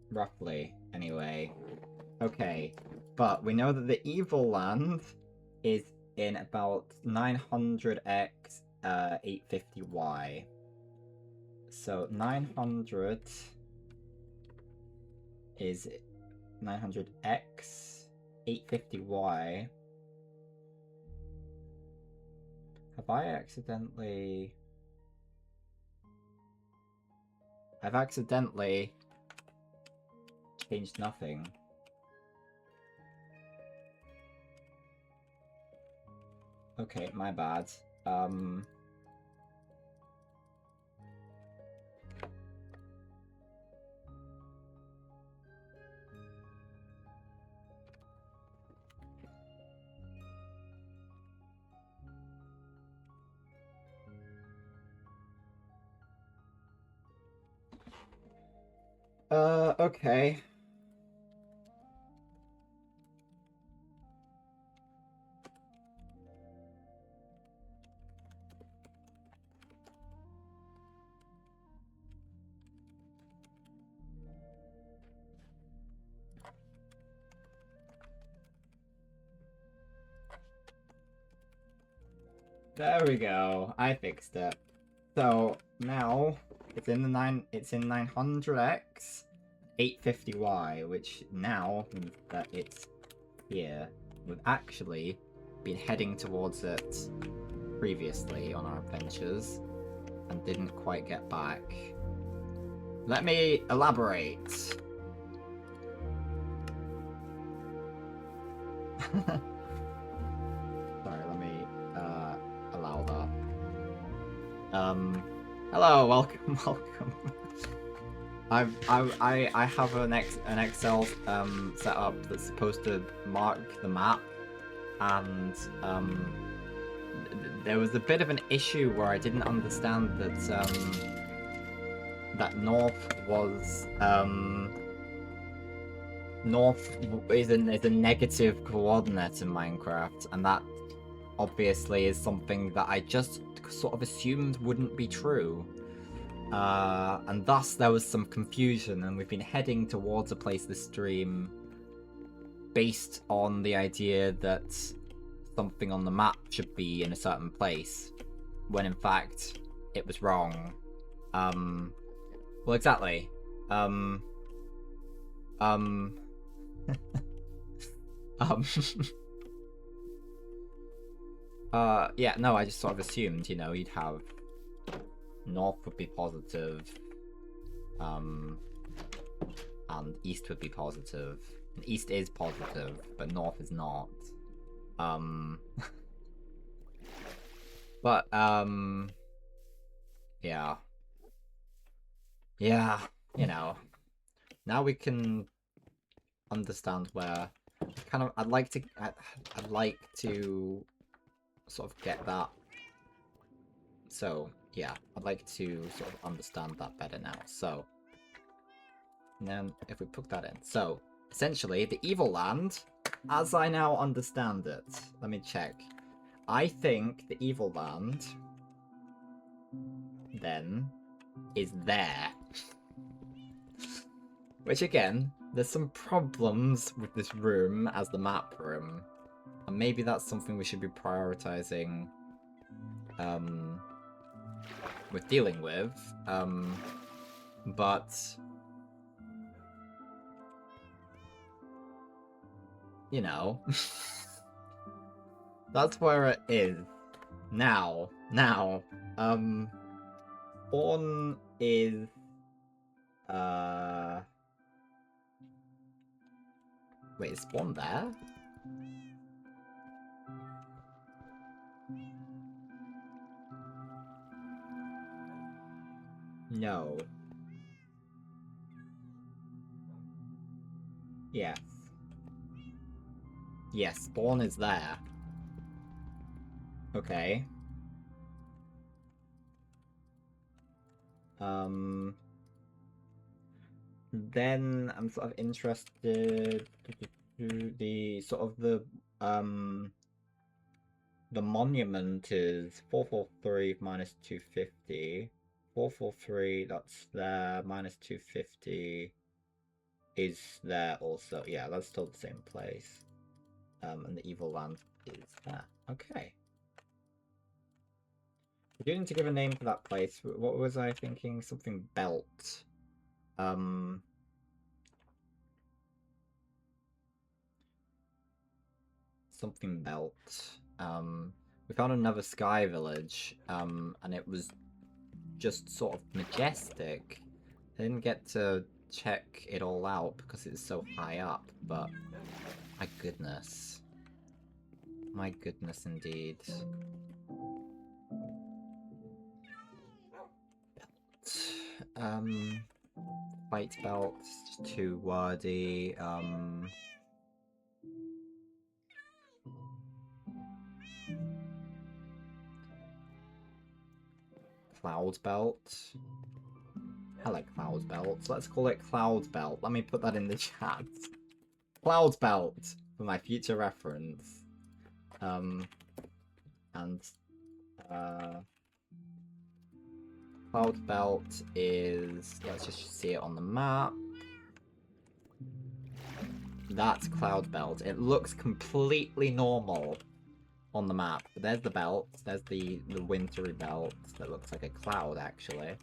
Roughly, anyway. Okay. But we know that the evil land is in about 900x 850y. So 900 is 900x 850y. Have I accidentally... I've accidentally changed nothing. Okay, my bad. Okay. There we go. I fixed it. So now it's in 900x 850y, which now means that it's here. We've actually been heading towards it previously on our adventures and didn't quite get back. Let me elaborate. Sorry, let me allow that. Hello, welcome. I have an Excel set up that's supposed to mark the map, and there was a bit of an issue where I didn't understand that that north was north is a negative coordinate in Minecraft, and that obviously is something that I just sort of assumed wouldn't be true. And thus there was some confusion, and we've been heading towards a place this stream based on the idea that something on the map should be in a certain place, when in fact it was wrong. Well, exactly. Yeah, no, I just sort of assumed, you know, you'd have north would be positive, and east would be positive. And east is positive, but north is not. But, yeah. Yeah, you know. Now we can understand where... I'd like to sort of get that. So, yeah, I'd like to sort of understand that better now. So, and then if we put that in. So, essentially, the evil land, as I now understand it, let me check. I think the evil land, then, is there. Which, again, there's some problems with this room as the map room. And maybe that's something we should be prioritizing with dealing with. But... you know... that's where it is. Now. Spawn is... Wait, is spawn there? No. Yes. Yes, spawn is there. Okay. Then I'm sort of interested the sort of the the monument is 443 minus 250. 443, that's there, minus 250 is there also. Yeah, that's still the same place. And the evil land is there. Okay. We do need to give a name for that place. What was I thinking? Something belt. Something belt. We found another sky village, and it was just sort of majestic. I didn't get to check it all out because it's so high up, but my goodness. My goodness indeed. Belt. White belt, just too wordy. Cloud belt. I like cloud belt. Let's call it cloud belt. Let me put that in the chat. Cloud belt for my future reference. Cloud belt is, let's just see it on the map. That's cloud belt. It looks completely normal on the map. There's the belt. There's the wintry belt that looks like a cloud actually.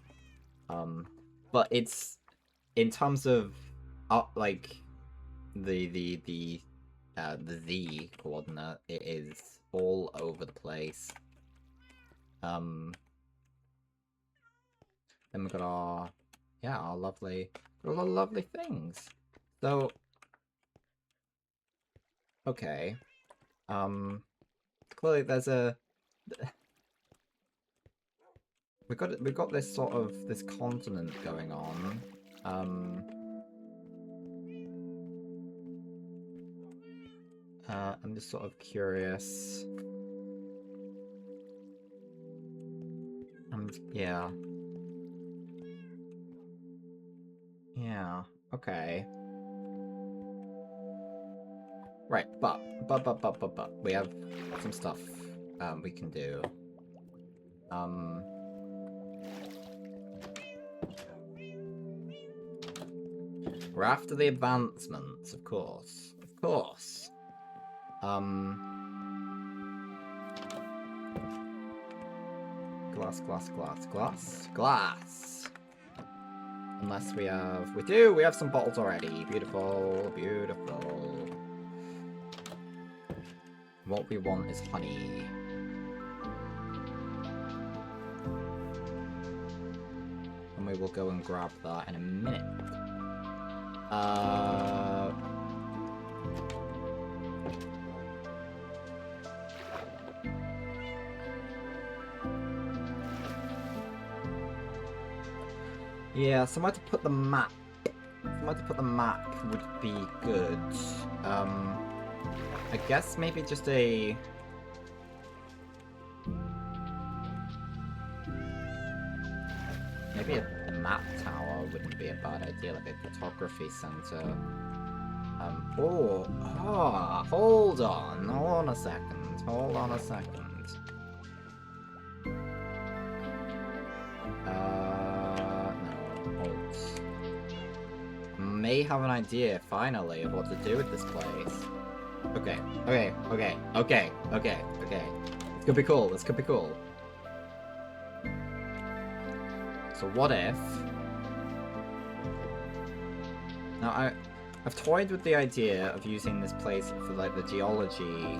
But it's in terms of like the Z coordinate, it is all over the place. Then we've got our lovely things. So okay. Clearly there's a we've got this sort of this continent going on. I'm just sort of curious. Yeah. Yeah, okay. Right, but we have some stuff we can do. We're after the advancements, of course. Of course. Glass. Unless we have... We have some bottles already. Beautiful. What we want is honey. And we will go and grab that in a minute. Yeah, somewhere to put the map. Somewhere to put the map would be good. I guess maybe just a... Maybe a map tower wouldn't be a bad idea, like a photography center. Hold on a second. May have an idea, finally, of what to do with this place. Okay. This could be cool. So what if... Now, I've toyed with the idea of using this place for, like, the geology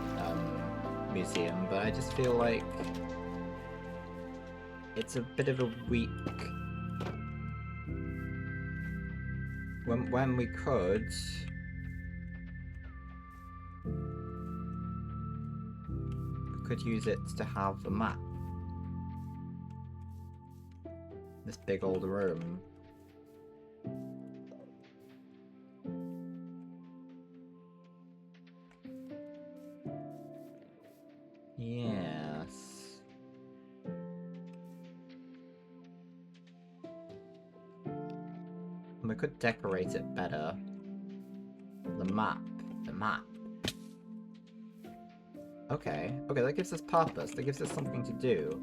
museum, but I just feel like it's a bit of a weak... When we could use it to have a map. This big old room. Yes. We could decorate it better. The map. Okay, that gives us purpose. That gives us something to do.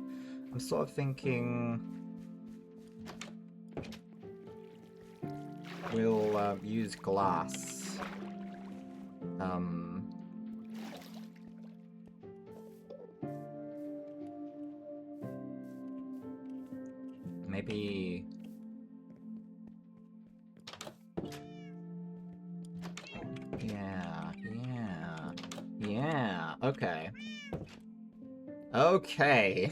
I'm sort of thinking we'll use glass. Maybe. Yeah. Okay. Okay.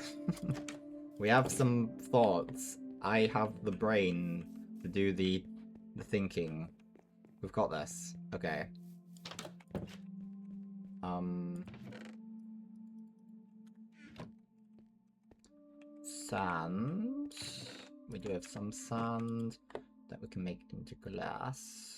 We have some thoughts. I have the brain to do the thinking. We've got this. Okay. Sand. We do have some sand that we can make into glass.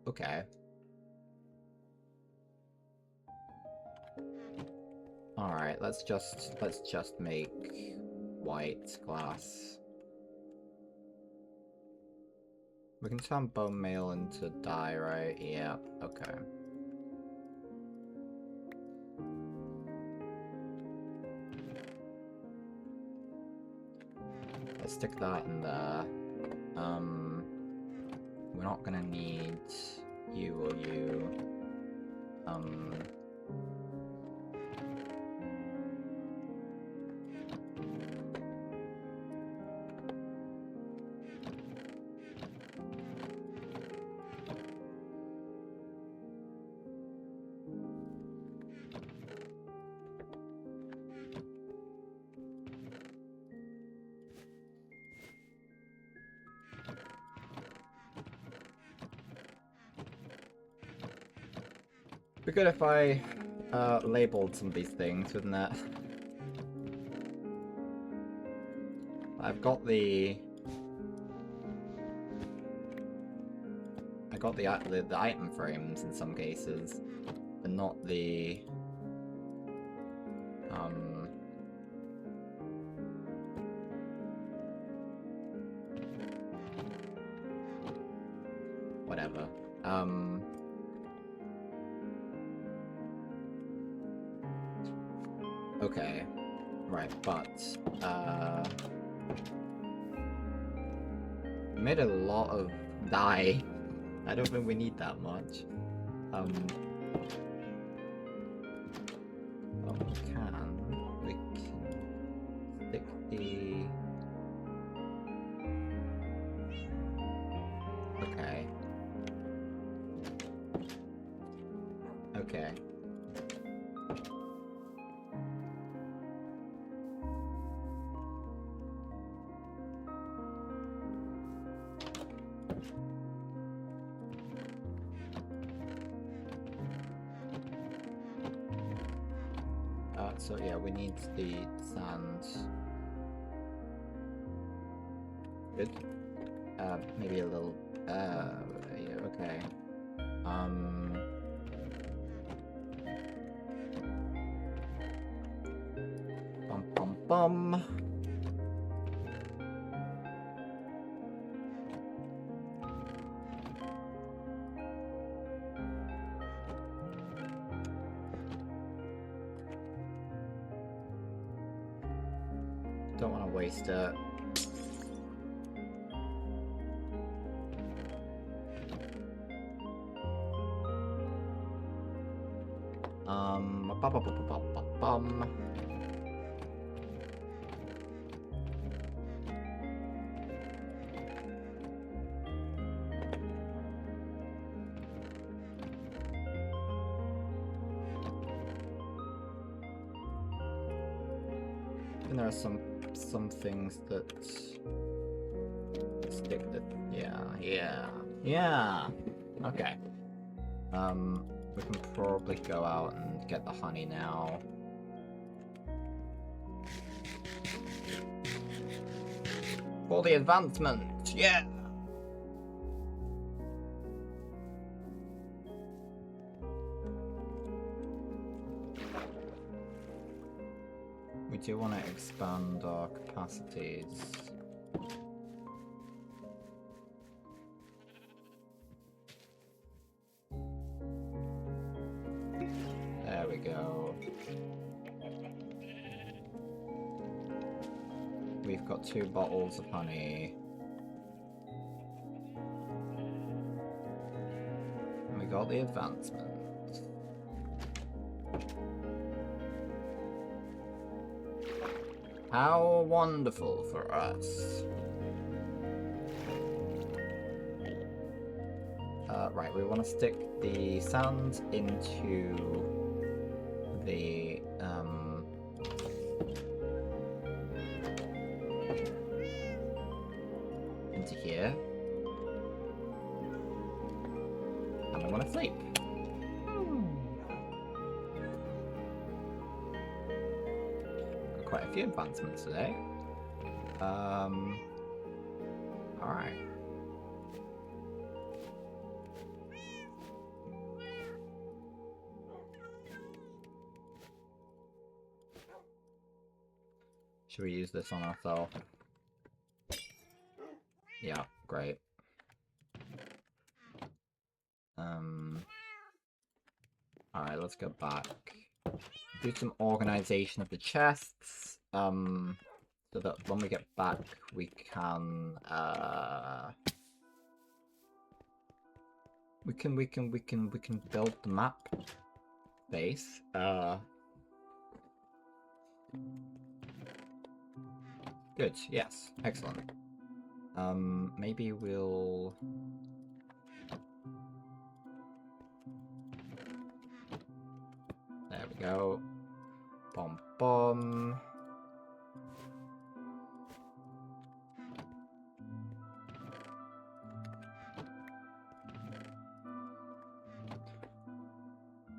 Okay. Alright, let's just make white glass. We can turn bone meal into dye, right? Yeah, okay. Let's stick that in there. We're not gonna need you or you. It'd be good if I labeled some of these things, wouldn't it? I've got the... the item frames in some cases, but not the... whatever. Okay. Right, but, we made a lot of dye. I don't think we need that much. Well, we can stick the... Okay. Okay. So yeah, we need the sand. Good. Maybe a little, yeah, okay. Bum. Don't want to waste it. Bum. And there are some things that stick that, yeah. Okay. We can probably go out and get the honey now. For the advancement, yeah! We do want to expand our capacities. There we go. We've got 2 bottles of honey. And we got the advancement. How wonderful for us. Right, we want to stick the sounds into the, into here. And we want to sleep. Got quite a few advancements today. Alright. Should we use this on ourselves? Yeah, great. Alright, let's go back. Do some organization of the chests, so that when we get back, we can, we can build the map base. Good, yes, excellent. Maybe we'll... There we go. Bom bom.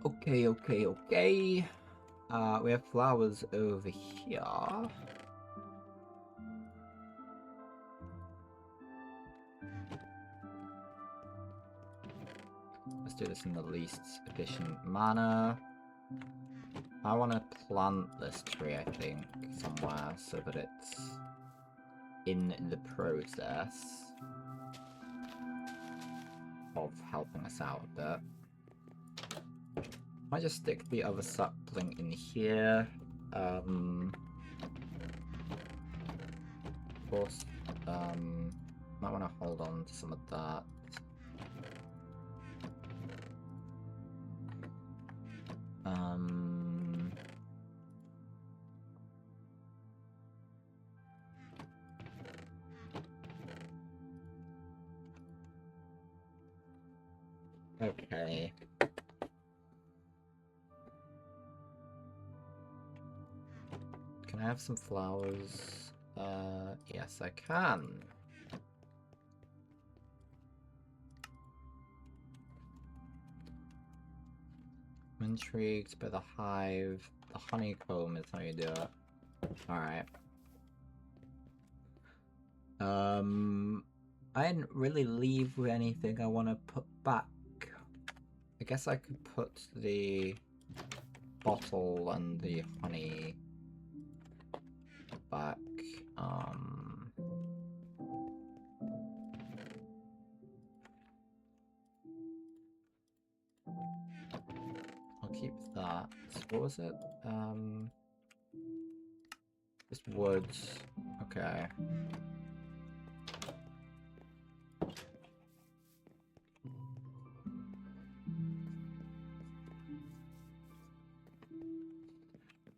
Okay. We have flowers over here. Let's do this in the least efficient manner. I want to plant this tree, I think, somewhere so that it's in the process of helping us out a bit. I just stick the other sapling in here. Of course, might want to hold on to some of that. Okay. Can I have some flowers? Yes, I can. I'm intrigued by the hive. The honeycomb is how you do it. Alright. I didn't really leave with anything I want to put back. I guess I could put the bottle and the honey back. I'll keep that. What was it? Just woods. Okay.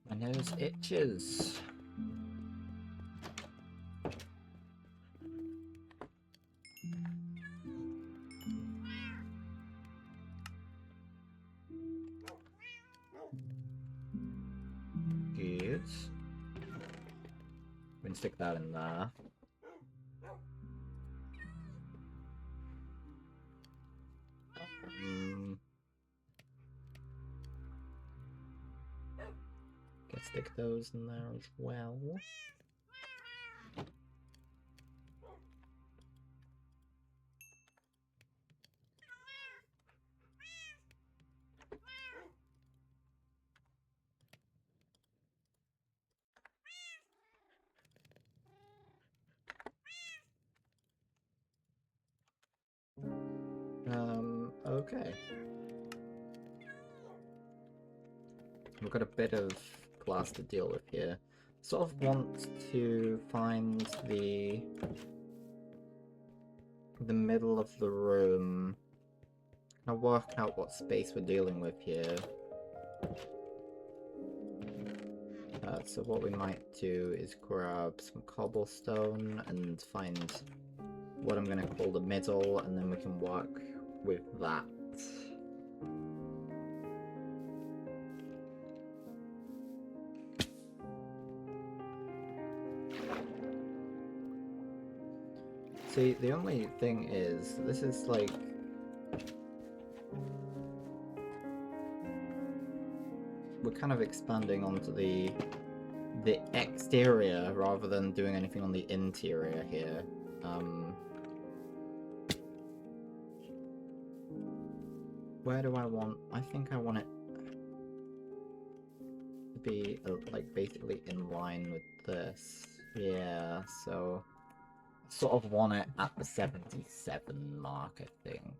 My nose itches. Good. We can stick that in there. Can stick those in there as well. We've got a bit of glass to deal with here. Sort of want to find the middle of the room. Kind of work out what space we're dealing with here. So what we might do is grab some cobblestone and find what I'm going to call the middle, and then we can work with that. See, the only thing is, this is like... we're kind of expanding onto the exterior rather than doing anything on the interior here. Where do I want... I think I want it to be, like, basically in line with this. Yeah, so... I sort of want it at the 77 mark, I think.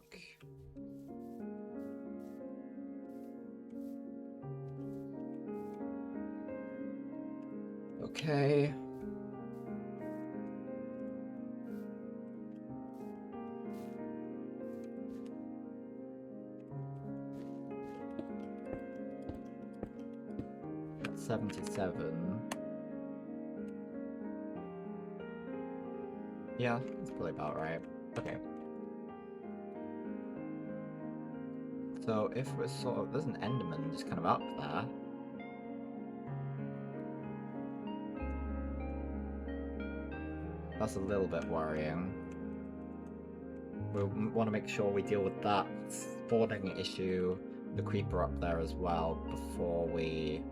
Okay. That's 77. Yeah, that's probably about right. Okay. So if we're sort of... there's an Enderman just kind of up there. That's a little bit worrying. We want to make sure we deal with that spawning issue, the creeper up there as well, before we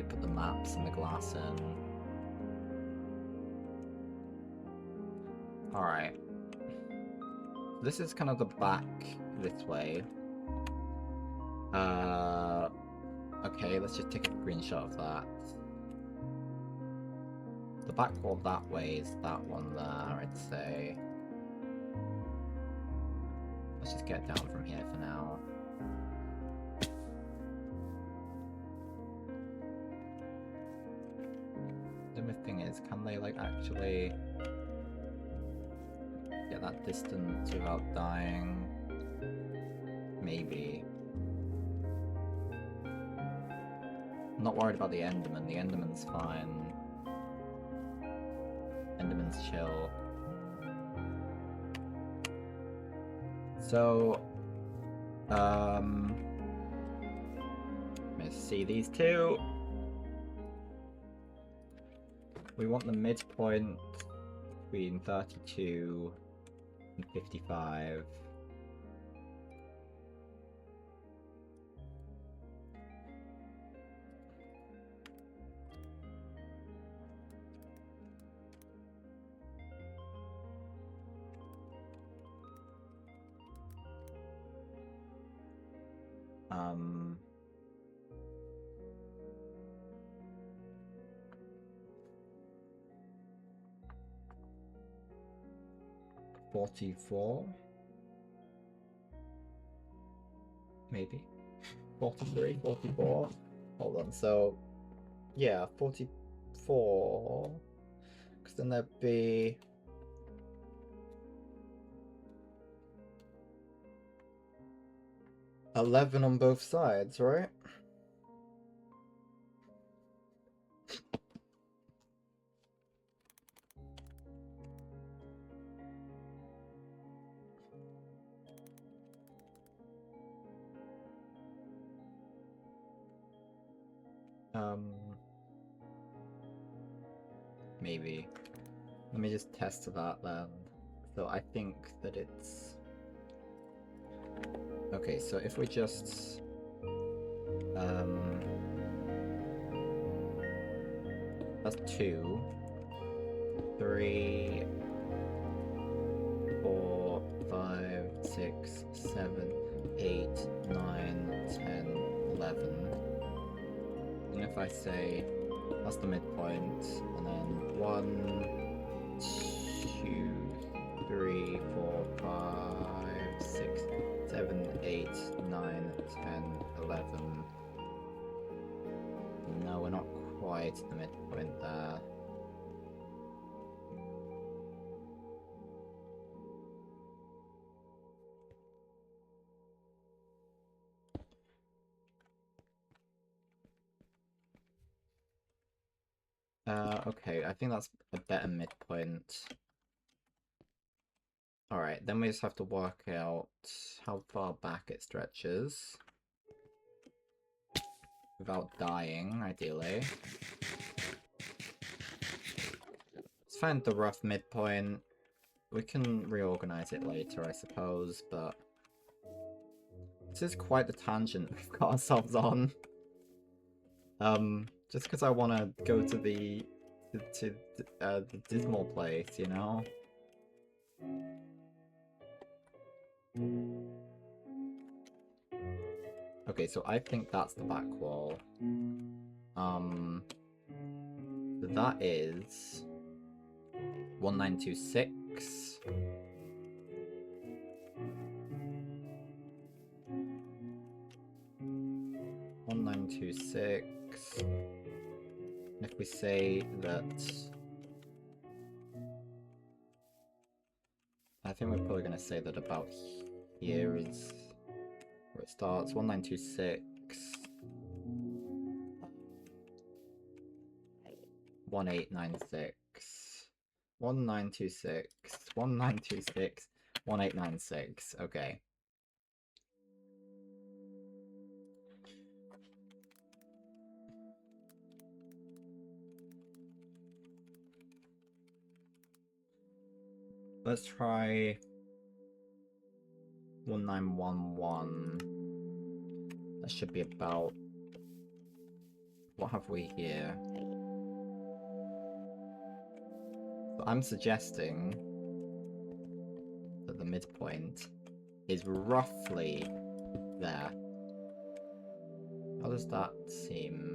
put the maps and the glass in. Alright. This is kind of the back this way. Okay, let's just take a screenshot of that. The back wall that way is that one there, I'd say. Let's just get down from here for now. The only thing is, can they, like, actually get that distance without dying? Maybe. I'm not worried about the Enderman. The Enderman's fine. Enderman's chill. So, let's see these two. We want the midpoint between 32 and 55. Um, 44, maybe 43, 44. Hold on. So, yeah, 44. Because then there'd be 11 on both sides, right? Maybe. Let me just test that then. So I think that it's... Okay, so if we just... That's 2, 3, 4, 5, 6, 7, 8, 9, 10, 11. And if I say that's the midpoint, and then 1, 2, 3, 4, 5, 6, 7, 8, 9, 10, 11. No, we're not quite at the midpoint there. Okay, I think that's a better midpoint. Alright, then we just have to work out how far back it stretches. Without dying, ideally. Let's find the rough midpoint. We can reorganize it later, I suppose, but... This is quite the tangent we've got ourselves on. Just because I want to go to the dismal place, you know? Okay, so I think that's the back wall. So that is 1926. If we say that, I think we're probably going to say that about here is where it starts. 1926. 1896. 1926. 1926. 1896. Okay. Let's try 1911. That should be about... What have we here? So I'm suggesting that the midpoint is roughly there. How does that seem?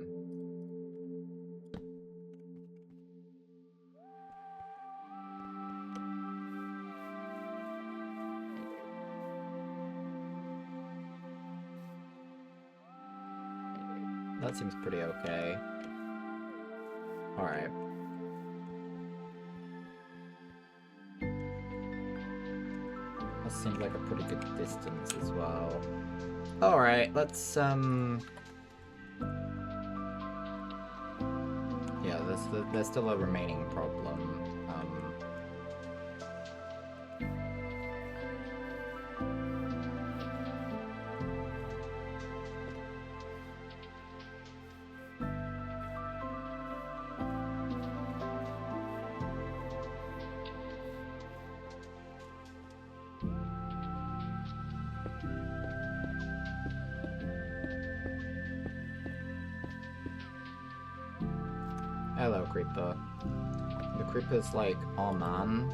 That seems pretty okay. Alright. That seems like a pretty good distance as well. Alright, let's, yeah, there's still a remaining problem. Hello, Creeper. The Creeper's like, oh man.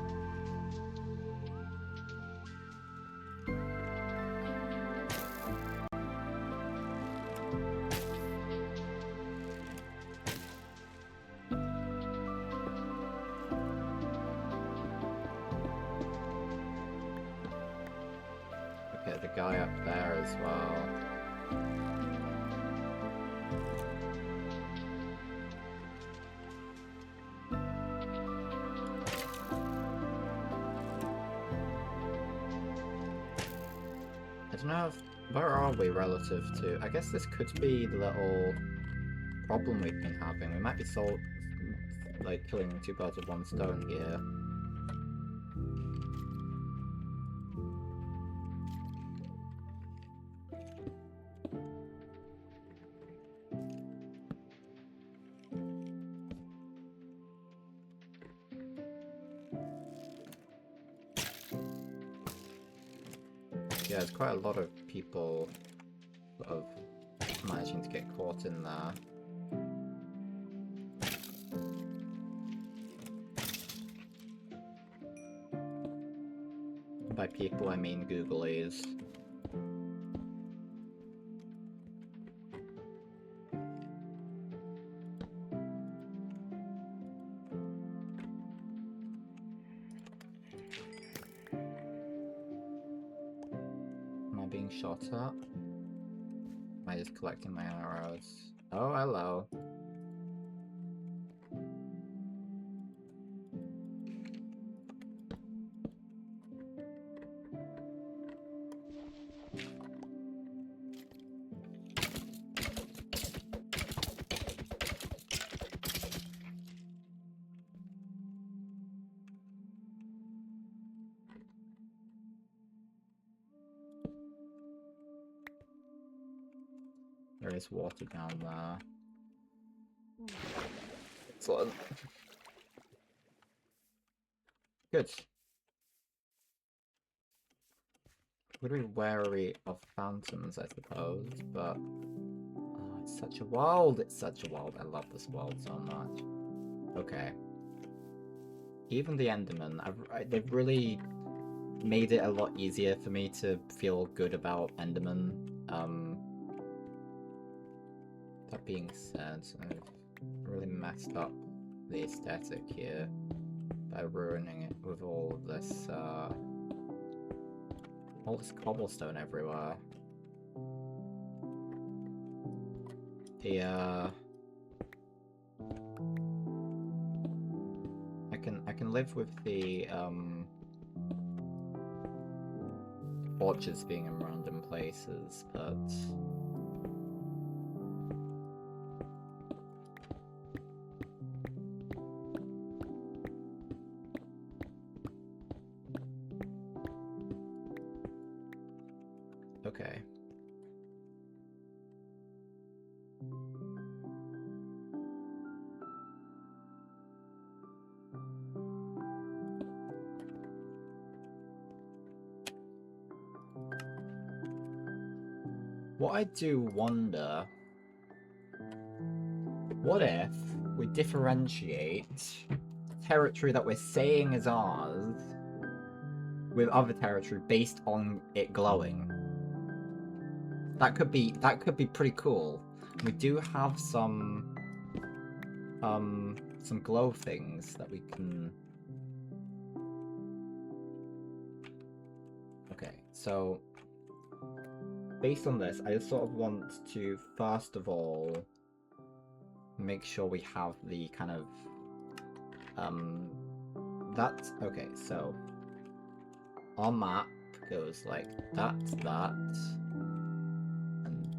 Okay, the guy up there as well. I don't know if... Where are we relative to... I guess this could be the little problem we've been having. We might be like, killing two birds with one stone here. Yeah, there's quite a lot of people sort of managing to get caught in there. By people, I mean Googlies. being shot at? Am I just collecting my arrows? Oh, hello. There is water down there. Excellent. Good. Would be wary of phantoms, I suppose, but oh, it's such a world. It's such a world. I love this world so much. Okay. Even the Enderman, they've really made it a lot easier for me to feel good about Enderman. That being said, I've really messed up the aesthetic here by ruining it with all this cobblestone everywhere. I can live with the orchards being in random places, but okay. What I do wonder, what if we differentiate territory that we're saying is ours with other territory based on it glowing? That could be pretty cool. We do have some glow things that we can. Okay, so based on this, I just sort of want to first of all make sure we have the kind of that. Okay, so our map goes like that, and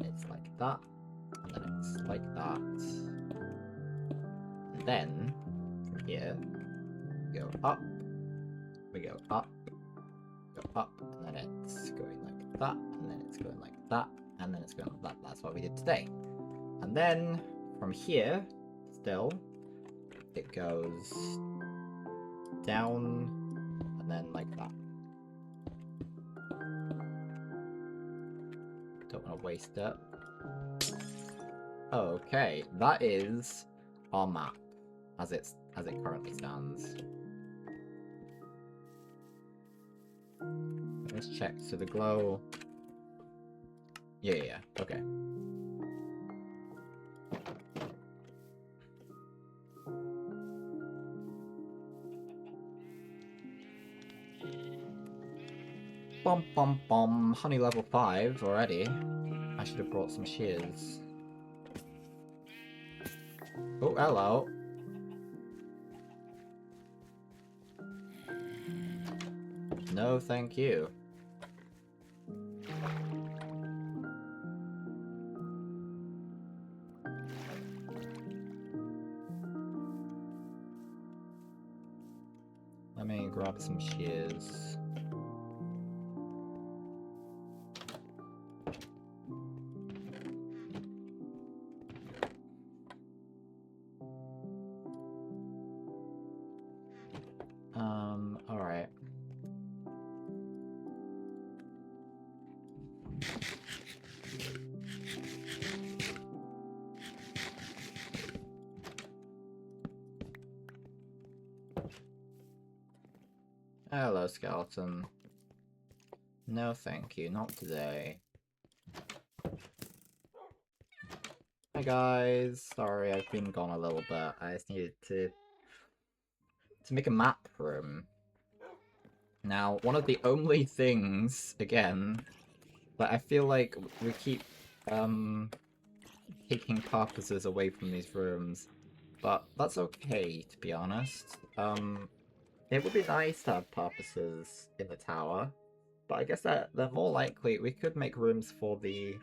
it's like that, and then it's like that, and then from here we go up, we go up, and then it's going like that, and then it's going like that, and then it's going like that. That's what we did today. And then from here, still, it goes down, and then like that. Don't want to waste it. Okay, that is our map as it currently stands. Let's check. So the glow. Yeah. Okay. Bum. Honey level 5 already. I should have brought some shears. Oh, hello. No, thank you. Let me grab some shears. Alright. Hello, skeleton. No, thank you. Not today. Hi, guys. Sorry, I've been gone a little bit. I just needed to make a map room. Now, one of the only things, again, But I feel like we keep taking purposes away from these rooms. But that's okay, to be honest. It would be nice to have purposes in the tower. But I guess that they're more likely. We could make rooms for the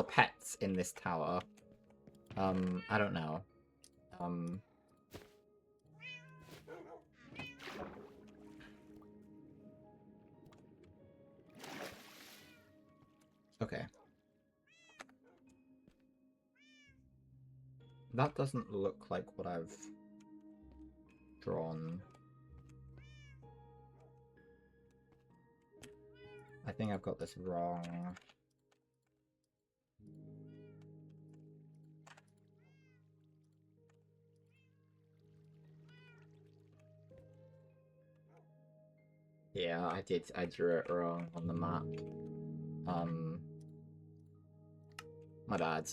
pets in this tower. I don't know. Okay. That doesn't look like what I've drawn. I think I've got this wrong. Yeah, I did. I drew it wrong on the map. My bad.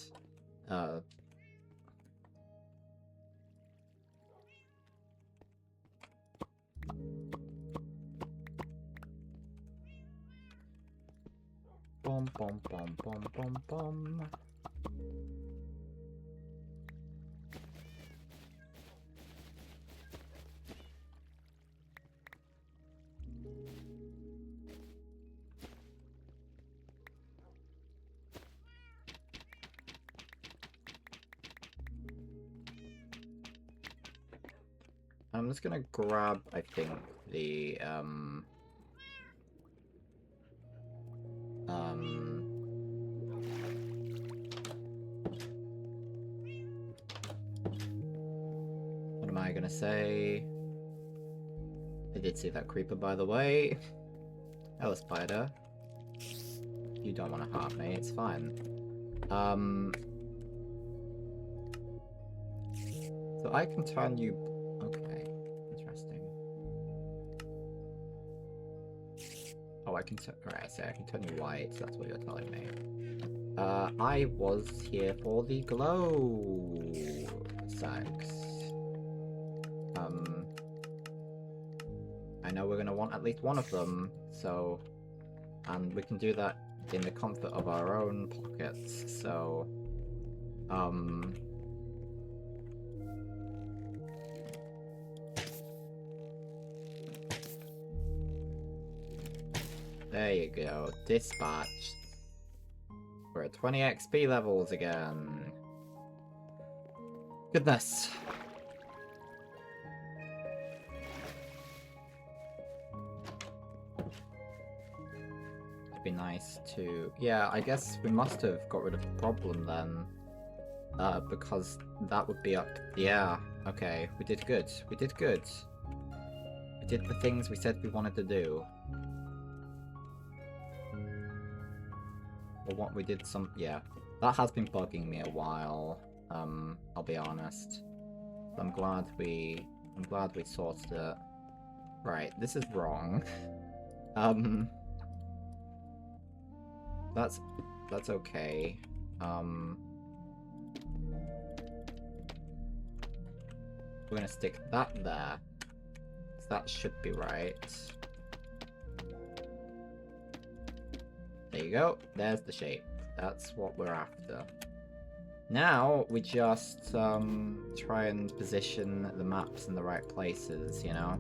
Bom bom bom bom bom bom. I'm just gonna grab, I think, the, what am I gonna say? I did see that creeper, by the way. Hello, spider. You don't want to harm me, it's fine. So I can turn you... Okay, interesting. Oh, I can turn... Alright, so I can turn you white, so that's what you're telling me. I was here for the glow sacks. I know we're gonna want at least one of them, so... And we can do that in the comfort of our own pockets, so... There you go, dispatched. We're at 20 XP levels again. Goodness. It'd be nice to... Yeah, I guess we must have got rid of the problem then. Because that would be up... Yeah, okay, we did good. We did good. We did the things we said we wanted to do. Or what we did some... Yeah. That has been bugging me a while. I'll be honest. I'm glad we sorted it. Right, this is wrong. That's okay. We're gonna stick that there. So that should be right. There you go. There's the shape. That's what we're after. Now, we just try and position the maps in the right places, you know?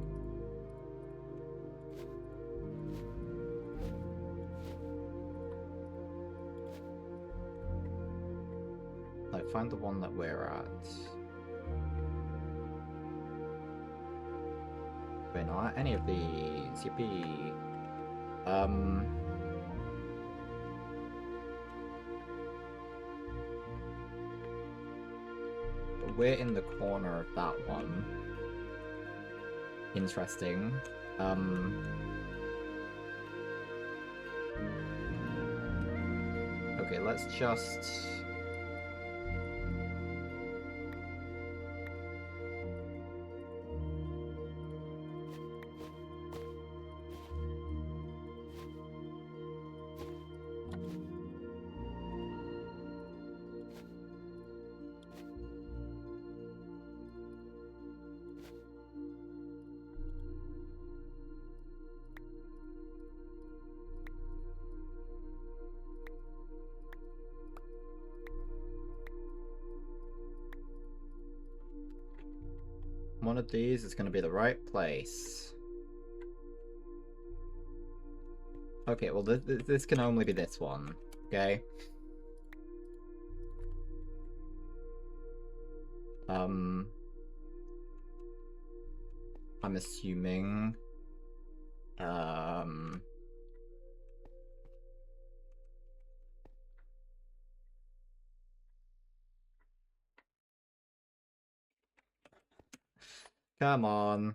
Like, find the one that we're at. We're not at any of these. Yippee. But we're in the corner of that one. Interesting. Okay, let's just... One of these is going to be the right place. Okay, well this can only be this one, okay? I'm assuming... Come on.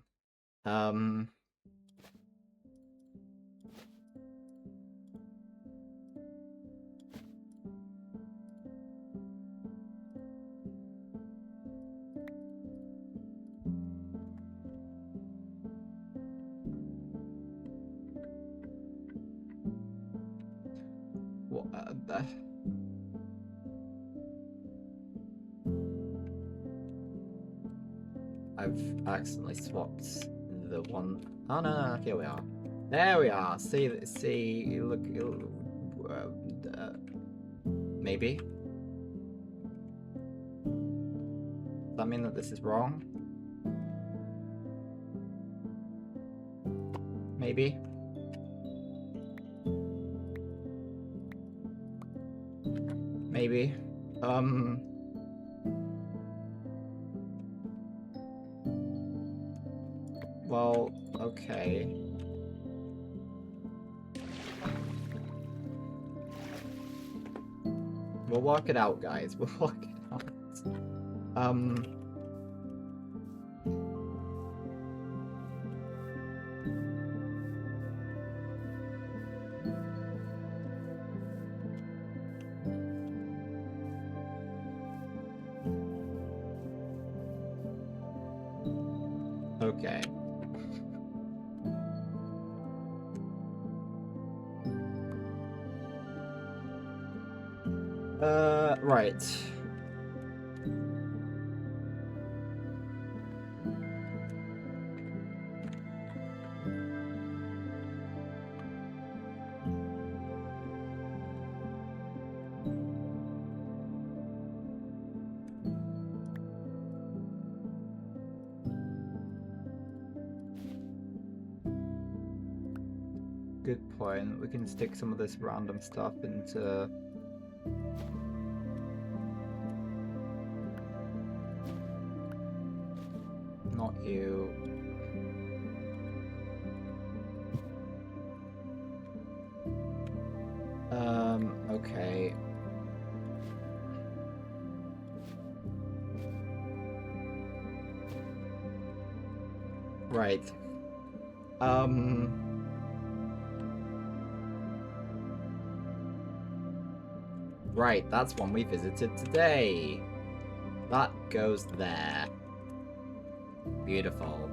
What? I've accidentally swapped the one. Oh no, here we are. There we are. See, look. Maybe. Does that mean that this is wrong? Maybe. Maybe. Well, okay. We'll work it out, guys. We'll work it out. Okay. Right. Good point. We can stick some of this random stuff into... Not you. Okay. Right. Right, that's one we visited today. That goes there. Beautiful.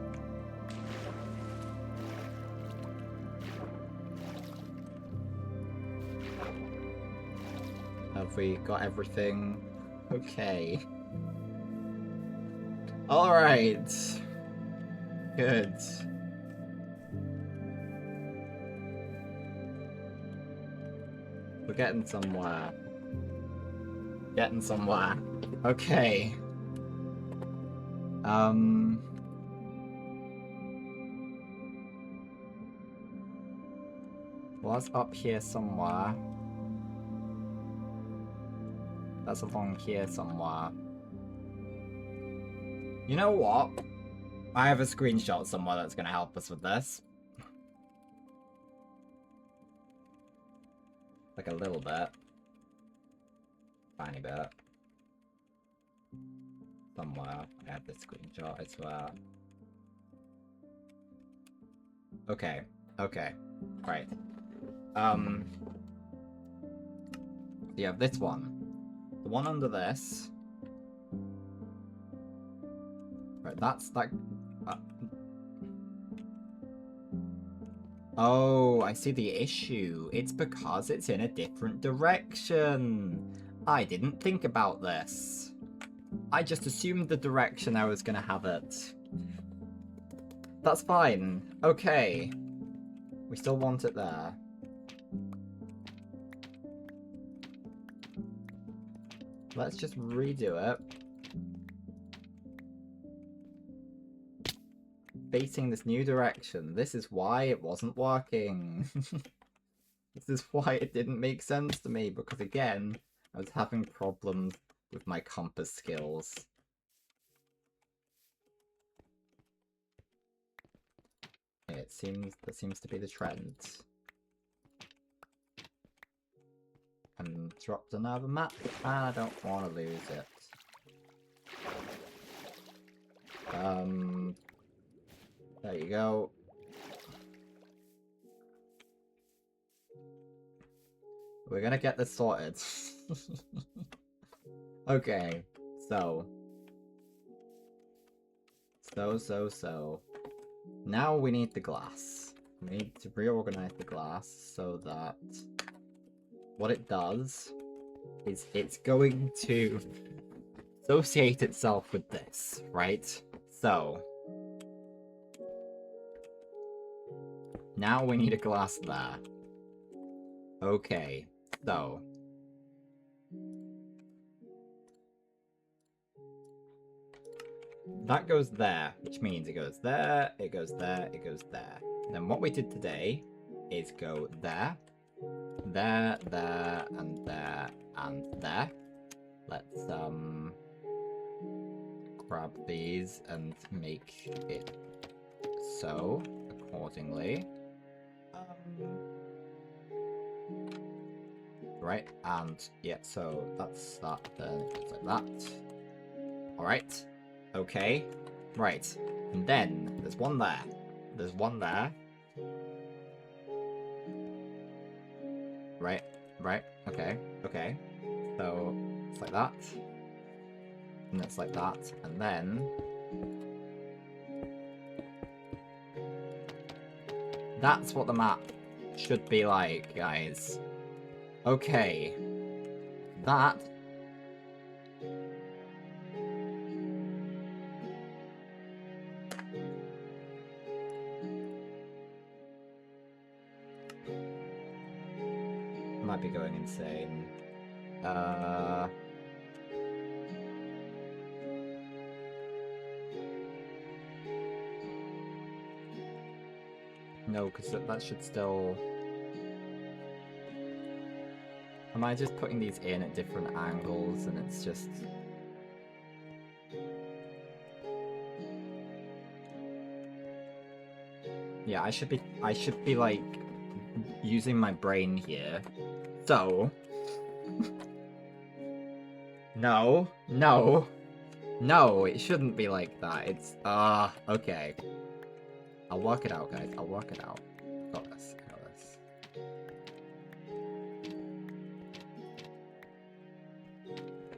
Have we got everything? Okay. Alright. Good. We're getting somewhere. Getting somewhere. Okay. Well, that's up here somewhere. That's along here somewhere. You know what? I have a screenshot somewhere that's gonna help us with this. Like a little bit. Tiny bit. Somewhere. I have this screenshot, I swear. Okay. Okay. Right. You have this one. The one under this. Right, that's like... Oh, I see the issue. It's because it's in a different direction. I didn't think about this. I just assumed the direction I was gonna have it. That's fine. Okay. We still want it there. Let's just redo it. facing this new direction. This is why it wasn't working. This is why it didn't make sense to me, because again, I was having problems with my compass skills. That seems to be the trend. And dropped another map, and I don't want to lose it. There you go. We're gonna get this sorted. Okay, so. Now we need the glass. We need to reorganize the glass so that what it does is it's going to associate itself with this, right? So now we need a glass there. Okay, so that goes there, which means it goes there, it goes there, it goes there. Then what we did today is go there, there, there, and there, and there. Let's grab these and make it so accordingly. Right, and yeah, so that's that, then it's like that. Alright, okay, right, and then there's one there. There's one there. Right, okay, okay. So it's like that. And it's like that, and then that's what the map should be like, guys. Okay. That might be going insane. No, because that should still... Am I just putting these in at different angles and it's just... Yeah, I should be like using my brain here. So no, it shouldn't be like that. It's okay. I'll work it out, guys. I'll work it out. Got this.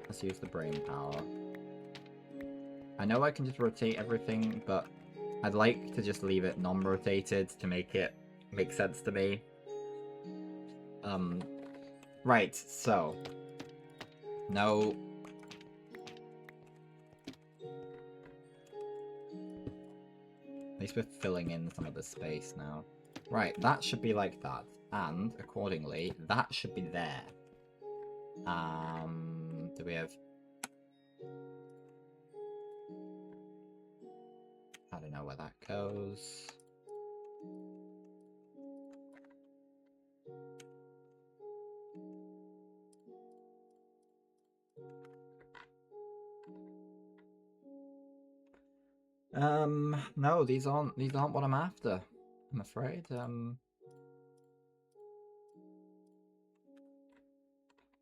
Let's use the brain power. I know I can just rotate everything, but I'd like to just leave it non-rotated to make it make sense to me. Right, so... No. At least we're filling in some of the space now. Right, that should be like that. And, accordingly, that should be there. Do we have... I don't know where that goes. No, these aren't what I'm after, I'm afraid. I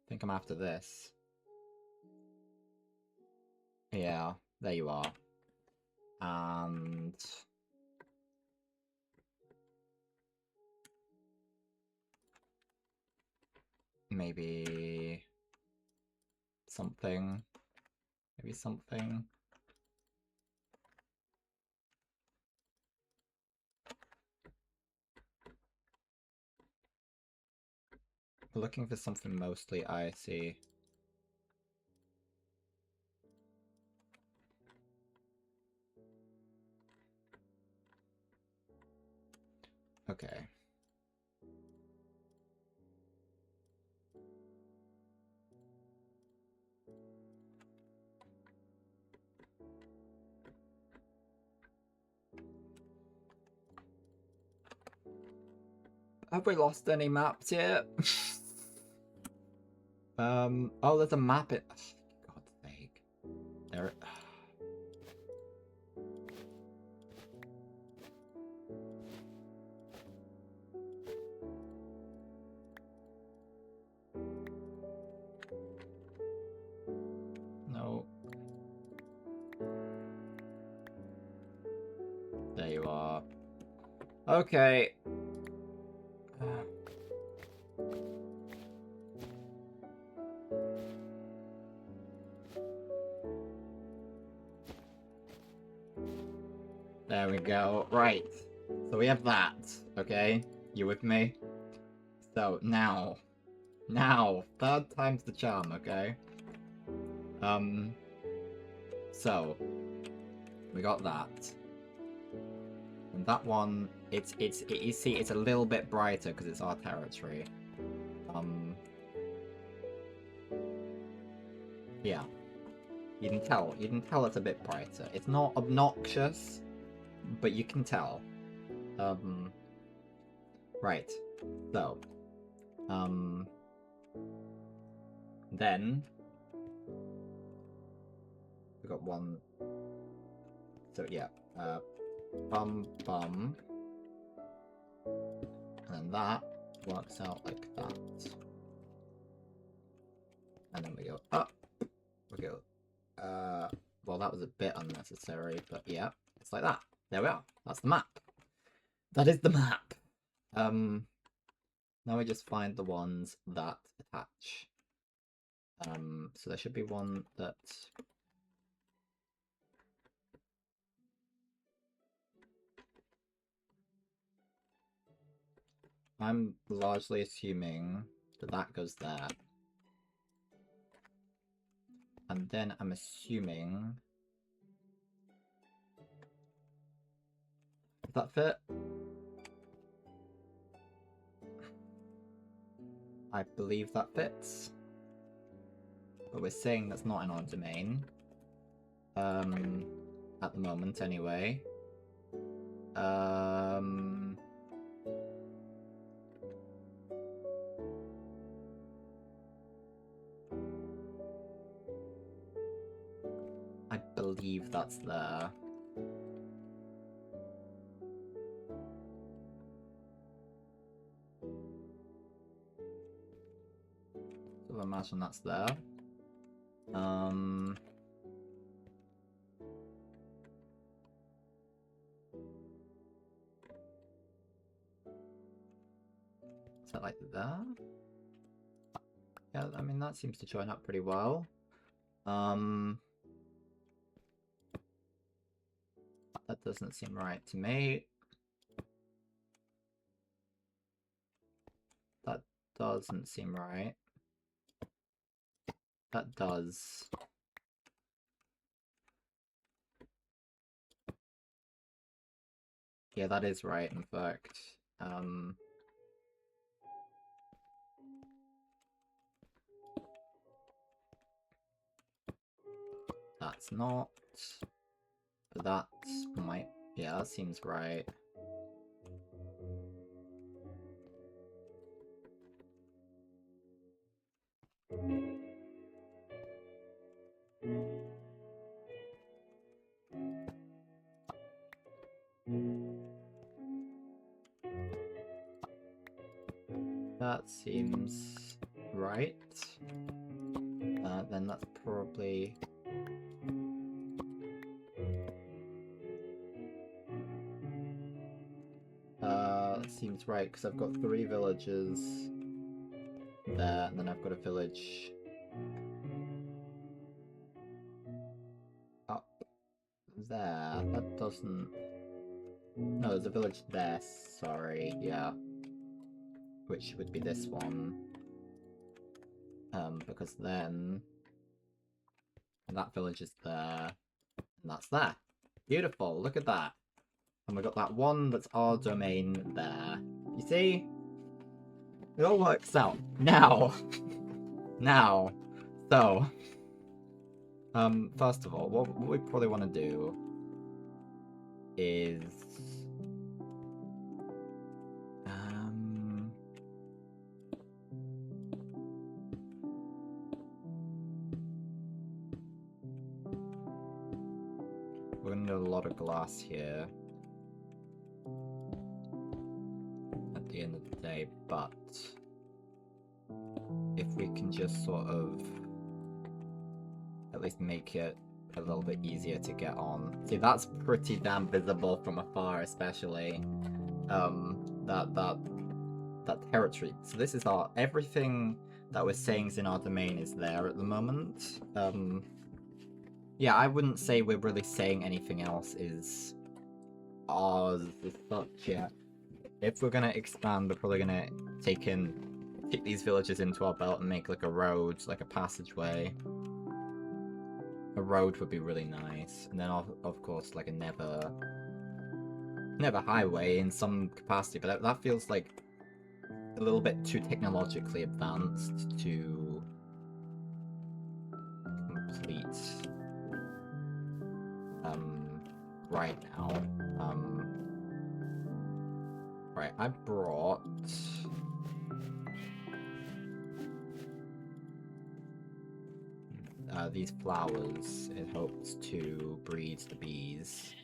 think I'm after this. Yeah, there you are. And... maybe... something. Maybe something. We're looking for something mostly icy. Okay. Have we lost any maps yet? Oh, there's a map in... Oh, God's sake. There... No. There you are. Okay. There we go. Right. So we have that. Okay? You with me? So, now. Now. Third time's the charm, okay? So. We got that. And that one, you see, it's a little bit brighter because it's our territory. Yeah. You can tell it's a bit brighter. It's not obnoxious, but you can tell. Right. So, then we got one. So yeah, bum, and then that works out like that, and then we go up. We go. Well, that was a bit unnecessary, but yeah, it's like that. There we are. That's the map. That is the map. Now we just find the ones that attach. So there should be one that... I'm largely assuming that that goes there. And then I'm assuming... Does that fit? I believe that fits. But we're saying that's not in our domain. At the moment, anyway. I believe that's there. So imagine that's there. Is that like there? Yeah, I mean that seems to join up pretty well. That doesn't seem right to me. That doesn't seem right. That does. Yeah, that is right, in fact. That's not. But that's might. Yeah, that seems right. That seems right. Then that's probably... seems right, because I've got 3 villages there, and then I've got a village up there. That doesn't... No, there's a village there, sorry, yeah. Which would be this one. Because then... that village is there, and that's there. Beautiful, look at that. And we got that one that's our domain there. You see? It all works out. Now. Now. So. First of all, what we probably want to do is... we're gonna need a lot of glass here at the end of the day, but if we can just sort of at least make it a little bit easier to get on. See, that's pretty damn visible from afar, especially that territory. So this is our everything that we're saying is in our domain is there at the moment. Yeah, I wouldn't say we're really saying anything else is ours as such yet. If we're gonna expand, we're probably gonna take these villages into our belt and make like a road, like a passageway. A road would be really nice, and then of course like a nether highway in some capacity, but that feels like a little bit too technologically advanced to complete right now. Right, I brought these flowers in hopes to breed the bees.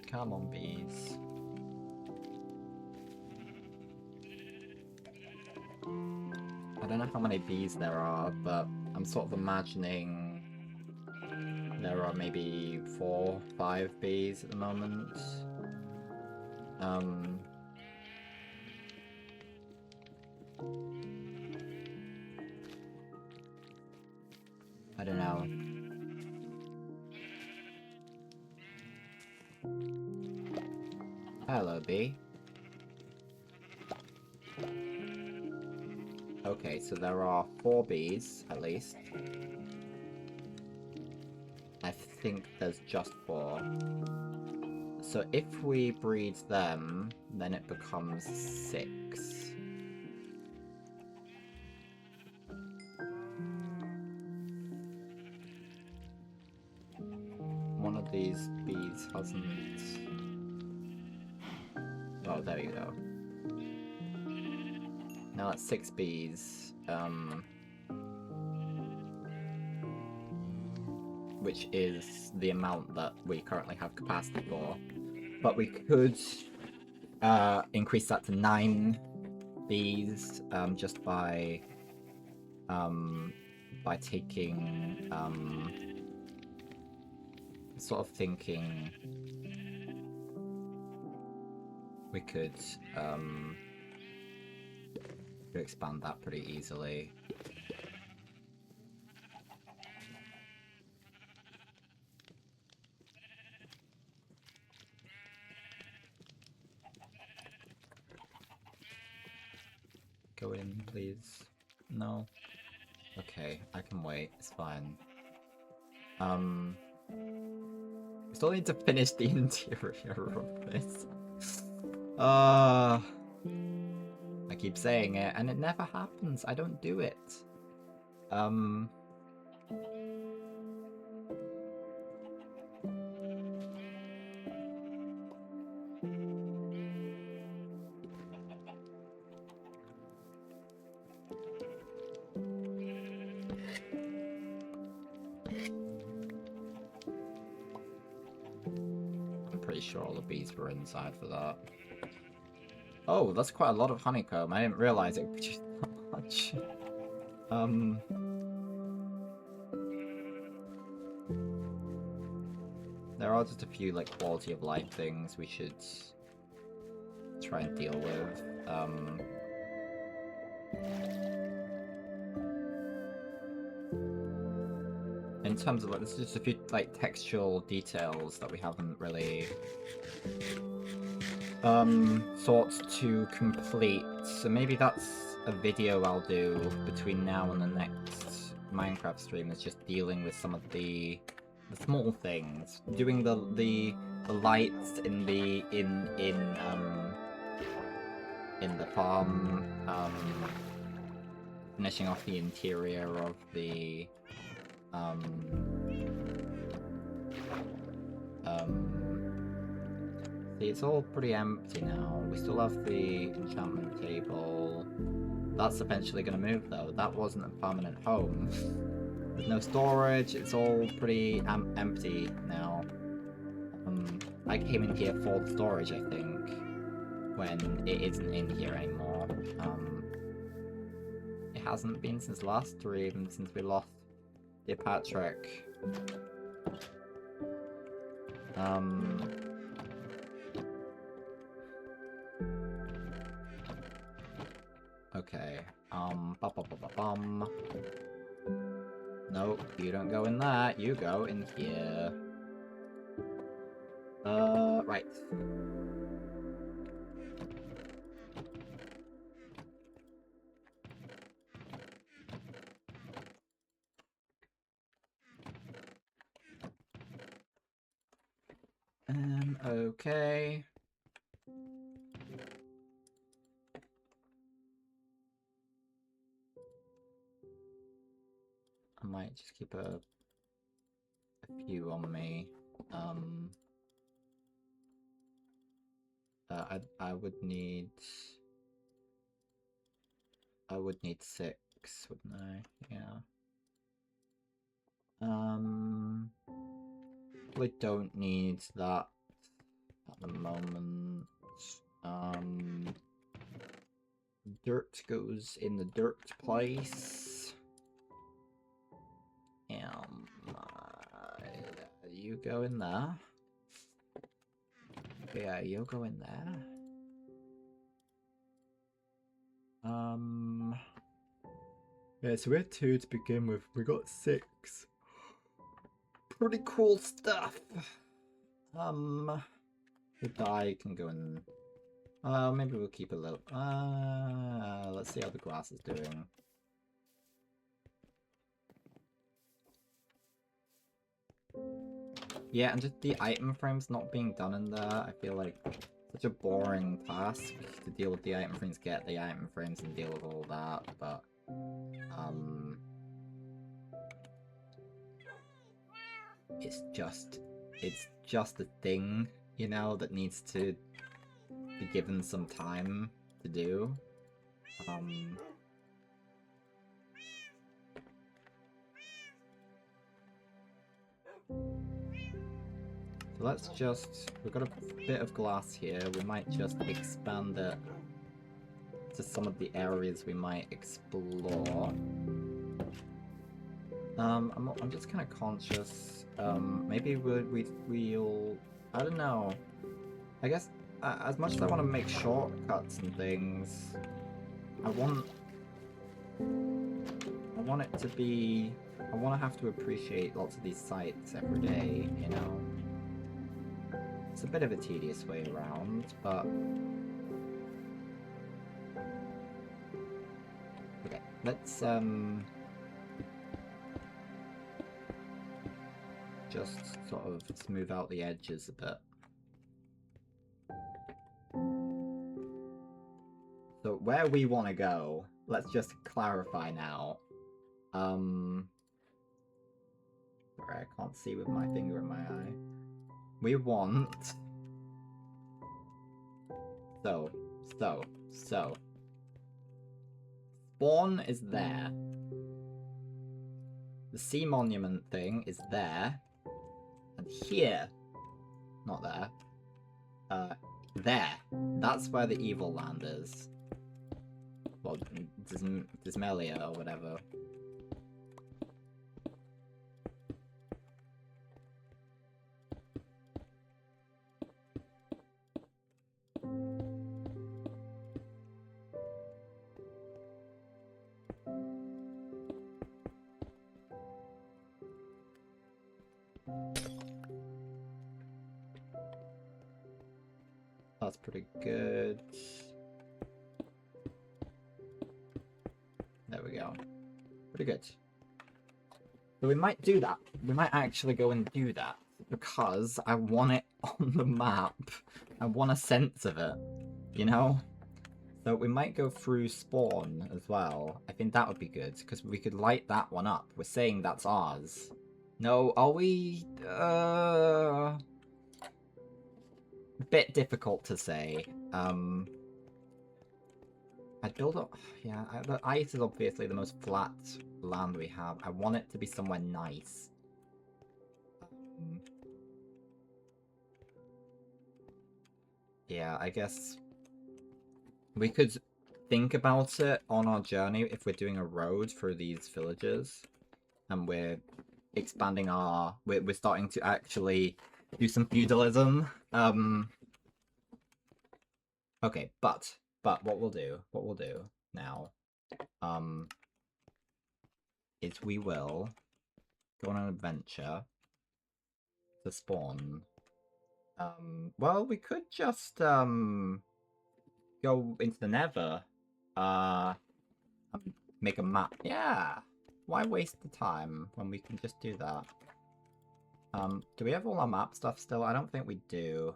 Come on, bees. I don't know how many bees there are, but I'm sort of imagining there are maybe 4, 5 bees at the moment. I don't know. Hello, bee. Okay, so there are 4 bees, at least. I think there's just 4. So if we breed them, then it becomes 6. One of these bees hasn't... Oh, there you go. Now that's 6 bees, which is the amount that we currently have capacity for. But we could increase that to 9 bees just by taking sort of thinking we could expand that pretty easily. Go in, please. No? Okay, I can wait, it's fine. We still need to finish the interior of this. I keep saying it, and it never happens. I don't do it. I'm pretty sure all the bees were inside for that. Oh, that's quite a lot of honeycomb. I didn't realize it produced that much. There are just a few, like, quality of life things we should try and deal with. In terms of, like, there's just a few, like, textual details that we haven't really sought to complete, so maybe that's a video I'll do between now and the next Minecraft stream is just dealing with some of the small things, doing the lights in the farm, finishing off the interior of the see, it's all pretty empty now. We still have the enchantment table. That's eventually going to move, though. That wasn't a permanent home. There's no storage. It's all pretty empty now. I came in here for the storage, I think, when it isn't in here anymore. It hasn't been since last stream, since we lost the Patrick. Okay, Nope, you don't go in there, you go in here. Right. Okay. I might just keep a few on me. I would need 6, wouldn't I? Yeah. Probably don't need that at the moment. Dirt goes in the dirt place. You go in there. Yeah, you'll go in there. Yeah, so we had 2 to begin with. We got 6. Pretty cool stuff. The dye can go in. Maybe we'll keep a little. Let's see how the glass is doing. Yeah, and just the item frames not being done in there, I feel like such a boring task to deal with the item frames, get the item frames and deal with all that, but it's just a thing, you know, that needs to be given some time to do. So let's just, we've got a bit of glass here, we might just expand it to some of the areas we might explore. I'm just kind of conscious, maybe we'll, I don't know, I guess, as much as I want to make shortcuts and things, I want it to be, I want to have to appreciate lots of these sites every day, you know? It's a bit of a tedious way around, but... Okay, let's, just sort of smooth out the edges a bit. So where we want to go, let's just clarify now. Sorry, I can't see with my finger in my eye. We want... So. Spawn is there. The sea monument thing is there. And here. Not there. There. That's where the evil land is. Well, Dismelia or whatever. That's pretty good. There we go. Pretty good. So we might do that. We might actually go and do that. Because I want it on the map. I want a sense of it. You know? So we might go through spawn as well. I think that would be good. Because we could light that one up. We're saying that's ours. No, are we... A bit difficult to say. I'd build up... Yeah, the ice is obviously the most flat land we have. I want it to be somewhere nice. Yeah, I guess... We could think about it on our journey if we're doing a road through these villages. And we're expanding our... We're starting to actually do some feudalism. Okay, but what we'll do now, is we will go on an adventure to spawn. Well, we could just, go into the nether, make a map. Yeah, why waste the time when we can just do that? Do we have all our map stuff still? I don't think we do.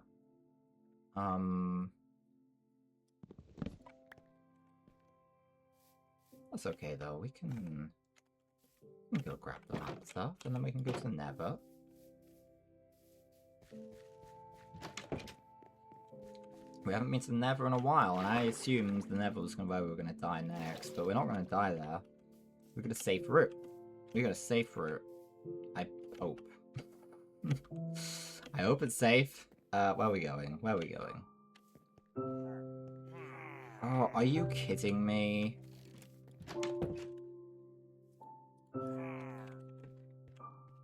That's okay though, we can go grab the map stuff, and then we can go to the nether. We haven't been to the Nether in a while, and I assumed the Nether was where we were going to die next, but we're not going to die there. We're going to safe route. We got a safe route. I hope. I hope it's safe. Where are we going? Where are we going? Oh, are you kidding me?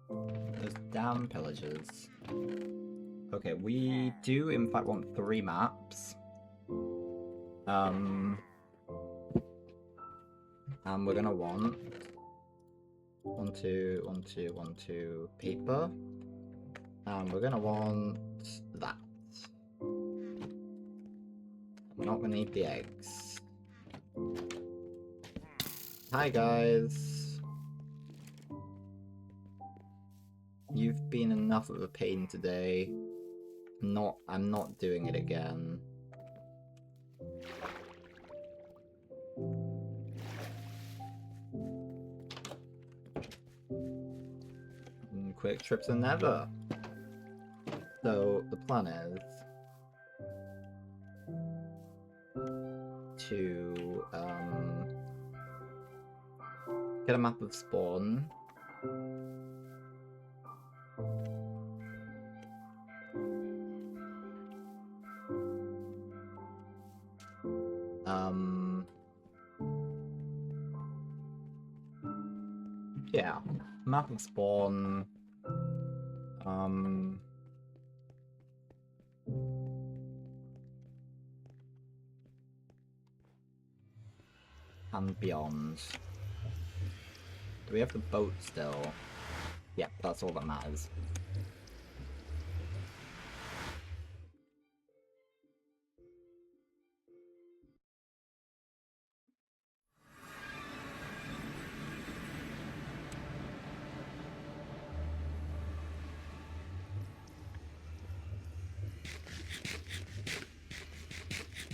Those damn pillagers. Okay, we do in fact want 3 maps. And we're gonna want 1, 2, 1, 2, 1, 2 paper. And we're gonna want that. We're not gonna need the eggs. Hi guys. You've been enough of a pain today. I'm not doing it again. And quick trip to Nether. So the plan is to get a map of spawn. Yeah, map of spawn. And beyond. Do we have the boat still? Yeah, that's all that matters.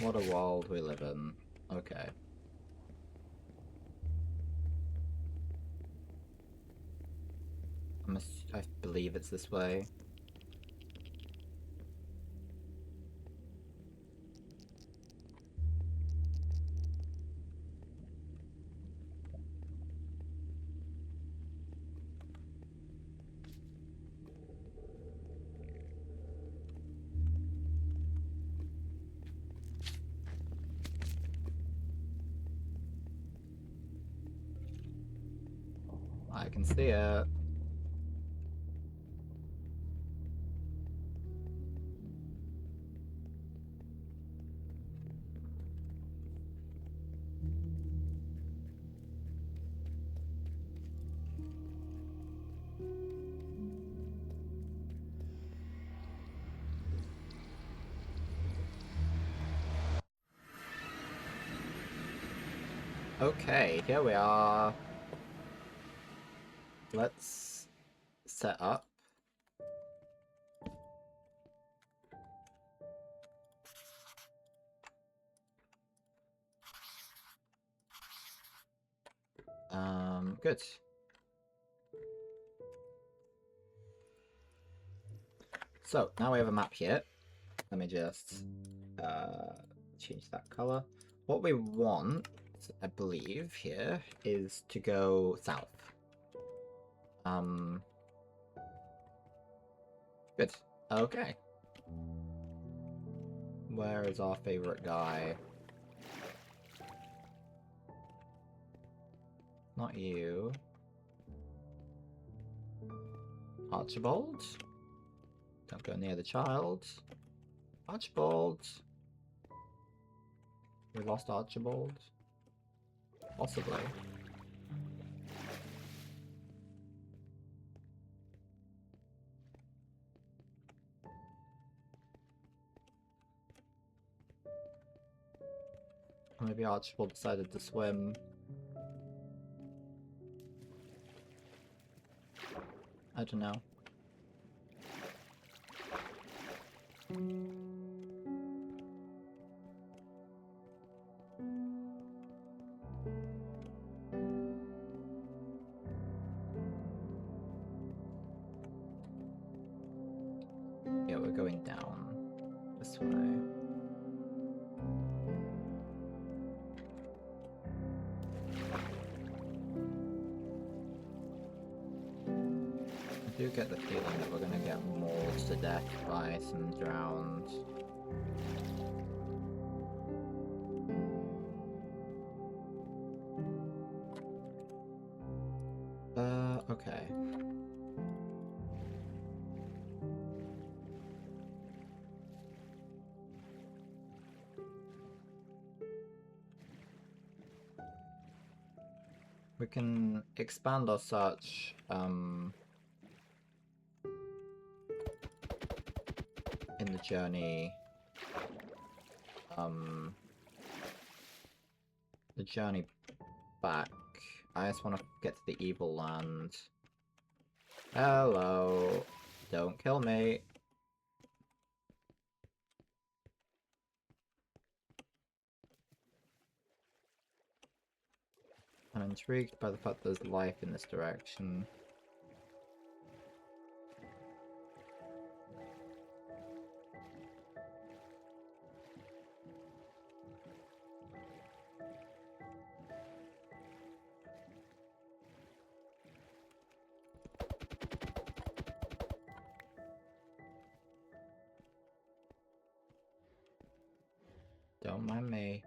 What a world we live in. Okay. I believe it's this way. I can see it. Okay, here we are. let's set up. Good. So, now we have a map here. Let me just change that color. What we want, I believe, here is to go south. Good. Okay. Where is our favorite guy? Not you. Archibald? Don't go near the child. Archibald. We lost Archibald? Possibly. Maybe Archibald decided to swim. I don't know. Yeah, we're going down this way. I do get the feeling that we're gonna get mauled to death by some drowned. Okay. We can expand our search, in the journey, the journey back. I just want to get to the evil land. Hello. Don't kill me. I'm intrigued by the fact there's life in this direction. Don't mind me.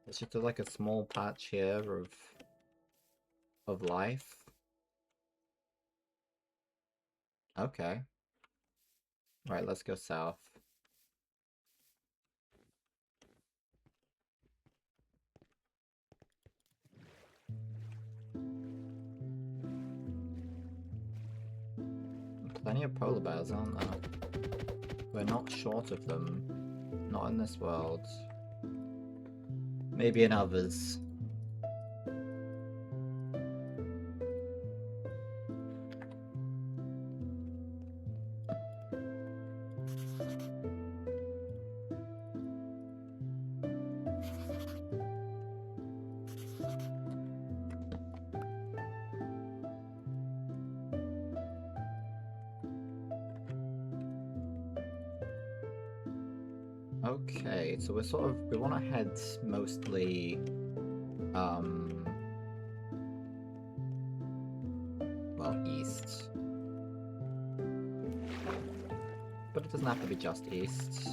It's just like a small patch here of life. Okay. Right, let's go south. Plenty of polar bears, aren't there? We're not short of them. Not in this world. Maybe in others. Okay, so we want to head mostly, well, east. But it doesn't have to be just east.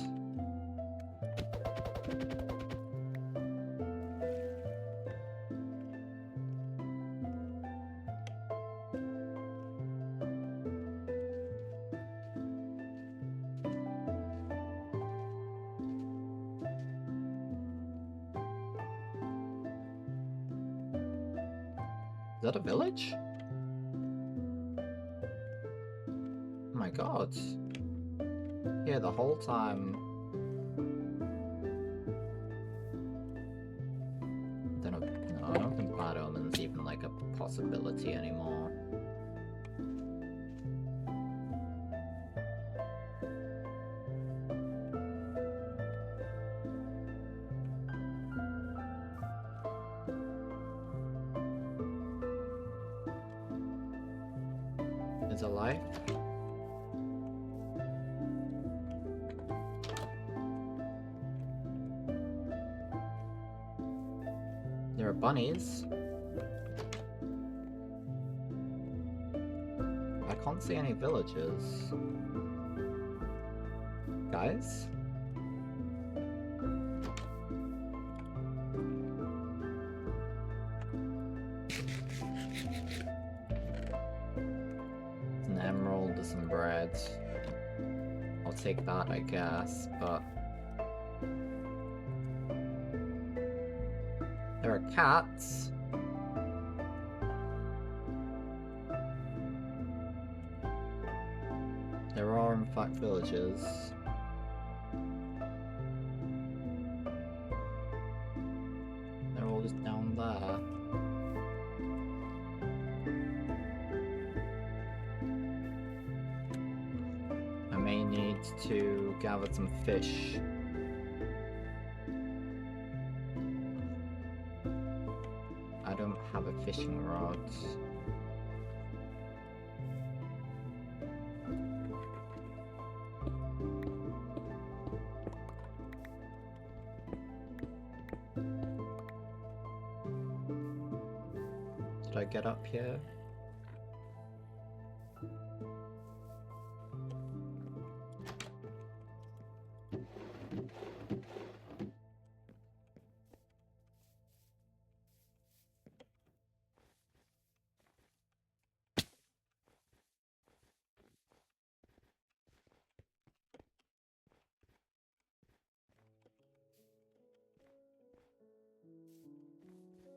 Is that a village? Oh my god. Yeah, the whole time. I don't know. No, I don't think Bad Omen's even like like a possibility anymore. Is it life? There are bunnies. I can't see any villagers. Guys? There's an emerald, there's some bread. I'll take that, I guess, but... There are cats. There are, in fact, villagers. They're all just down there. I may need to gather some fish. I don't have a fishing rod. Did I get up here?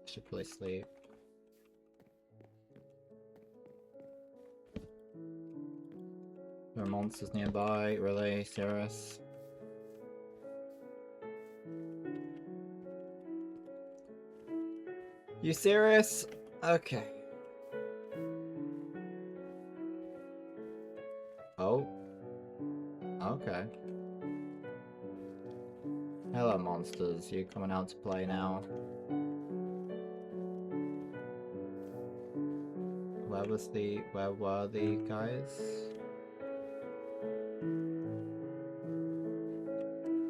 Should probably sleep. There are monsters nearby, really? Serious? You serious? Okay. Oh. Okay. Hello, monsters. You coming out to play now? Where were the guys?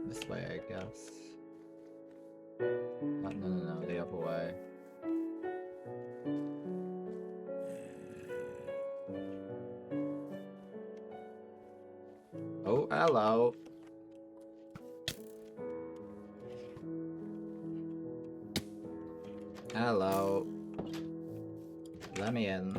This way, I guess. No, the other way. Oh, hello. Hello. Let me in.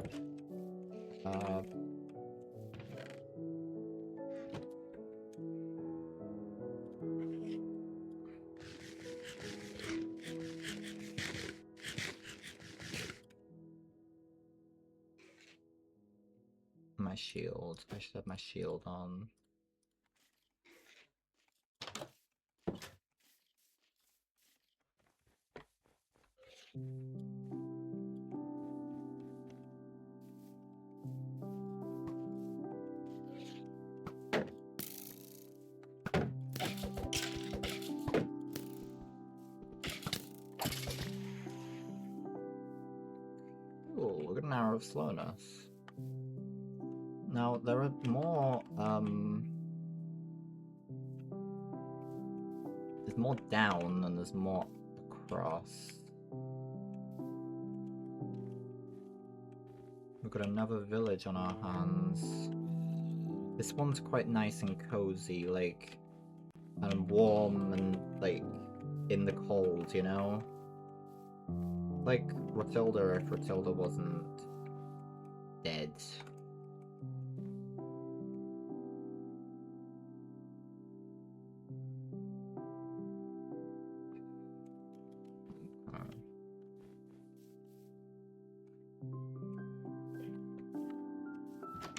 My shield. I should have my shield on. Ooh, look at an arrow of slowness. Now, there are more, there's more down and there's more across. We've got another village on our hands. This one's quite nice and cozy, like, and warm and, like, in the cold, you know? Like Rotilda, if Rotilda wasn't dead.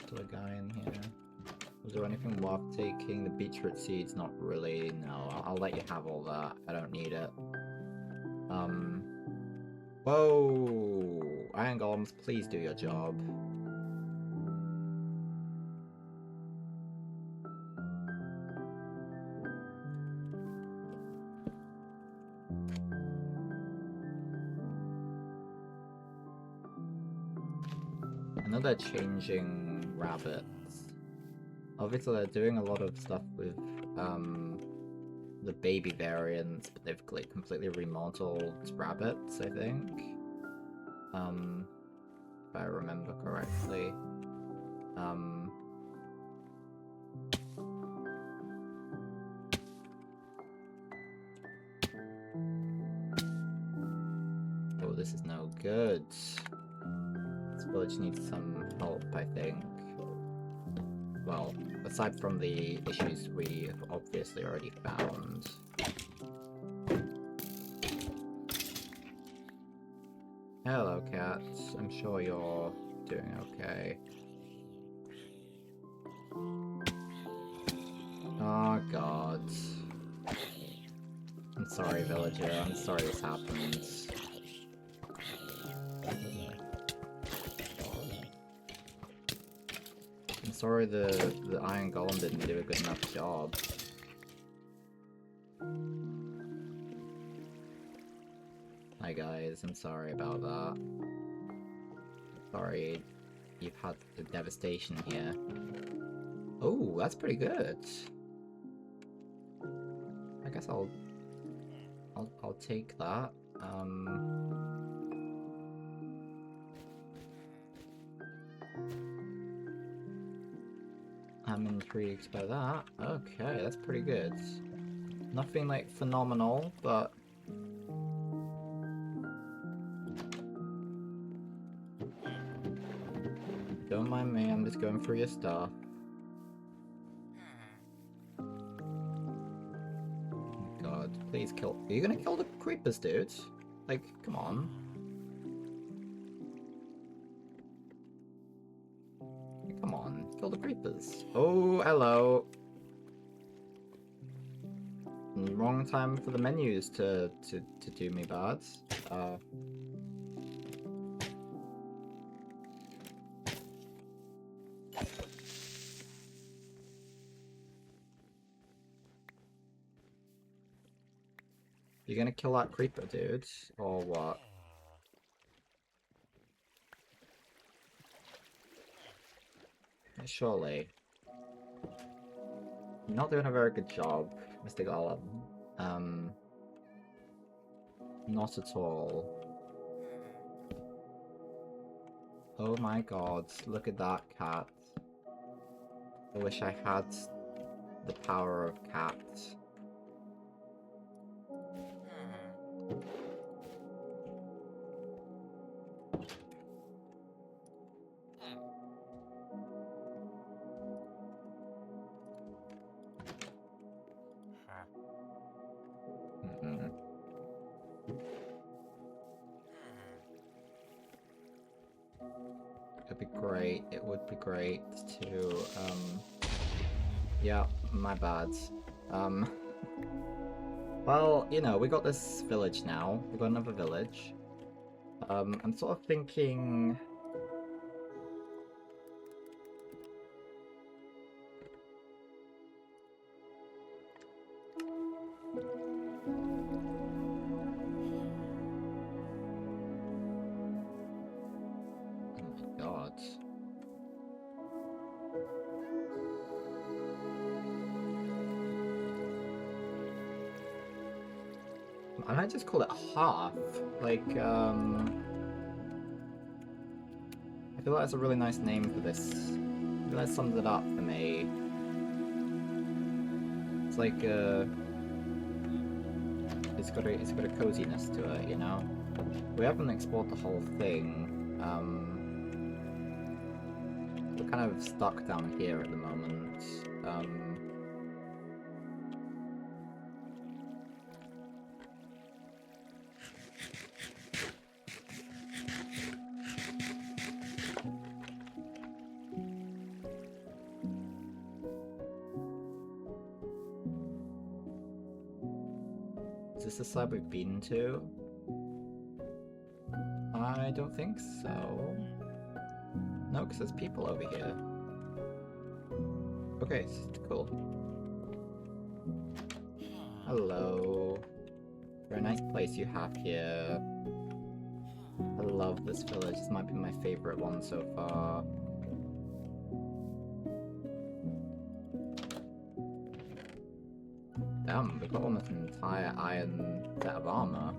Still a guy in here. Was there anything worth taking? The beetroot seeds? Not really. No, I'll let you have all that. I don't need it. Whoa! Iron Golems, please do your job. I know they're changing rabbits. Obviously they're doing a lot of stuff with the baby variants, but they've like completely remodeled rabbits, I think. If I remember correctly. Oh, this is no good. This village needs some help, I think. Well, aside from the issues we have obviously already found. Hello, cat. I'm sure you're doing okay. Oh, God. I'm sorry, villager. I'm sorry this happened. I'm sorry the Iron Golem didn't do a good enough job. Hi guys, I'm sorry about that. Sorry you've had the devastation here. Oh, that's pretty good. I guess I'll take that. I'm intrigued by that. Okay, that's pretty good. Nothing like phenomenal, but don't mind me, I'm just going through your stuff. Oh God, please kill. Are you gonna kill the creepers, dude? Like, come on. Come on, kill the creepers. Oh, hello. Wrong time for the menus to do me bad. You gonna kill that creeper, dude? Or what? Surely. You're not doing a very good job, Mr. Golem. Not at all. Oh my god, look at that cat. I wish I had the power of cat. It'd be great, it would be great to, yeah, my bad. Well, you know, we got this village now. We got another village. I'm sort of thinking... Oh my god. I might just call it half. Like, I feel like that's a really nice name for this. I feel that sums it up for me. It's like, it's got a coziness to it, you know? We haven't explored the whole thing. We're kind of stuck down here at the moment. Is this the side we've been to? I I don't think so. No, because there's people over here. Okay, cool. Hello. Very nice place you have here. I love this village. This might be my favorite one so far. Damn, we've got almost an entire iron set of armor.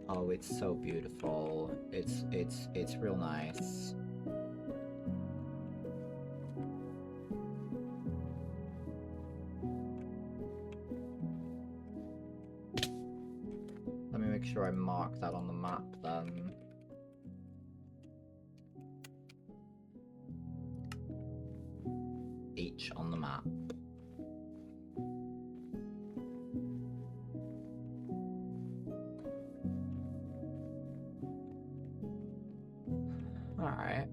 Oh, it's so beautiful. It's real nice. Let me make sure I mark that on the map then. Each on the map. Alright.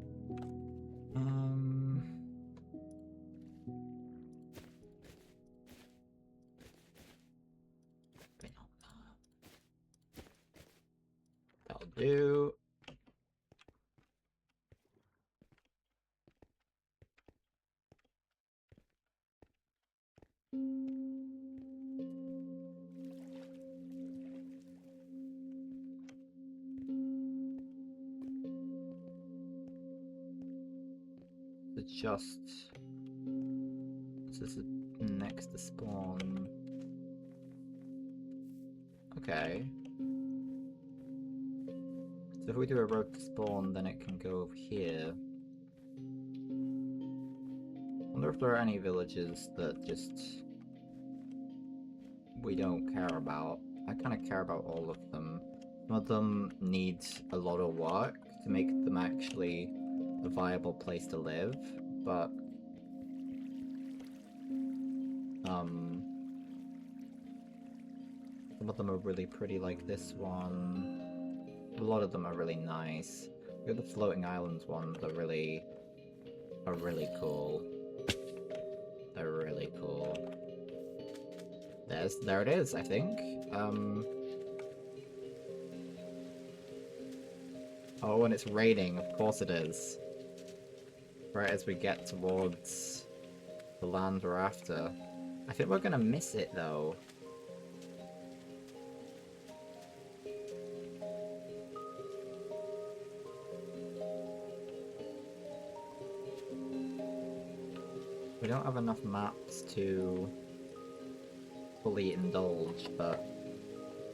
That'll do. Just this is next to spawn. Okay. So if we do a road to spawn, then it can go over here. Wonder if there are any villages that just we don't care about. I kind of care about all of them. Some of them need a lot of work to make them actually a viable place to live, but some of them are really pretty, like this one. A lot of them are really nice. The floating islands ones are really cool. They're really cool. There it is, I think. Oh, and it's raining, of course it is. Right as we get towards the land we're after. I think we're gonna miss it, though. We don't have enough maps to fully indulge, but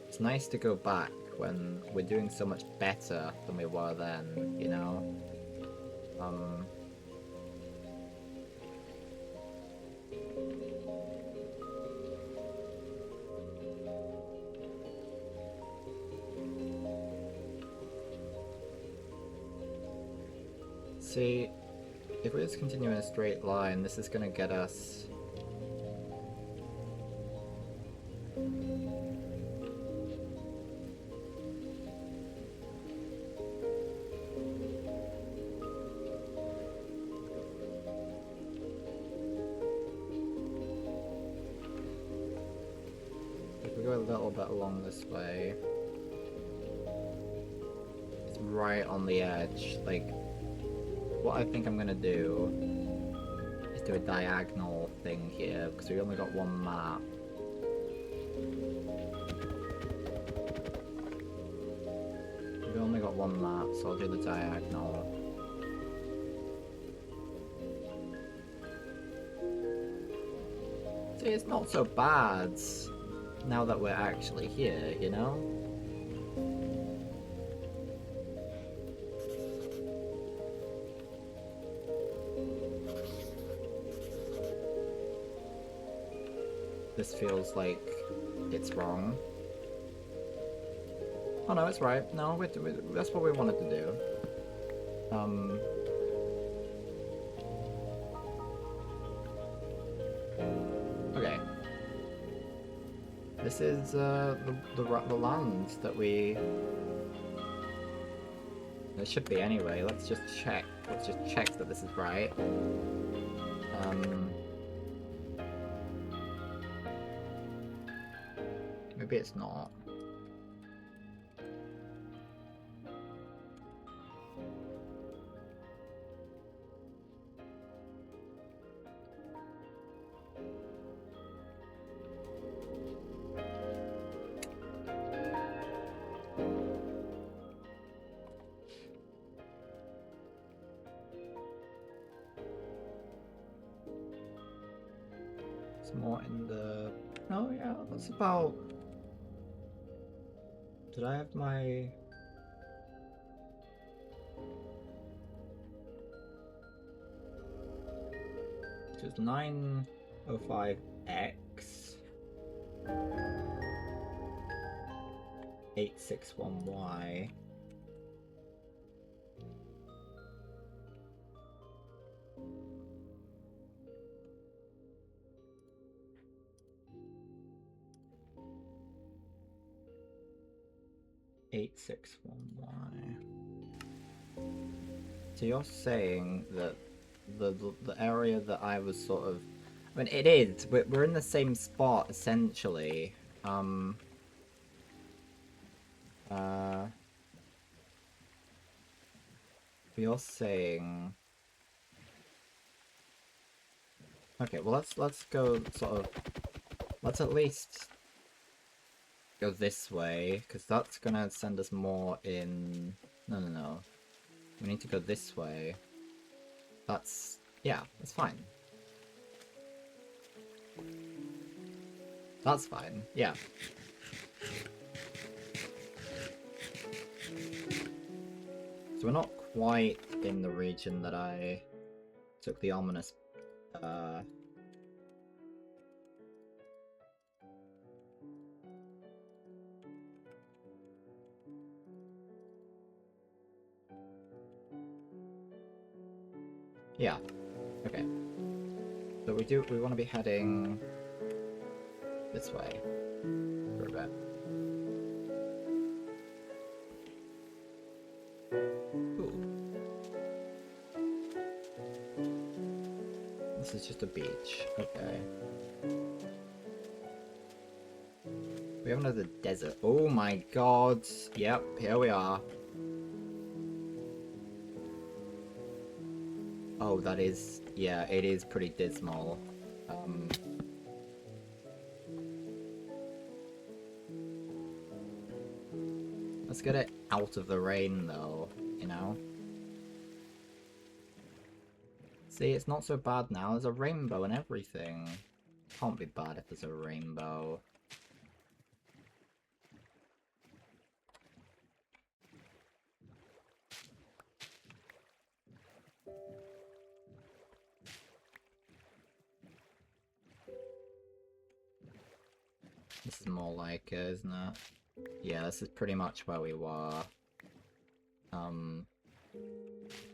it's nice to go back when we're doing so much better than we were then, you know? See, if we just continue in a straight line, this is gonna get us... If we go a little bit along this way... It's right on the edge, like... What I think I'm gonna do is do a diagonal thing here, because we only got one map. We've only got one map, so I'll do the diagonal. See, it's not so bad now that we're actually here, you know? This feels like it's wrong. Oh no, it's right. No, that's what we wanted to do. Okay. This is the land that we... It should be anyway. Let's just check. Let's just check that this is right. Maybe it's not. It's more in the... Oh yeah, that's about... Did I have my... So it's 905X 861Y. So you're saying that the area that I was sort of... I mean, it is. We're in the same spot, essentially. You're saying... Okay, well let's go sort of... Let's at least go this way, because that's gonna send us more in... No. We need to go this way. That's... yeah, that's fine. That's fine, yeah. So we're not quite in the region that I took the ominous... Yeah. Okay. So we want to be heading this way for a bit. Ooh. This is just a beach. Okay. We have another desert. Oh my god. Yep, here we are. Oh, that is... yeah, it is pretty dismal. Let's get it out of the rain, though, you know? See, it's not so bad now. There's a rainbow and everything. Can't be bad if there's a rainbow. This is more like it, isn't it? Yeah, this is pretty much where we were.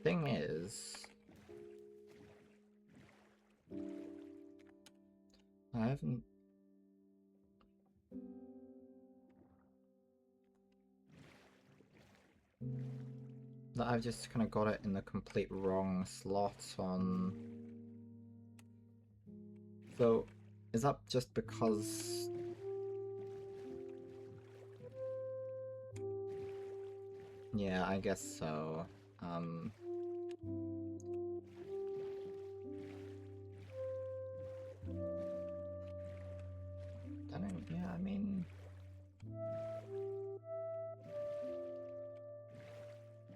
Thing is... I haven't... that I've just kind of got it in the complete wrong slot on... So, is that just because... Yeah, I guess so. Yeah, I mean...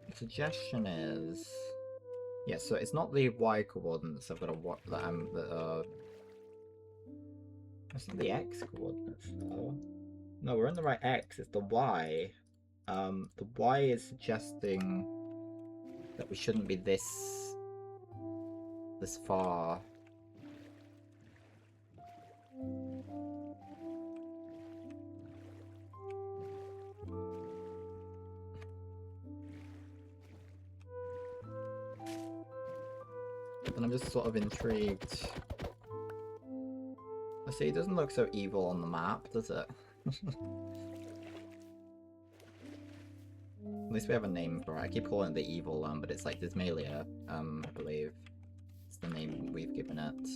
The suggestion is... Yeah, so it's not the Y coordinates I've got to watch that It's not the X coordinates though. No, we're in the right X, it's the Y. The Y is suggesting that we shouldn't be this far. And I'm just sort of intrigued. I see, it doesn't look so evil on the map, does it? At least we have a name for it. I keep calling it the evil one, but it's like Dysmalia, I believe. It's the name we've given it.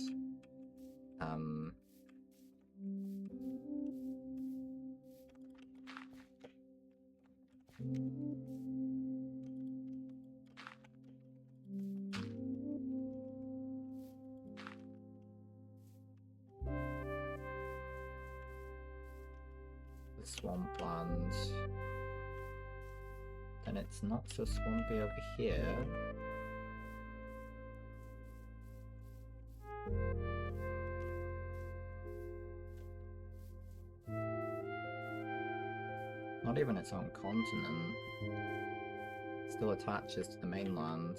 The swampland. Then it's not so swampy over here. Not even its own continent. Still attaches to the mainland.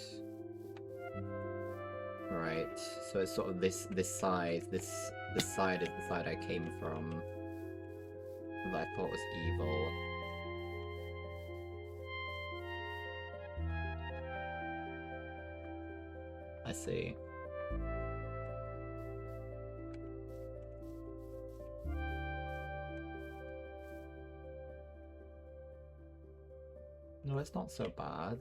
Right, so it's sort of this side. This side is the side I came from. That I thought was evil. I see. No, it's not so bad.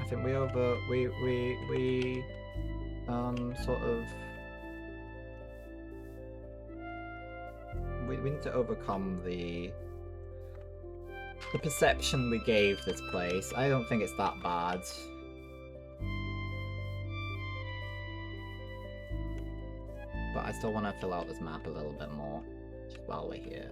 I think we sort of we need to overcome the perception we gave this place. I don't think it's that bad. But I still want to fill out this map a little bit more, just while we're here.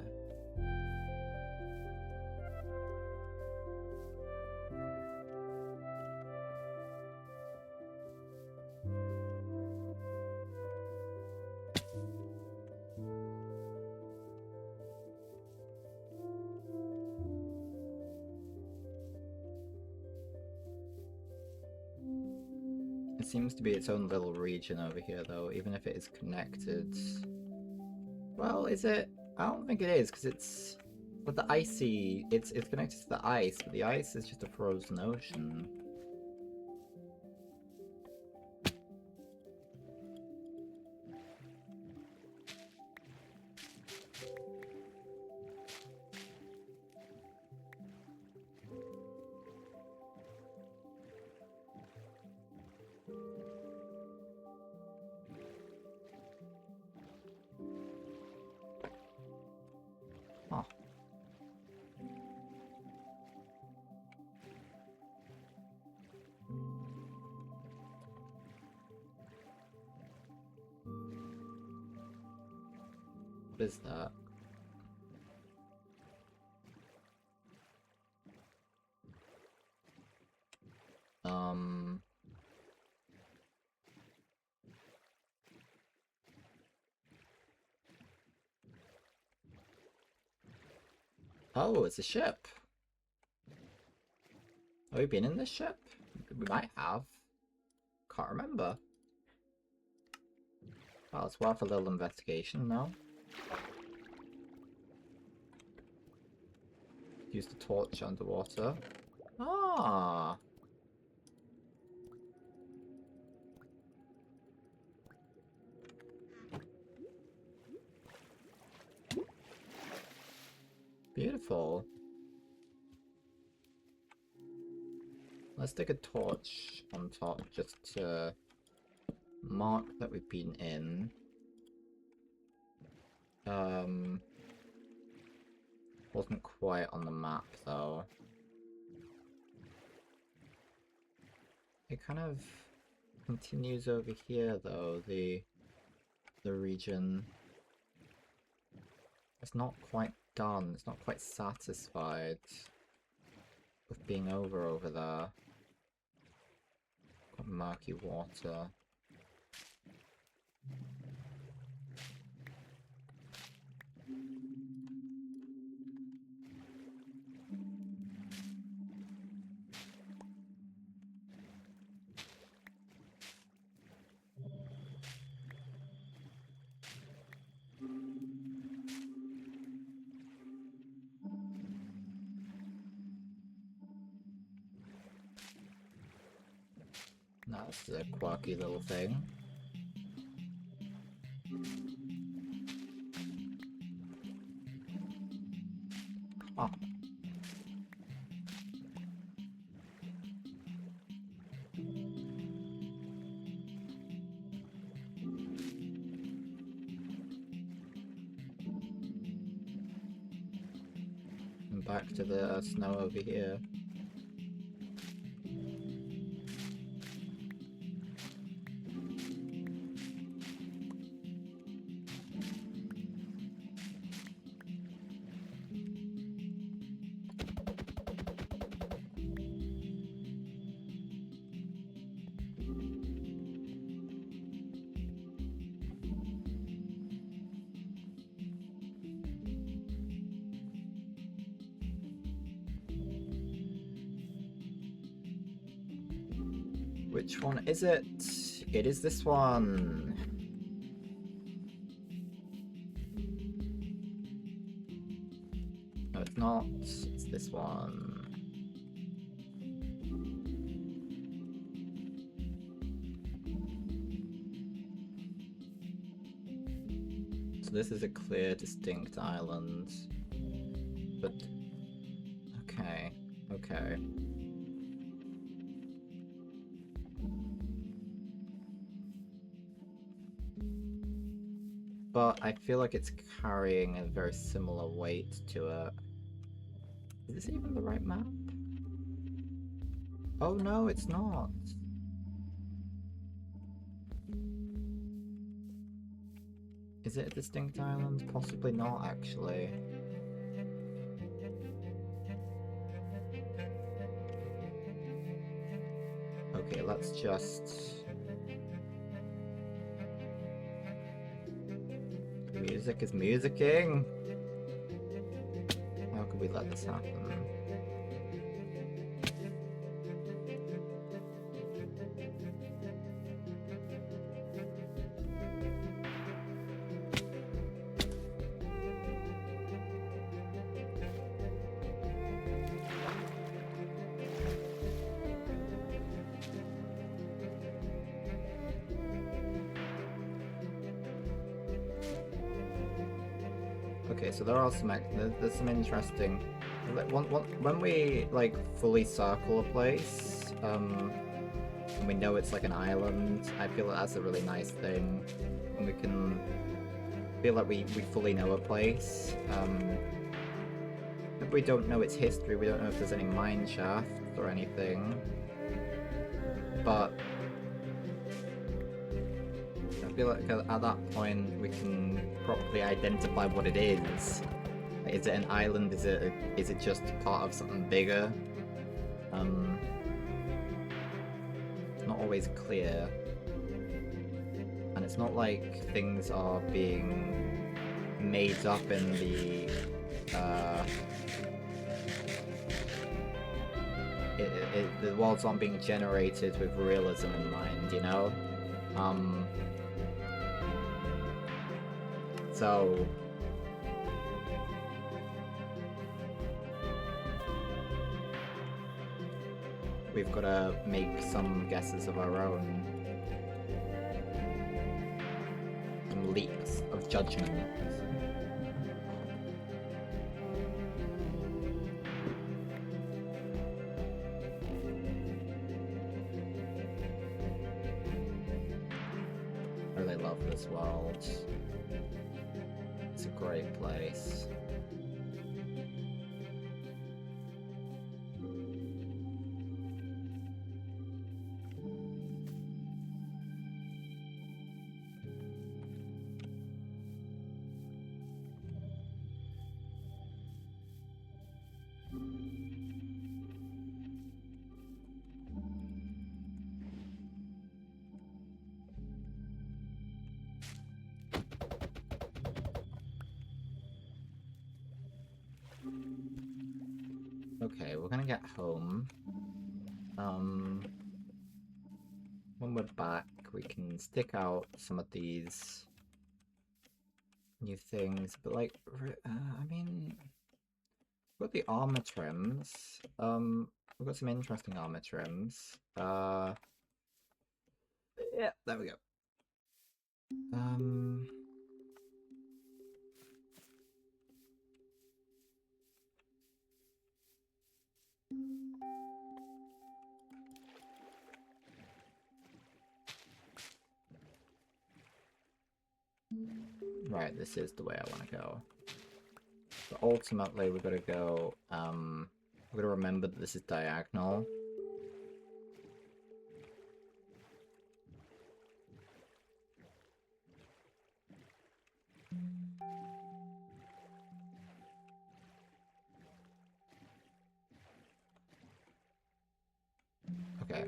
It seems to be its own little region over here, though, even if it is connected. Well, is it? I don't think it is, because it's with the icy. It's connected to the ice, but the ice is just a frozen ocean. Huh. What is that? Oh, it's a ship. Have we been in this ship? We might have. Can't remember. Well, it's worth a little investigation now. Use the torch underwater. Ah! Beautiful. Let's stick a torch on top just to mark that we've been in. Wasn't quite on the map though. It kind of continues over here though, the region. It's not quite done, it's not quite satisfied with being over there. Got murky water. That's a quirky little thing. Oh. went back to the snow over here. Which one is it? It is this one. No, it's not. It's this one. So this is a clear, distinct island. But... okay. Okay. But I feel like it's carrying a very similar weight to it. Is this even the right map? Oh no, it's not. Is it a distinct island? Possibly not, actually. Okay, let's just... Music is musicking! How could we let this happen? Okay, so there are some there's some interesting. When we like fully circle a place, and we know it's like an island, I feel like that's a really nice thing. And we can feel like we fully know a place. If we don't know its history, we don't know if there's any mine shafts or anything. But I feel like at that point we can properly identify what it is. Is it an island? Is it just part of something bigger? It's not always clear, and it's not like things are being made up in the the worlds aren't being generated with realism in mind, you know? So we've got to make some guesses of our own. Some leaps of judgment. I really love this world. It's a great place. Okay, we're gonna get home. When we're back, we can stick out some of these new things, but like, I mean, we've got the armor trims. We've got some interesting armor trims. Yeah, there we go. Right, this is the way I want to go. The ultimately we're gonna go, we're gonna remember that this is diagonal. Okay.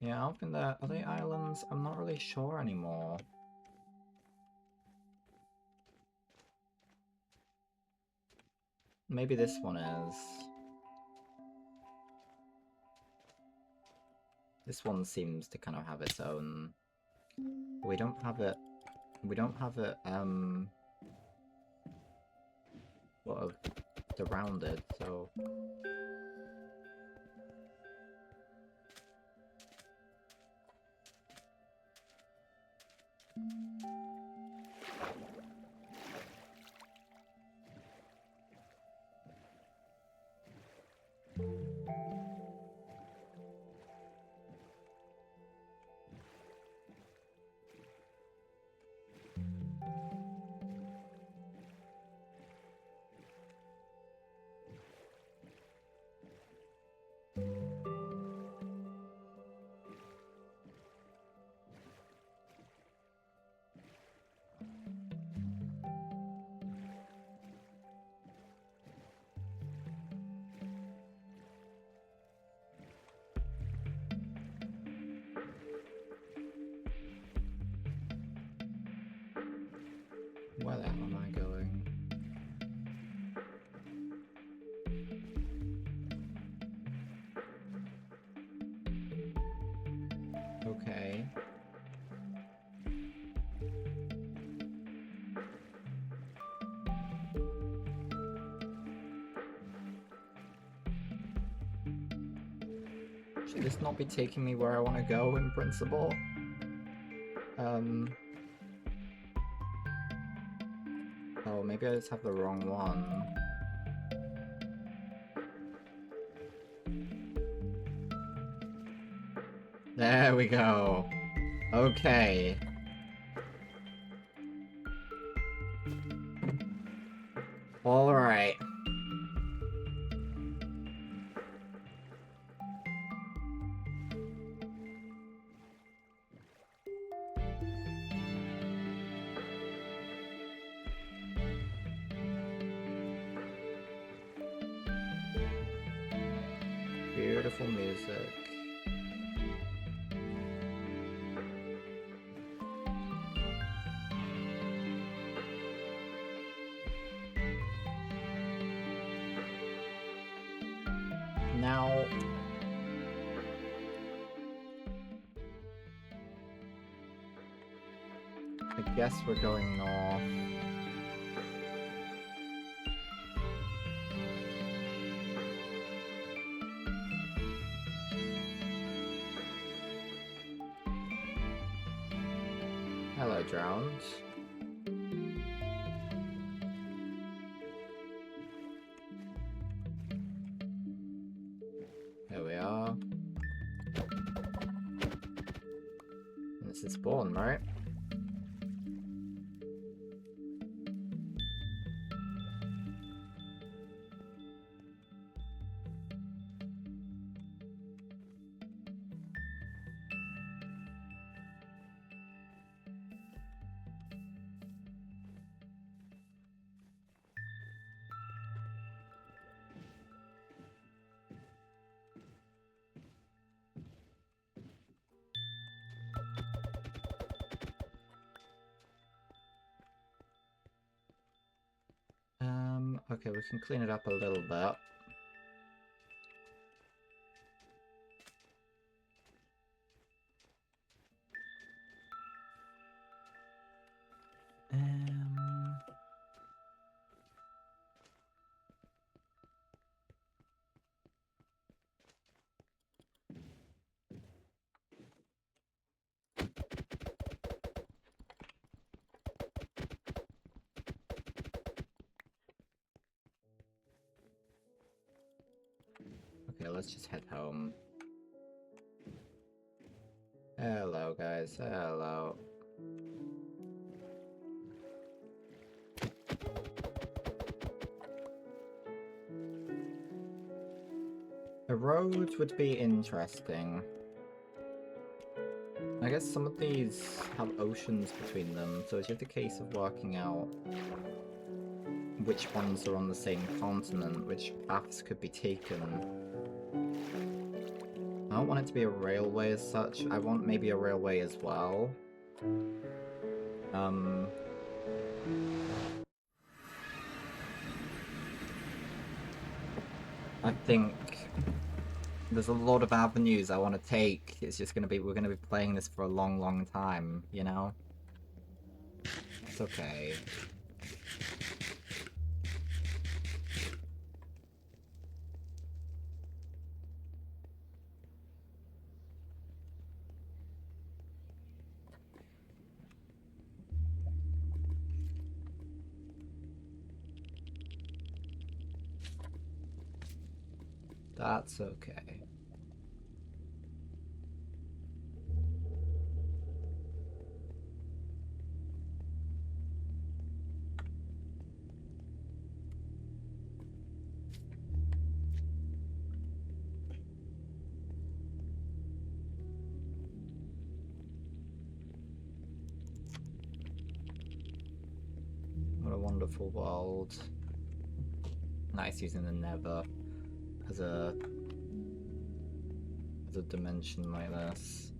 Yeah, I think that are they islands? I'm not really sure anymore. Maybe this one is. This one seems to kind of have its own. We don't have it. We don't have it. Sort of surrounded. So. Where the hell am I going? Okay. Should this not be taking me where I want to go in principle? Oh, maybe I just have the wrong one. There we go. Okay. All right. Beautiful music. Now, I guess we're going north. Hello, drowned. Here we are. This is spawn, right? Okay, we can clean it up a little bit. let's just head home. Hello, guys. Hello. The road would be interesting. I guess some of these have oceans between them, so it's just a case of working out which ones are on the same continent, which paths could be taken. I don't want it to be a railway as such, I want maybe a railway as well. I think there's a lot of avenues I want to take. It's just we're gonna be playing this for a long, long time, you know? It's okay. That's okay. What a wonderful world. Nice using the Nether as a dimension like this.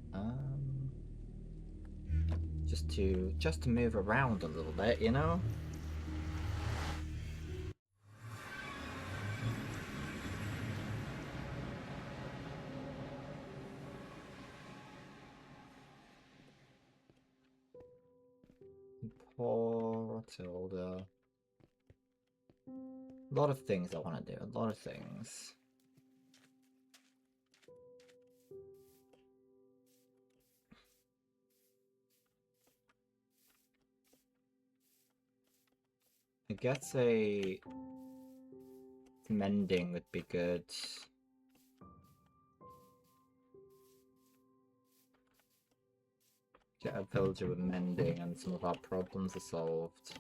Just to move around a little bit, you know? Poor Tilda. A lot of things I want to do, a lot of things. I guess a mending would be good. Get a villager with mending and some of our problems are solved.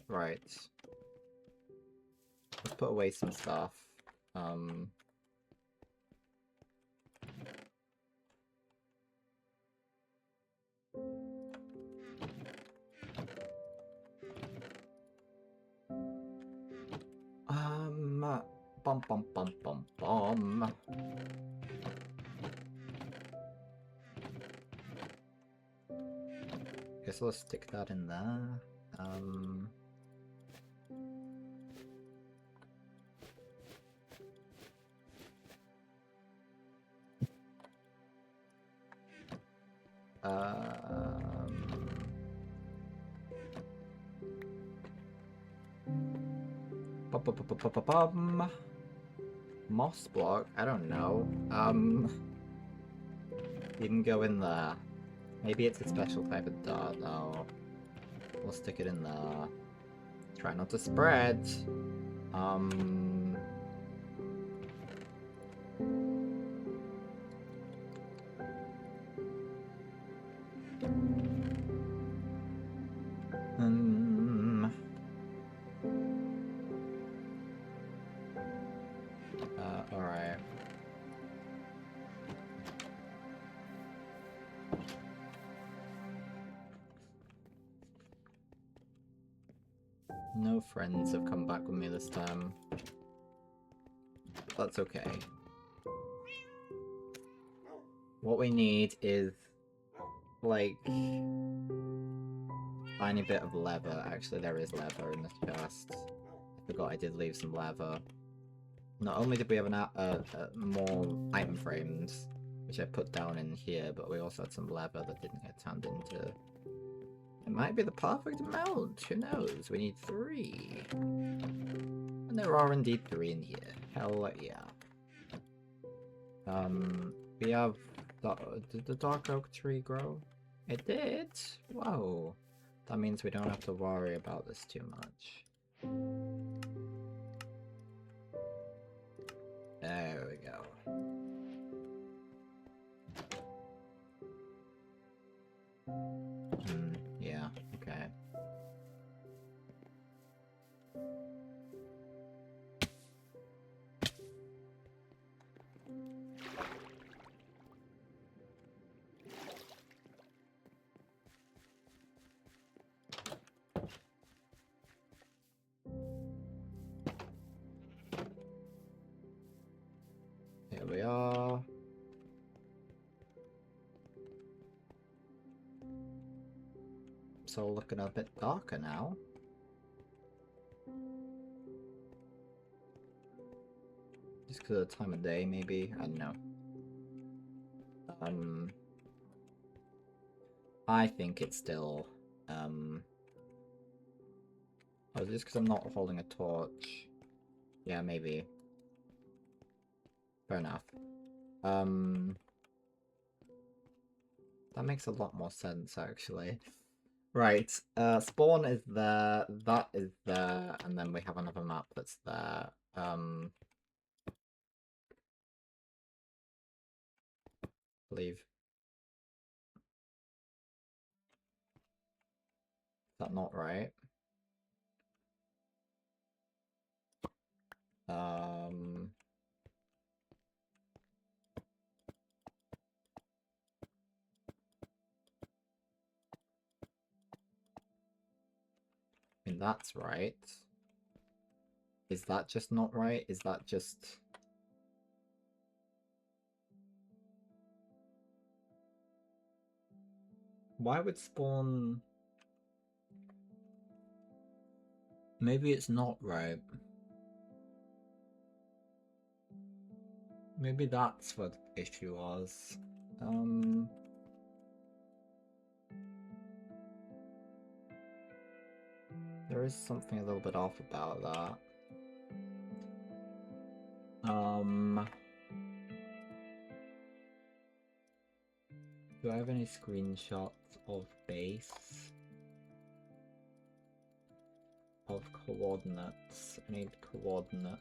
Right. Let's put away some stuff. Bum bum bum bum bum. Guess let's stick that in there. Moss block? I don't know. You can go in there. Maybe it's a special type of dart, though. We'll stick it in there. Try not to spread. Alright. No friends have come back with me this time. That's okay. What we need is, like, tiny bit of leather. Actually, there is leather in this chest. I forgot I did leave some leather. Not only did we have more item frames, which I put down in here, but we also had some leather that didn't get turned into It might be the perfect amount. Who knows? We need 3. And there are indeed 3 in here. Hell yeah. We have... Did the dark oak tree grow? It did? Whoa. That means we don't have to worry about this too much. There we go. Yeah, okay. Here we are. So looking a bit darker now. Just because of the time of day, maybe? I don't know. I think it's still, oh, just because I'm not holding a torch. Yeah, maybe. Fair enough. That makes a lot more sense, actually. Right, spawn is there, that is there, and then we have another map that's there. Believe. Is that not right? I mean, that's right. Is that just not right? Is that just... Why would spawn... Maybe it's not right. Maybe that's what the issue was. There is something a little bit off about that. Do I have any screenshots of base? Of coordinates. I need coordinates.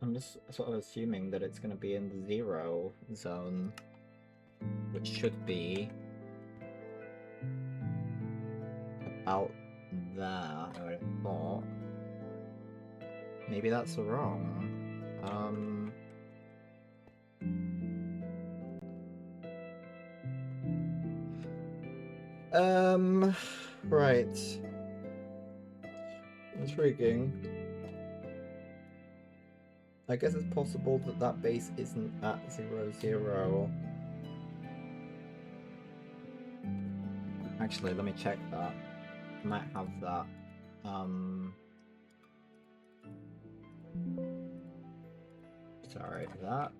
I'm just sort of assuming that it's going to be in the 0 zone, which should be about there, I would have thought. Maybe that's wrong. Right. Intriguing. I guess it's possible that that base isn't at 0, 0. Actually, let me check that. I might have that. Sorry for that.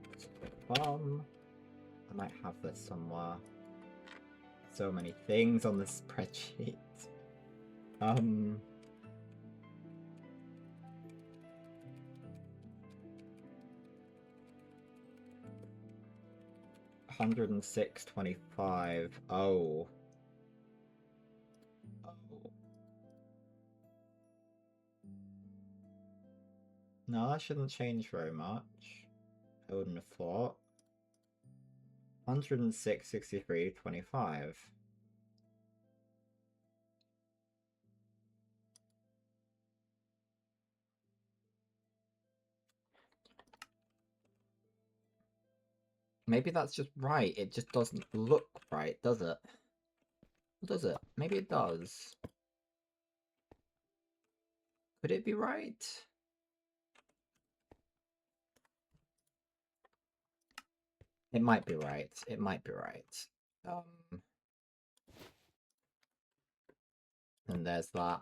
I might have this somewhere. So many things on this spreadsheet. 106.25. Oh. No, that shouldn't change very much. I wouldn't have thought. 106.63.25. Maybe that's just right. It just doesn't look right, does it? Does it? Maybe it does. Could it be right? It might be right. It might be right. And there's that.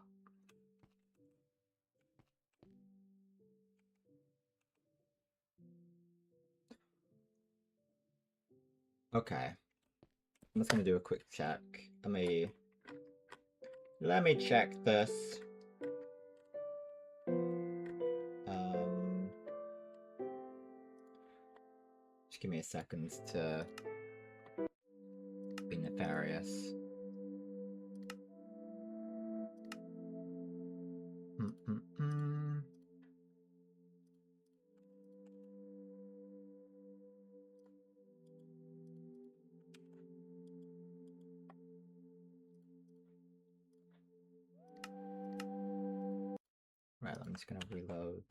Okay. I'm just gonna do a quick check. Let me check this. Just give me a second to be nefarious. Right, I'm just gonna reload.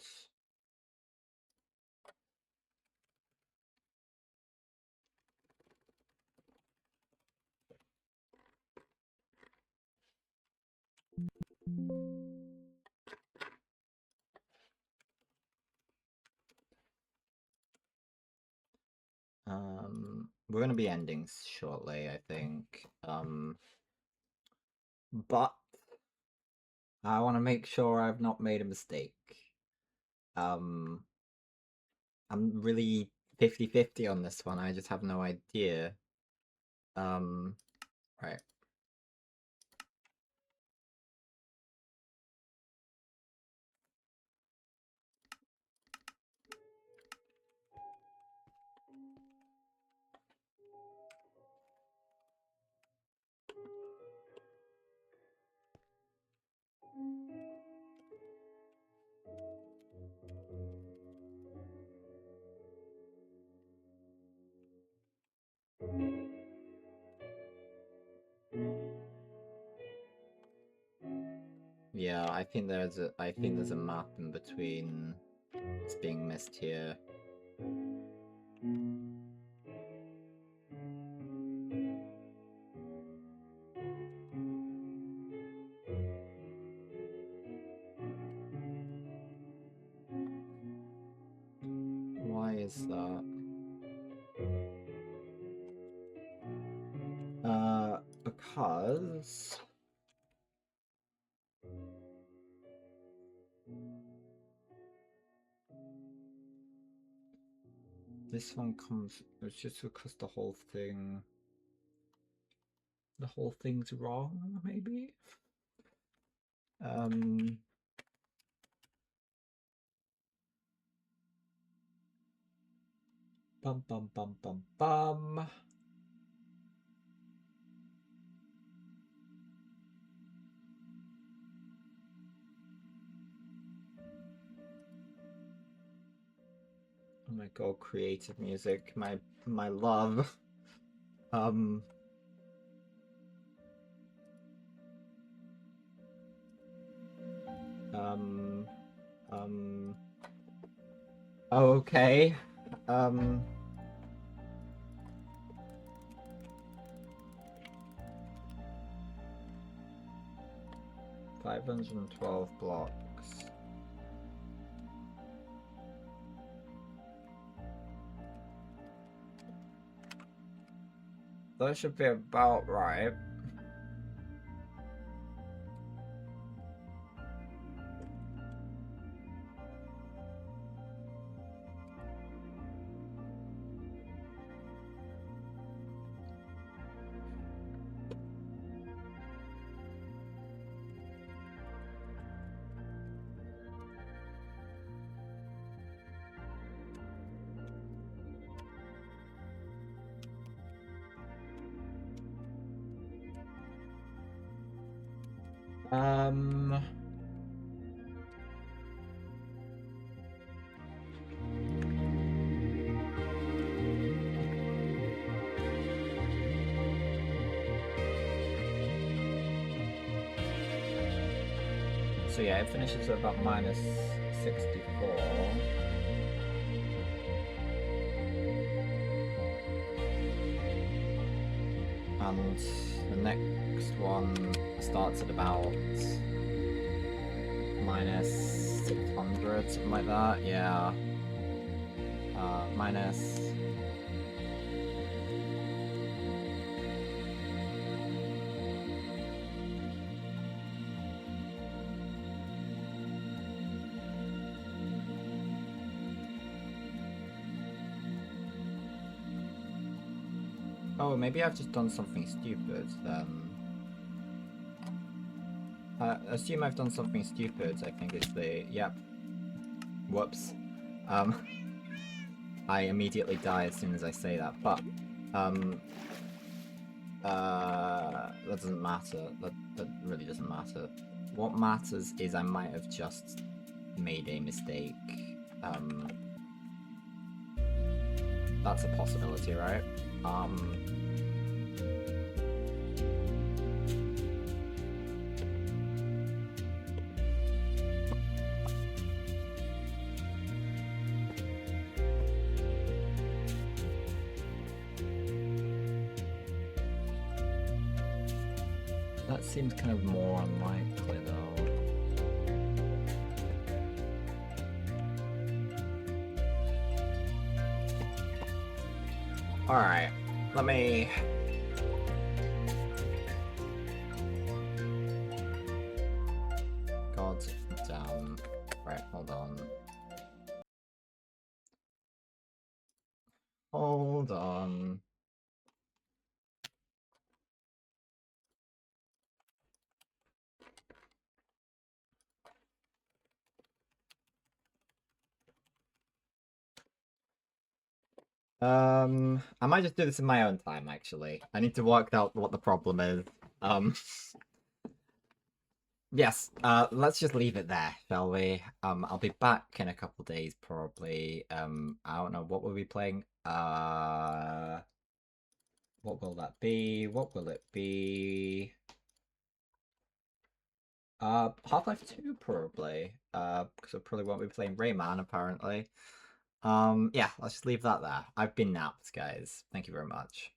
We're gonna be ending shortly, I think. But I want to make sure I've not made a mistake. I'm really 50-50 on this one. I just have no idea. Right. Yeah, I think there's a map in between. It's being missed here. Why is that? Because this one comes. It's just because the whole thing's wrong, maybe. Bum bum bum bum bum. Oh my god, creative music, my love. Oh, okay. 512 blocks. That should be about right. So yeah, it finishes at about -64. And the next one starts at about -600, something like that. Yeah. Minus. Oh, maybe I've just done something stupid then. Assume I've done something stupid, I think is the... Yep. Whoops. Um, I immediately die as soon as I say that, but... that doesn't matter. That really doesn't matter. What matters is I might have just made a mistake. That's a possibility, right? That seems kind of more unlikely, though. Alright, let me... God damn. Right, hold on. Hold on. I might just do this in my own time, actually. I need to work out what the problem is. Yes, let's just leave it there, shall we? I'll be back in a couple days, probably. I don't know, what will we be playing? What will that be? What will it be? Half-Life 2, probably. Because I probably won't be playing Rayman, apparently. Yeah, let's just leave that there. I've been napped, guys. Thank you very much.